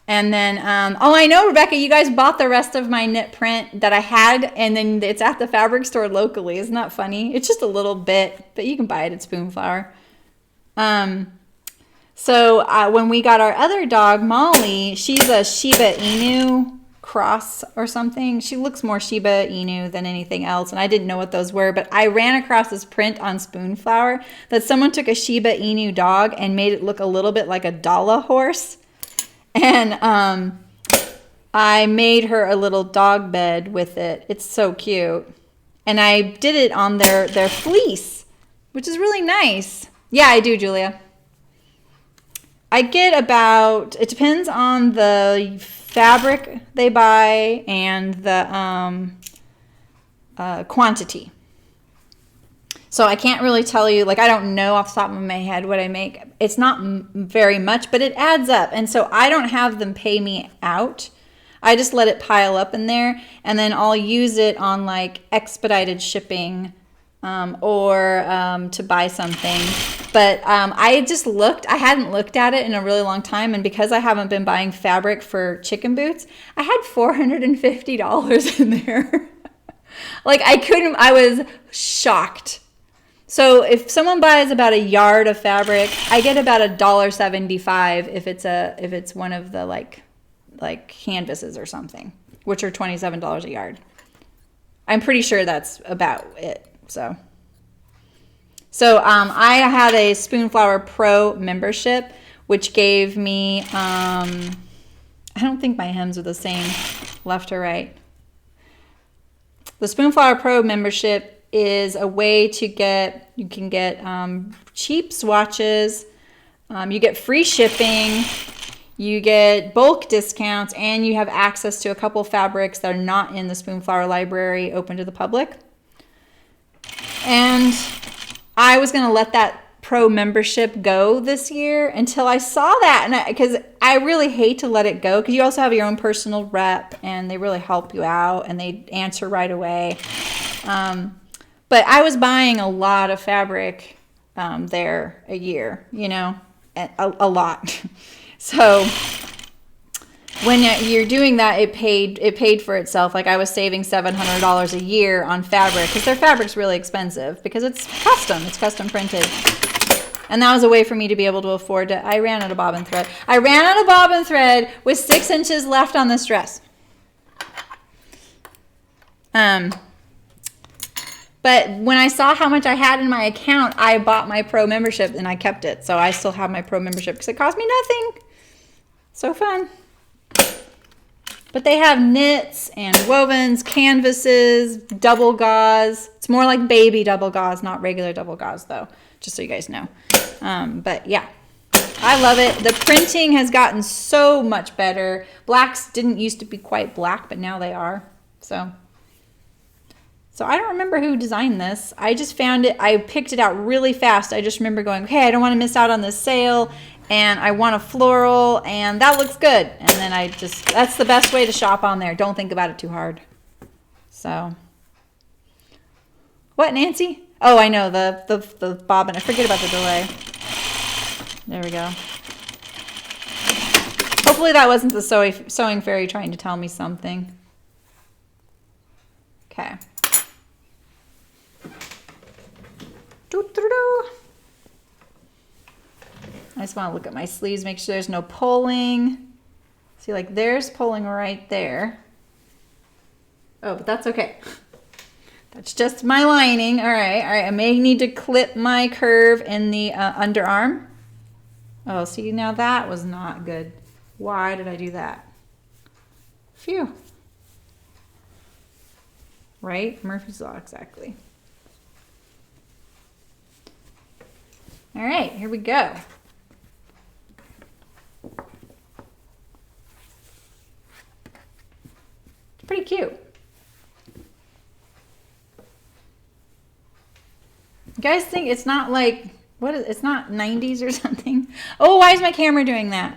And then, oh, I know, Rebecca, you guys bought the rest of my knit print that I had, and then it's at the fabric store locally. Isn't that funny? It's just a little bit, but you can buy it at Spoonflower. So when we got our other dog, Molly, she's a Shiba Inu cross or something. She looks more Shiba Inu than anything else, and I didn't know what those were, but I ran across this print on Spoonflower that someone took a Shiba Inu dog and made it look a little bit like a Dala horse. And I made her a little dog bed with it. It's so cute. And I did it on their fleece, which is really nice. Yeah, I do, Julia. I get about, it depends on the fabric they buy and the quantity. So I can't really tell you, like, I don't know off the top of my head what I make. It's not very much, but it adds up. And so I don't have them pay me out. I just let it pile up in there, and then I'll use it on like expedited shipping or to buy something. But I just looked, I hadn't looked at it in a really long time, and because I haven't been buying fabric for Chicken Boots, I had $450 in there. Like, I was shocked. So if someone buys about a yard of fabric, I get about $1.75 if it's one of the like canvases or something, which are $27 a yard. I'm pretty sure that's about it. So I had a Spoonflower Pro membership, which gave me I don't think my hems are the same left or right. The Spoonflower Pro membership is a way to you can get cheap swatches, you get free shipping, you get bulk discounts, and you have access to a couple fabrics that are not in the Spoonflower library open to the public. And I was going to let that pro membership go this year until I saw that, and because I really hate to let it go, because you also have your own personal rep and they really help you out and they answer right away. But I was buying a lot of fabric there a year, you know, a lot. So when you're doing that, it paid for itself. Like I was saving $700 a year on fabric, because their fabric's really expensive because it's custom printed. And that was a way for me to be able to afford to. I ran out of bobbin thread. I ran out of bobbin thread with 6 inches left on this dress. But when I saw how much I had in my account, I bought my pro membership and I kept it. So I still have my pro membership because it cost me nothing. So fun. But they have knits and wovens, canvases, double gauze. It's more like baby double gauze, not regular double gauze though, just so you guys know. But yeah, I love it. The printing has gotten so much better. Blacks didn't used to be quite black, but now they are. So I don't remember who designed this. I just found it. I picked it out really fast. I just remember going, hey, I don't want to miss out on this sale, and I want a floral, and that looks good. And then that's the best way to shop on there. Don't think about it too hard. So, what, Nancy? Oh, I know, the bobbin. I forget about the delay. There we go. Hopefully that wasn't the sewing fairy trying to tell me something. Okay. I just want to look at my sleeves, make sure there's no pulling. See, like there's pulling right there. Oh, but that's okay. That's just my lining. All right. I may need to clip my curve in the underarm. Oh, see, now that was not good. Why did I do that? Phew. Right? Murphy's Law, exactly. All right, here we go. It's pretty cute. You guys think it's not like, it's not 90s or something? Oh, why is my camera doing that?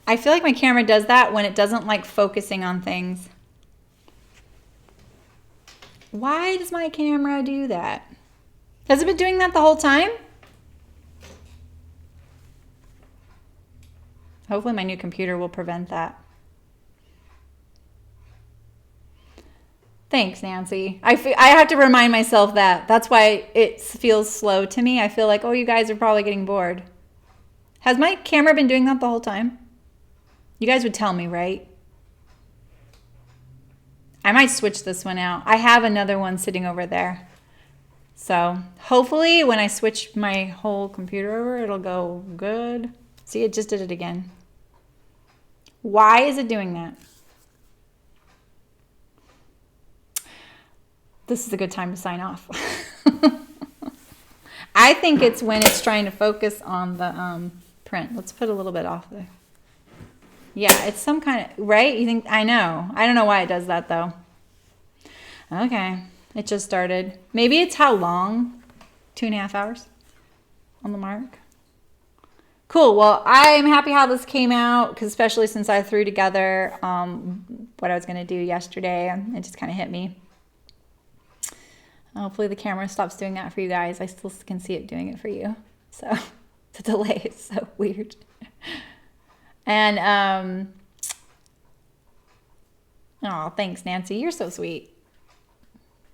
I feel like my camera does that when it doesn't like focusing on things. Why does my camera do that? Has it been doing that the whole time? Hopefully my new computer will prevent that. Thanks, Nancy. I have to remind myself that. That's why it feels slow to me. I feel like, oh, you guys are probably getting bored. Has my camera been doing that the whole time? You guys would tell me, right? I might switch this one out. I have another one sitting over there. So hopefully when I switch my whole computer over, it'll go good. See, it just did it again. Why is it doing that? This is a good time to sign off. I think it's when it's trying to focus on the print. Let's put a little bit off there. Yeah, it's some kind of, right? You think, I know. I don't know why it does that though. Okay, it just started. Maybe it's how long? 2.5 hours on the mark. Cool, well, I'm happy how this came out, because especially since I threw together what I was going to do yesterday, and it just kind of hit me. Hopefully the camera stops doing that for you guys. I still can see it doing it for you. So the delay is so weird. And, oh, thanks, Nancy. You're so sweet.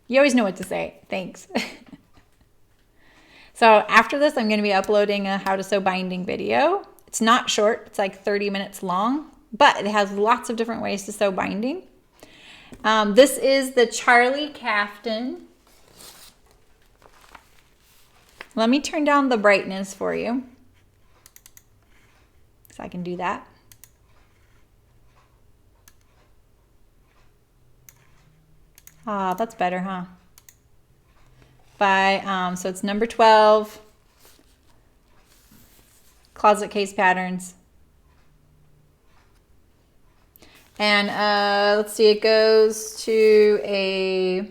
You always know what to say. Thanks. So after this, I'm going to be uploading a how to sew binding video. It's not short. It's like 30 minutes long, but it has lots of different ways to sew binding. This is the Charlie Caftan. Let me turn down the brightness for you, so I can do that. Ah, that's better, huh? So it's number 12, Closet Case Patterns. And let's see, it goes to a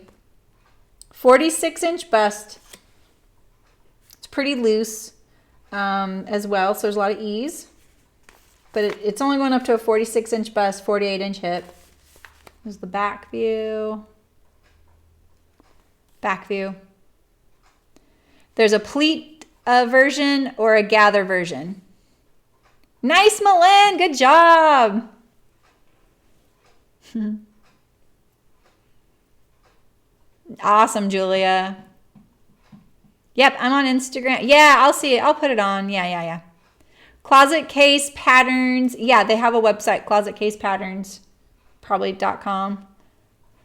46-inch bust. It's pretty loose as well, so there's a lot of ease. But it's only going up to a 46-inch bust, 48-inch hip. There's the back view. Back view. There's a pleat version or a gather version. Nice, Malin. Good job. Awesome, Julia. Yep, I'm on Instagram. Yeah, I'll see it. I'll put it on. Yeah. Closet Case Patterns. Yeah, they have a website, closetcasepatterns, probably.com.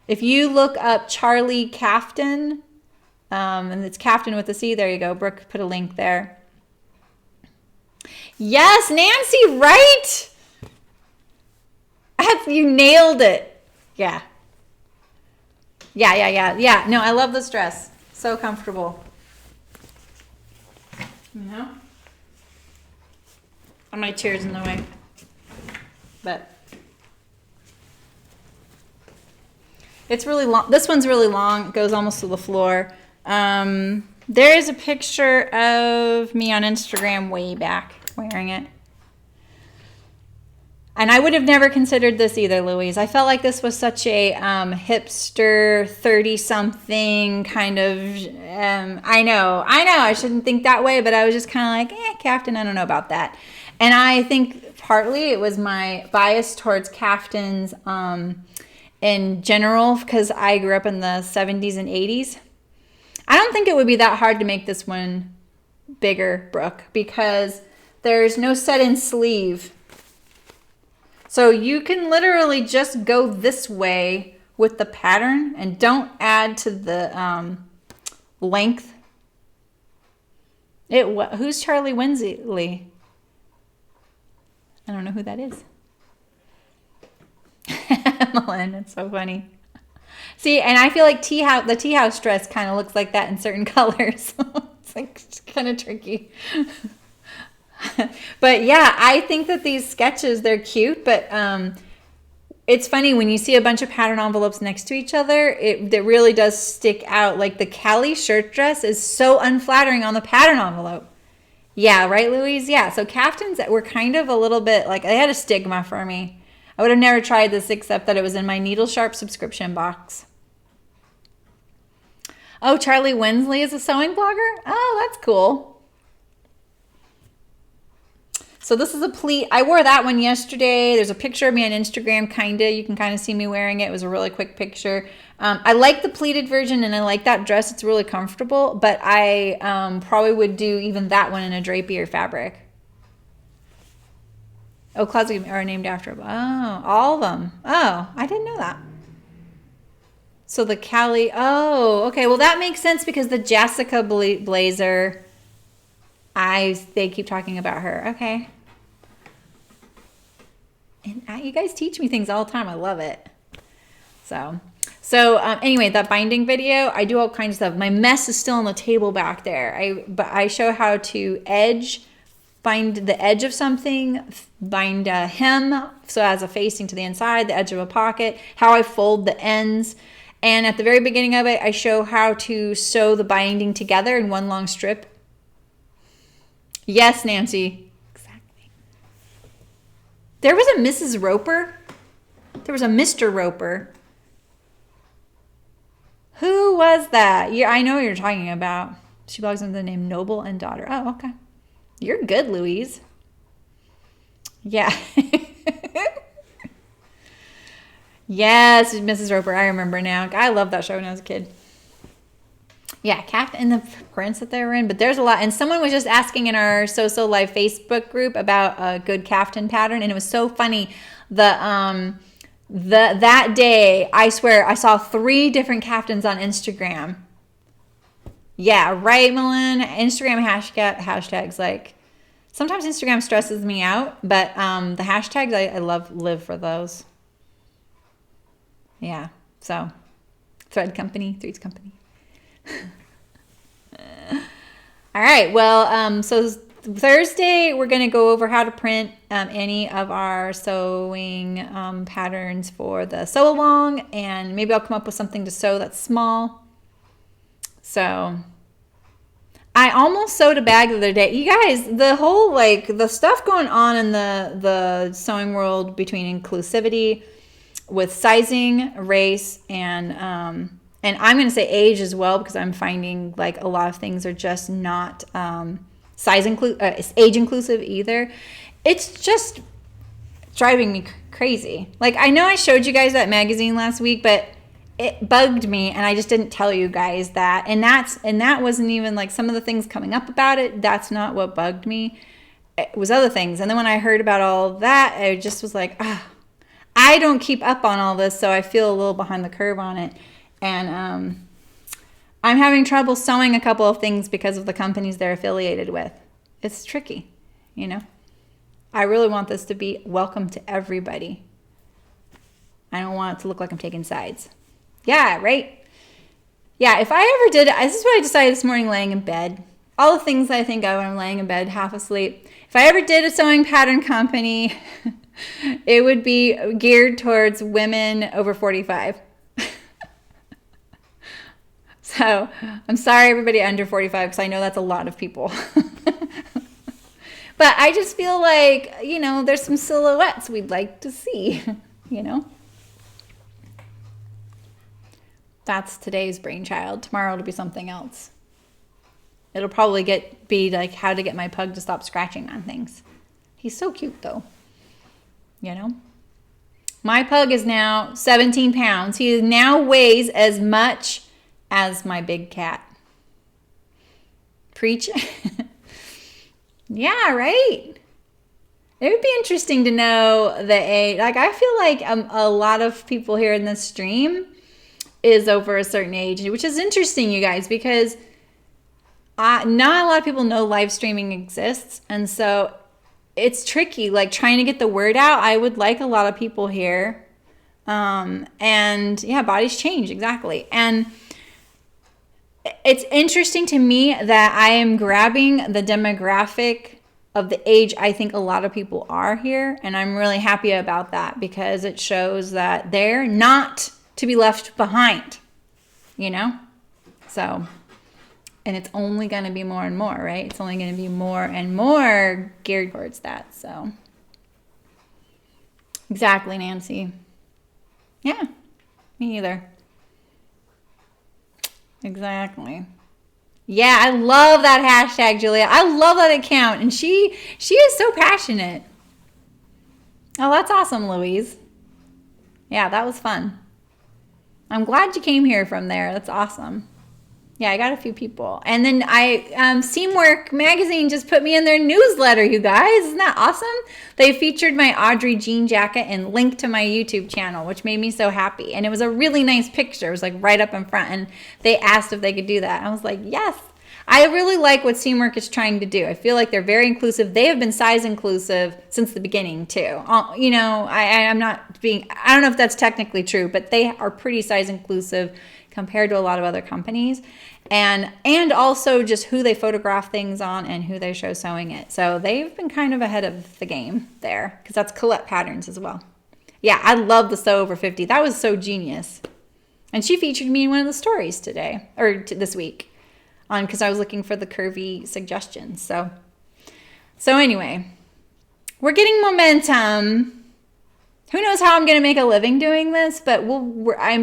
If you look up Charlie Caftan, and it's Caftan with a C, there you go. Brooke put a link there. Yes, Nancy, right? You nailed it. Yeah. No, I love this dress. So comfortable. You know? My chair's in the way. But it's really long. This one's really long. It goes almost to the floor. There is a picture of me on Instagram way back wearing it. And I would have never considered this either, Louise. I felt like this was such a hipster, 30-something kind of, I know, I shouldn't think that way, but I was just kind of like, Caftan, I don't know about that. And I think partly it was my bias towards caftans in general, because I grew up in the 70s and 80s. I don't think it would be that hard to make this one bigger, Brooke, because there's no set-in sleeve. So you can literally just go this way with the pattern and don't add to the length. Who's Charlie Winsley? I don't know who that is. Emmeline, it's so funny. See, and I feel like the tea house dress kind of looks like that in certain colors. It's kind of tricky. But yeah, I think that these sketches, they're cute, but it's funny when you see a bunch of pattern envelopes next to each other, it really does stick out. Like the Callie shirt dress is so unflattering on the pattern envelope. Yeah, right, Louise? Yeah, so caftans were kind of a little bit like, they had a stigma for me. I would have never tried this except that it was in my Needle Sharp subscription box. Oh, Charlie Winsley is a sewing blogger? Oh, that's cool. So this is a pleat. I wore that one yesterday. There's a picture of me on Instagram, kinda. You can kind of see me wearing it. It was a really quick picture. I like the pleated version, and I like that dress. It's really comfortable, but I probably would do even that one in a drapier fabric. Oh, closet are named after. Oh, all of them. Oh, I didn't know that. So the Callie. Oh, okay. Well, that makes sense because the Jessica blazer. They keep talking about her. Okay. And you guys teach me things all the time. I love it. So anyway, that binding video, I do all kinds of stuff. My mess is still on the table back there. But I show how to bind the edge of something, bind a hem so as a facing to the inside, the edge of a pocket, how I fold the ends. And at the very beginning of it, I show how to sew the binding together in one long strip. Yes, Nancy. Exactly. There was a Mrs. Roper. There was a Mr. Roper. Who was that? Yeah, I know what you're talking about. She blogs under the name Noble and Daughter. Oh, okay. You're good, Louise. Yeah. Yes, Mrs. Roper. I remember now. I loved that show when I was a kid. Yeah, Caftan and the prints that they were in, but there's a lot. And someone was just asking in our So Live Facebook group about a good Caftan pattern, and it was so funny. That day, I swear, I saw 3 different Caftans on Instagram. Yeah, right, Melon. Instagram hashtags, like, sometimes Instagram stresses me out, but the hashtags, I live for those. Yeah, so Threads Company. All right, well, so Thursday we're going to go over how to print any of our sewing patterns for the sew along, and maybe I'll come up with something to sew that's small. So I almost sewed a bag the other day. You guys, the whole, like, the stuff going on in the sewing world between inclusivity with sizing, race, and I'm going to say age as well, because I'm finding like a lot of things are just not age inclusive either. It's just driving me crazy. Like, I know I showed you guys that magazine last week, but it bugged me, and I just didn't tell you guys that. And that wasn't even like some of the things coming up about it. That's not what bugged me. It was other things. And then when I heard about all that, I just was like, I don't keep up on all this, so I feel a little behind the curve on it. And I'm having trouble sewing a couple of things because of the companies they're affiliated with. It's tricky, you know. I really want this to be welcome to everybody. I don't want it to look like I'm taking sides. Yeah, right? Yeah, if I ever did, this is what I decided this morning laying in bed. All the things I think of when I'm laying in bed half asleep. If I ever did a sewing pattern company, it would be geared towards women over 45. So I'm sorry, everybody under 45, because I know that's a lot of people. But I just feel like, you know, there's some silhouettes we'd like to see, you know. That's today's brainchild. Tomorrow it'll be something else. It'll probably be like how to get my pug to stop scratching on things. He's so cute, though. You know? My pug is now 17 pounds. He now weighs as much as my big cat. Preach. Yeah, right? It would be interesting to know the age. Like, I feel like a lot of people here in this stream is over a certain age, which is interesting, you guys, because not a lot of people know live streaming exists. And so it's tricky, like, trying to get the word out. I would like a lot of people here. And yeah, bodies change, exactly. And it's interesting to me that I am grabbing the demographic of the age I think a lot of people are here. And I'm really happy about that, because it shows that they're not to be left behind, you know? So, and it's only going to be more and more, right? It's only going to be more and more geared towards that. So, exactly, Nancy. Yeah, me either. Exactly. Yeah, I love that hashtag, Julia. I love that account. And she is so passionate. Oh, that's awesome, Louise. Yeah, that was fun. I'm glad you came here from there. That's awesome. Yeah, I got a few people. And then Seamwork Magazine just put me in their newsletter, you guys. Isn't that awesome? They featured my Audrey jean jacket and linked to my YouTube channel, which made me so happy. And it was a really nice picture. It was like right up in front. And they asked if they could do that. I was like, yes. I really like what Seamwork is trying to do. I feel like they're very inclusive. They have been size inclusive since the beginning too. You know, I'm not being, I don't know if that's technically true, but they are pretty size inclusive compared to a lot of other companies. And also just who they photograph things on and who they show sewing it. So they've been kind of ahead of the game there, because that's Colette Patterns as well. Yeah, I love the Sew Over 50. That was so genius. And she featured me in one of the stories today, or this week, because I was looking for the curvy suggestions. So anyway, we're getting momentum. Who knows how I'm going to make a living doing this, but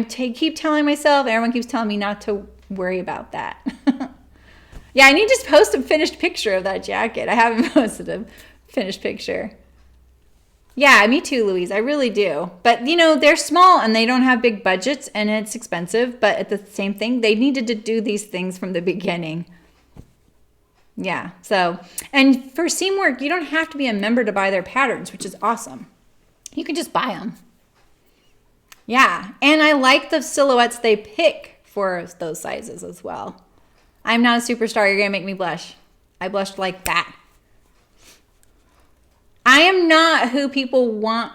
keep telling myself, everyone keeps telling me not to worry about that. Yeah, I need to post a finished picture of that jacket. I haven't posted a finished picture. Yeah, me too, Louise. I really do. But you know, they're small and they don't have big budgets and it's expensive. But at the same thing, they needed to do these things from the beginning. Yeah. So, and for seam work, you don't have to be a member to buy their patterns, which is awesome. You can just buy them. Yeah. And I like the silhouettes they pick for those sizes as well. I'm not a superstar. You're going to make me blush. I blushed like that. I am not who people want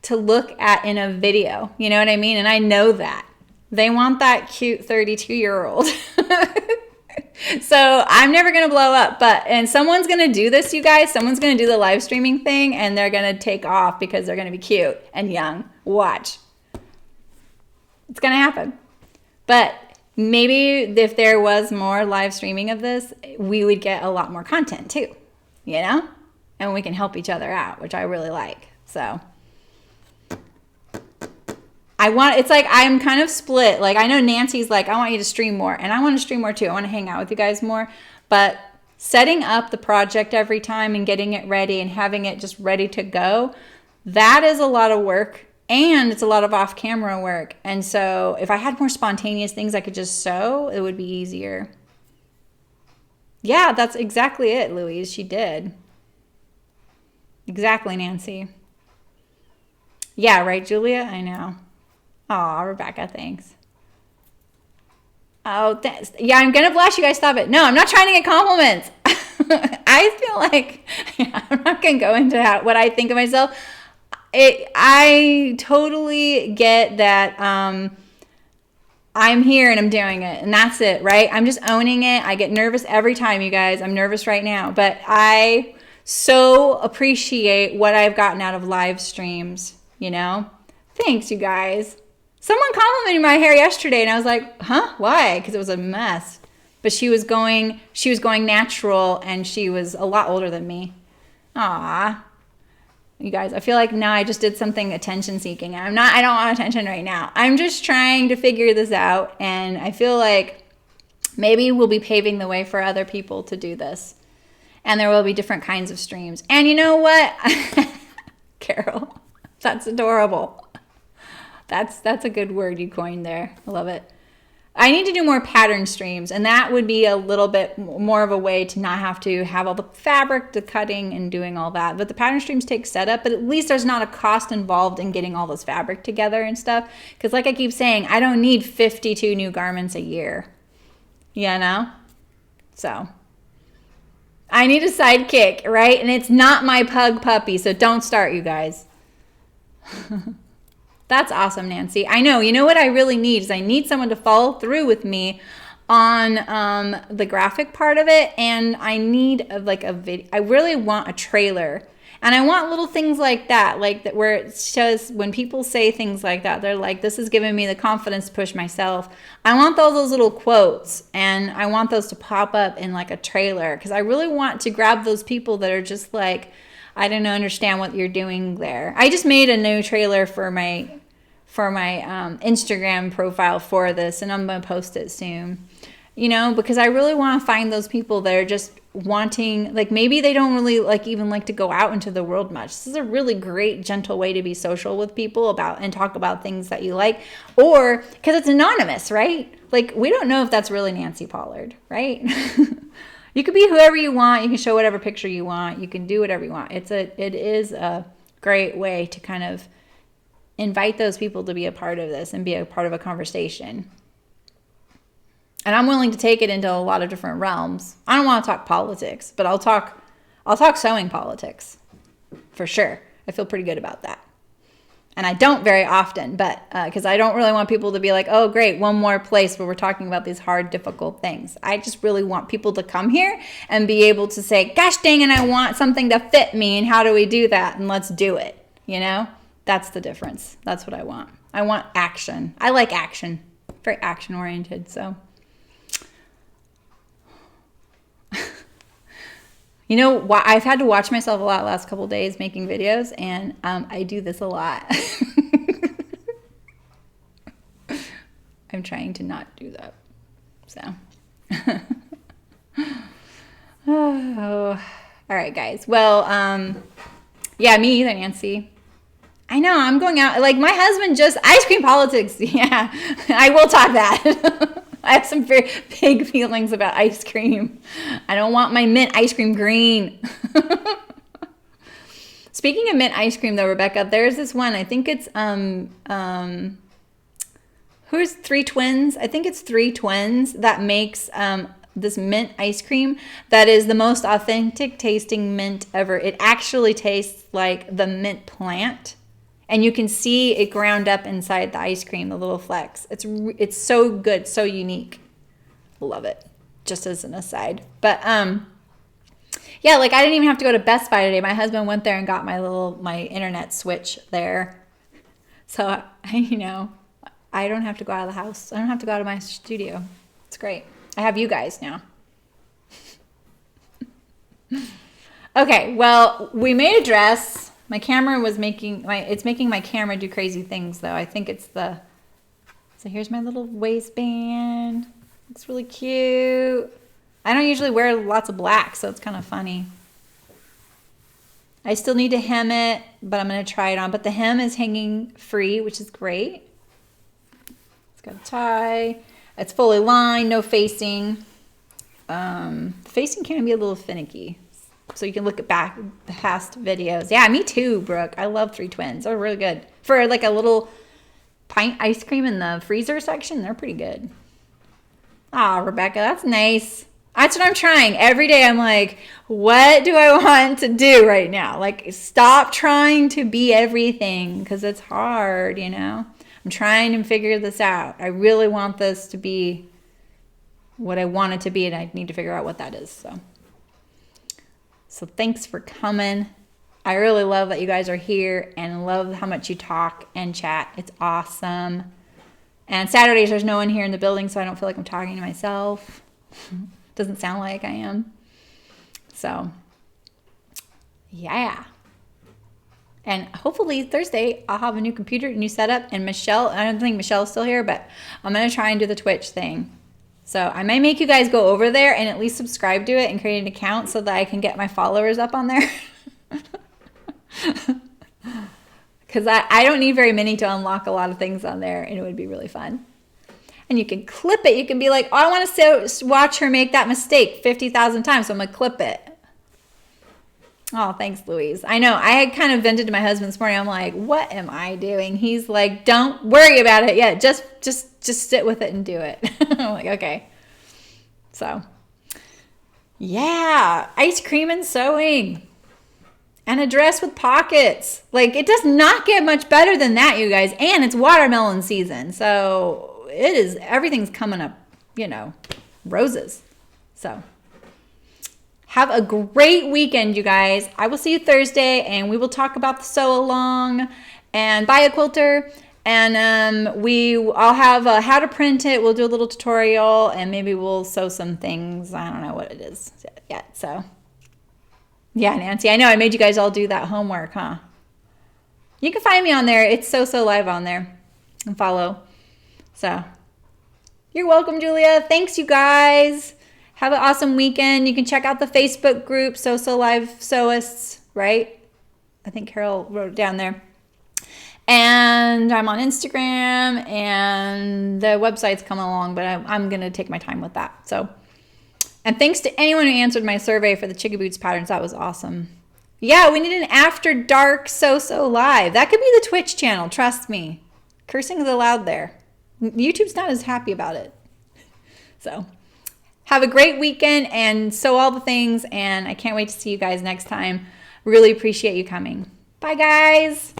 to look at in a video. You know what I mean? And I know that. They want that cute 32-year-old. So I'm never going to blow up, and someone's going to do this, you guys. Someone's going to do the live streaming thing and they're going to take off because they're going to be cute and young. Watch. It's going to happen. But maybe if there was more live streaming of this, we would get a lot more content too, you know? And we can help each other out, which I really like. So it's like I'm kind of split. Like I know Nancy's like, I want you to stream more, and I want to stream more too. I want to hang out with you guys more. But setting up the project every time and getting it ready and having it just ready to go, that is a lot of work, and it's a lot of off-camera work. And so if I had more spontaneous things I could just sew, it would be easier. Yeah, that's exactly it, Louise. She did. Exactly, Nancy. Yeah, right, Julia? I know. Aw, Rebecca, thanks. Oh, yeah, I'm going to blush. You guys stop it. No, I'm not trying to get compliments. I feel like I'm not going to go into what I think of myself. I totally get that I'm here and I'm doing it, and that's it, right? I'm just owning it. I get nervous every time, you guys. I'm nervous right now, but I so appreciate what I've gotten out of live streams, you know? Thanks, you guys. Someone complimented my hair yesterday, and I was like, huh? Why? Because it was a mess. But she was going natural, and she was a lot older than me. Aw. You guys, I feel like now I just did something attention seeking. I don't want attention right now. I'm just trying to figure this out, and I feel like maybe we'll be paving the way for other people to do this. And there will be different kinds of streams. And you know what? Carol, that's adorable. That's a good word you coined there. I love it. I need to do more pattern streams, and that would be a little bit more of a way to not have to have all the fabric, the cutting, and doing all that. But the pattern streams take setup, but at least there's not a cost involved in getting all this fabric together and stuff. Because like I keep saying, I don't need 52 new garments a year. You know? So I need a sidekick, right? And it's not my pug puppy, so don't start, you guys. That's awesome, Nancy. I know. You know what I really need is I need someone to follow through with me on the graphic part of it, and I need like a video. I really want a trailer, and I want little things like that, where it shows when people say things like that, they're like, "This is giving me the confidence to push myself." I want those little quotes, and I want those to pop up in like a trailer, because I really want to grab those people that are just like, I don't understand what you're doing there. I just made a new trailer for my Instagram profile for this, and I'm going to post it soon. You know, because I really want to find those people that are just wanting, like maybe they don't really even like to go out into the world much. This is a really great, gentle way to be social with people about and talk about things that you like, or because it's anonymous, right? Like we don't know if that's really Nancy Pollard, right? You could be whoever you want. You can show whatever picture you want. You can do whatever you want. It is a great way to kind of invite those people to be a part of this and be a part of a conversation. And I'm willing to take it into a lot of different realms. I don't want to talk politics, but I'll talk sewing politics for sure. I feel pretty good about that. And I don't very often, but because I don't really want people to be like, oh, great, one more place where we're talking about these hard, difficult things. I just really want people to come here and be able to say, gosh dang it, I want something to fit me, and how do we do that? And let's do it, you know? That's the difference. That's what I want. I want action. I like action. Very action-oriented, so. You know, I've had to watch myself a lot the last couple of days making videos, and I do this a lot. I'm trying to not do that. So. Oh. All right, guys. Well, yeah, me either, Nancy. I know, I'm going out. Like, my husband just, ice cream politics. Yeah, I will talk that. I have some very big feelings about ice cream. I don't want my mint ice cream green. Speaking of mint ice cream, though, Rebecca, there's this one. I think it's, who's Three Twins? I think it's Three Twins that makes this mint ice cream that is the most authentic tasting mint ever. It actually tastes like the mint plant. And you can see it ground up inside the ice cream, the little flecks. It's so good, so unique. Love it. Just as an aside. But yeah, like I didn't even have to go to Best Buy today. My husband went there and got my internet switch there. So I don't have to go out of the house. I don't have to go out of my studio. It's great. I have you guys now. Okay, well, we made a dress. My camera was making my camera do crazy things, though. I think it's so here's my little waistband. It's really cute. I don't usually wear lots of black, so it's kind of funny. I still need to hem it, but I'm going to try it on. But the hem is hanging free, which is great. It's got a tie. It's fully lined, no facing. The facing can be a little finicky. So you can look at back past videos. Yeah, me too, Brooke. I love Three Twins. They're really good. For like a little pint ice cream in the freezer section, they're pretty good. Ah, Rebecca, that's nice. That's what I'm trying. Every day I'm like, what do I want to do right now? Like, stop trying to be everything because it's hard, I'm trying to figure this out. I really want this to be what I want it to be, and I need to figure out what that is. So thanks for coming. I really love that you guys are here and love how much you talk and chat. It's awesome. And Saturdays, there's no one here in the building, so I don't feel like I'm talking to myself. Doesn't sound like I am. So, yeah. And hopefully Thursday, I'll have a new computer, new setup. And Michelle, I don't think Michelle's still here, but I'm going to try and do the Twitch thing. So I might make you guys go over there and at least subscribe to it and create an account so that I can get my followers up on there. Because I don't need very many to unlock a lot of things on there, and it would be really fun. And you can clip it. You can be like, oh, I want to watch her make that mistake 50,000 times, so I'm going to clip it. Oh, thanks, Louise. I know. I had kind of vented to my husband this morning. I'm like, what am I doing? He's like, don't worry about it yet. Just sit with it and do it. I'm like, okay. So, yeah. Ice cream and sewing. And a dress with pockets. Like, it does not get much better than that, you guys. And it's watermelon season. So, everything's coming up, roses. So, have a great weekend, you guys. I will see you Thursday, and we will talk about the sew along and buy a quilter. And I'll have how to print it. We'll do a little tutorial, and maybe we'll sew some things. I don't know what it is yet. So, yeah, Nancy, I know I made you guys all do that homework, huh? You can find me on there. It's So Live on there, and follow. So, you're welcome, Julia. Thanks, you guys. Have an awesome weekend. You can check out the Facebook group, So Live Sewists, right? I think Carol wrote it down there. And I'm on Instagram, and the website's coming along, but I'm going to take my time with that. So, and thanks to anyone who answered my survey for the Chicka Boots patterns. That was awesome. Yeah, we need an after dark So Live. That could be the Twitch channel. Trust me. Cursing is allowed there. YouTube's not as happy about it. So, have a great weekend and sew all the things. And I can't wait to see you guys next time. Really appreciate you coming. Bye, guys.